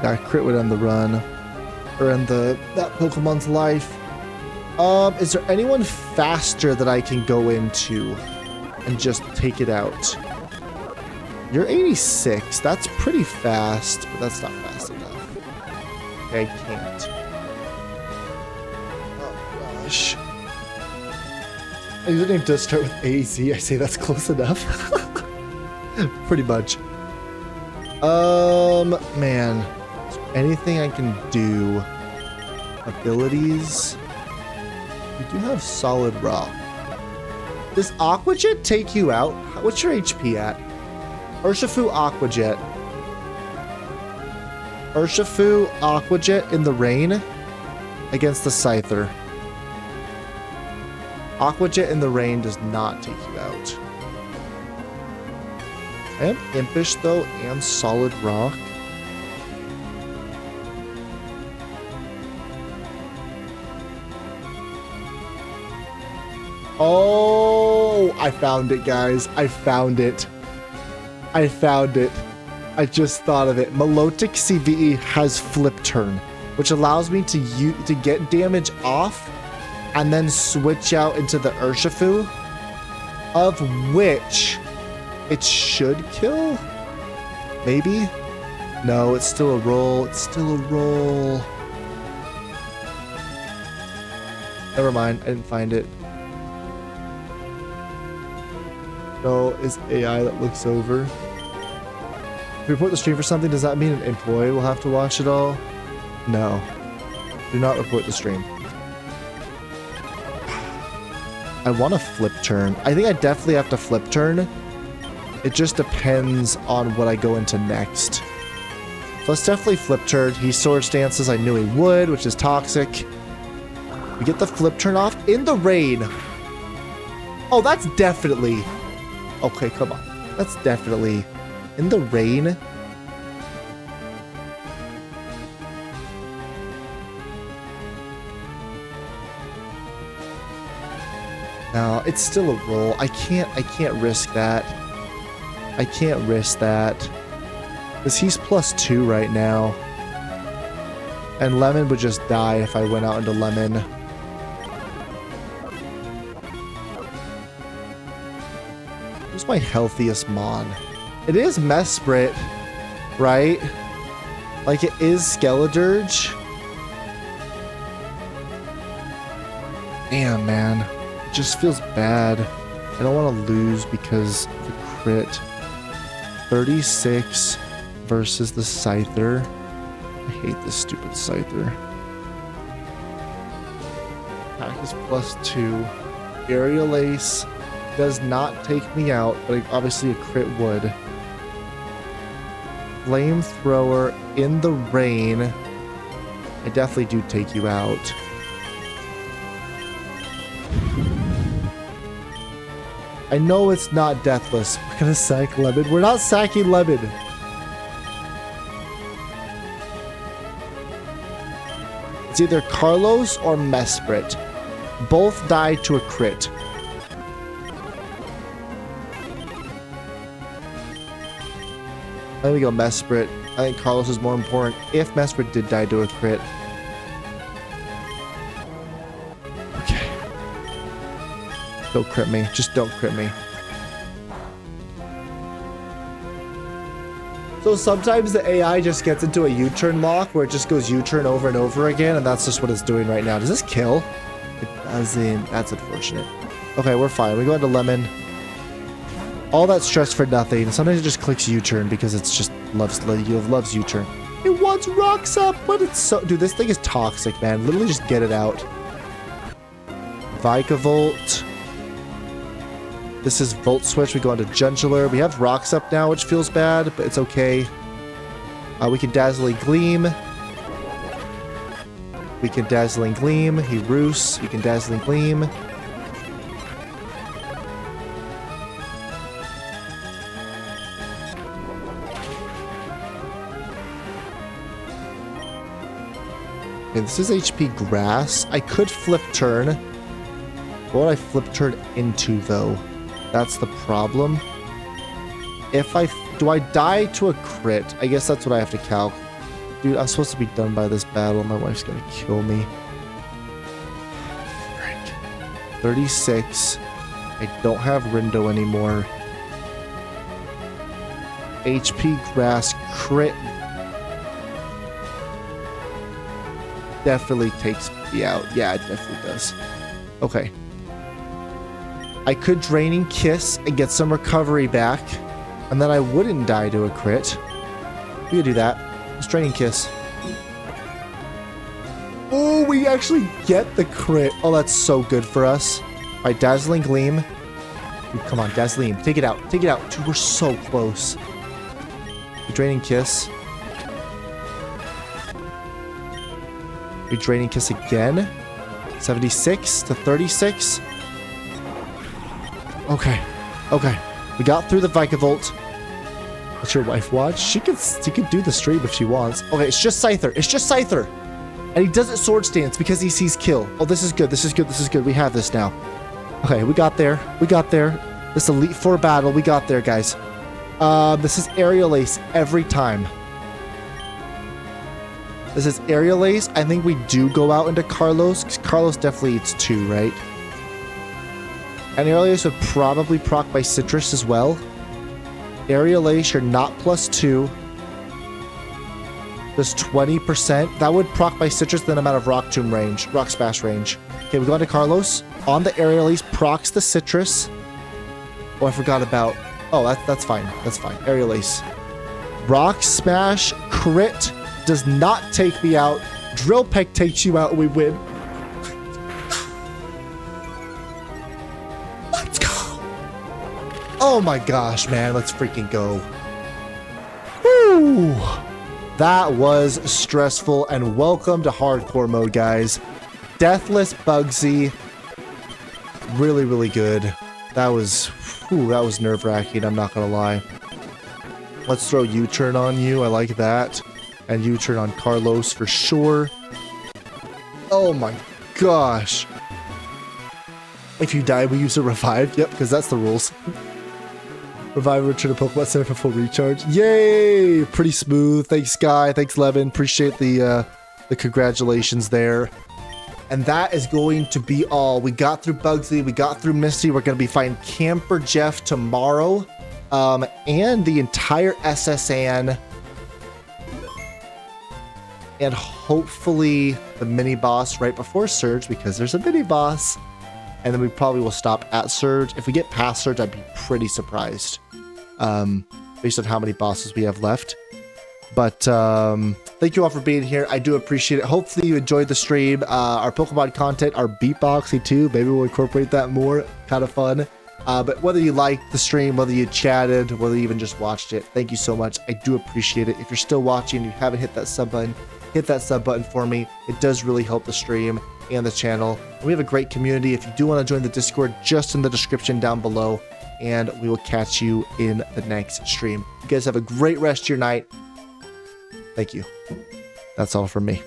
Speaker 1: That crit would end the run. Or end that Pokemon's life. Is there anyone faster that I can go into and just take it out? You're 86. That's pretty fast, but that's not fast enough. Okay, I can't. Oh gosh. My username does start with AZ. I say that's close enough. Pretty much. Man. Is there anything I can do? Abilities. You do have Solid Rock. Does Aqua Jet take you out? What's your HP at? Urshifu Aqua Jet. Urshifu, Aqua Jet in the rain against the Scyther. Aqua Jet in the rain does not take you out. I am Impish though and Solid Rock. Oh, I found it, guys. I found it. I found it. I just thought of it. Milotic CVE has Flip Turn, which allows me to get damage off and then switch out into the Urshifu, of which it should kill? Maybe? No, it's still a roll. It's still a roll. Never mind. I didn't find it. No, it's AI that looks over. If we report the stream for something, does that mean an employee will have to watch it all? No. Do not report the stream. I want to flip turn. I think I definitely have to flip turn. It just depends on what I go into next. So let's definitely flip turn. He sword stances. I knew he would, which is toxic. We get the flip turn off in the rain. Oh, that's definitely... Okay, come on. That's definitely in the rain. No, it's still a roll. I can't risk that. I can't risk that. Because he's +2 right now. And Lemon would just die if I went out into Lemon. Who's my healthiest Mon? It is Mesprit, right? Like, it is Skeledirge. Damn, man. It just feels bad. I don't want to lose because of the crit. 36 versus the Scyther. I hate this stupid Scyther. Attack is +2. Aerial Ace does not take me out, but obviously a crit would. Flamethrower in the rain. I definitely do take you out. I know it's not deathless. We're gonna sack Lemon. We're not sacking Lemon. It's either Carlos or Mesprit. Both died to a crit. There we go, Mesprit. I think Carlos is more important if Mesprit did die to a crit. Okay. Don't crit me. Just don't crit me. So sometimes the AI just gets into a U-turn lock where it just goes U-turn over and over again, and that's just what it's doing right now. Does this kill? It doesn't. That's unfortunate. Okay, we're fine. We go into Lemon. All that stress for nothing. Sometimes it just clicks U-turn because it's just loves U-turn. It wants rocks up, but it's so... Dude, this thing is toxic, man. Literally just get it out. Vikavolt. This is Volt Switch. We go into Jungler. We have rocks up now, which feels bad, but it's okay. We can Dazzling Gleam. We can Dazzling Gleam. He roosts. We can Dazzling Gleam. Okay, this is HP Grass. I could flip turn. What would I flip turn into, though? That's the problem. Do I die to a crit? I guess that's what I have to calc. Dude, I'm supposed to be done by this battle. My wife's gonna kill me. Frick. 36. I don't have Rindo anymore. HP Grass crit definitely takes me out. Yeah, it definitely does. Okay. I could Draining Kiss and get some recovery back, and then I wouldn't die to a crit. We could do that. Let's Draining Kiss. Oh, we actually get the crit. Oh, that's so good for us. All right, Dazzling Gleam. Dude, come on, Dazzling. Take it out. Take it out. Dude, we're so close. Draining Kiss. We draining kiss again. 76 to 36. Okay. Okay. We got through the Vikavolt. Let your wife watch. She could do the stream if she wants. Okay, it's just Scyther. It's just Scyther. And he does it sword stance because he sees kill. Oh, this is good. This is good. This is good. We have this now. Okay, we got there. We got there. This Elite Four battle. We got there, guys. This is Aerial Ace every time. This is Aerial Ace. I think we do go out into Carlos, because Carlos definitely eats 2, right? And Aerial Ace would probably proc by Citrus as well. Aerial Ace, you're not +2. Does 20%. That would proc by Citrus, then I'm out of Rock Tomb range, Rock Smash range. Okay, we go into Carlos. On the Aerial Ace, procs the Citrus. Oh, I forgot about... Oh, that's fine. That's fine. Aerial Ace. Rock Smash, crit, does not take me out. Drill Peck takes you out and we win. Let's go. Oh my gosh, man. Let's freaking go. Woo. That was stressful, and welcome to hardcore mode, guys. Deathless Bugsy. Really, really good. That was nerve-wracking, I'm not gonna lie. Let's throw U-turn on you. I like that. And U-turn on Carlos for sure. Oh my gosh. If you die, we use a revive. Yep, because that's the rules. Revive, return to Pokemon Center for full recharge. Yay! Pretty smooth. Thanks, Sky. Thanks, Levin. Appreciate the congratulations there. And that is going to be all. We got through Bugsy. We got through Misty. We're going to be fighting Camper Jeff tomorrow. And the entire SSN. And hopefully the mini-boss right before Surge, because there's a mini-boss. And then we probably will stop at Surge. If we get past Surge, I'd be pretty surprised. Based on how many bosses we have left. But thank you all for being here. I do appreciate it. Hopefully you enjoyed the stream. Our Pokemon content, our beatboxing too. Maybe we'll incorporate that more. Kind of fun. But whether you liked the stream, whether you chatted, whether you even just watched it, thank you so much. I do appreciate it. If you're still watching and you haven't hit that sub button, hit that sub button for me. It does really help the stream and the channel. And we have a great community. If you do want to join the Discord, just in the description down below. And we will catch you in the next stream. You guys have a great rest of your night. Thank you. That's all from me.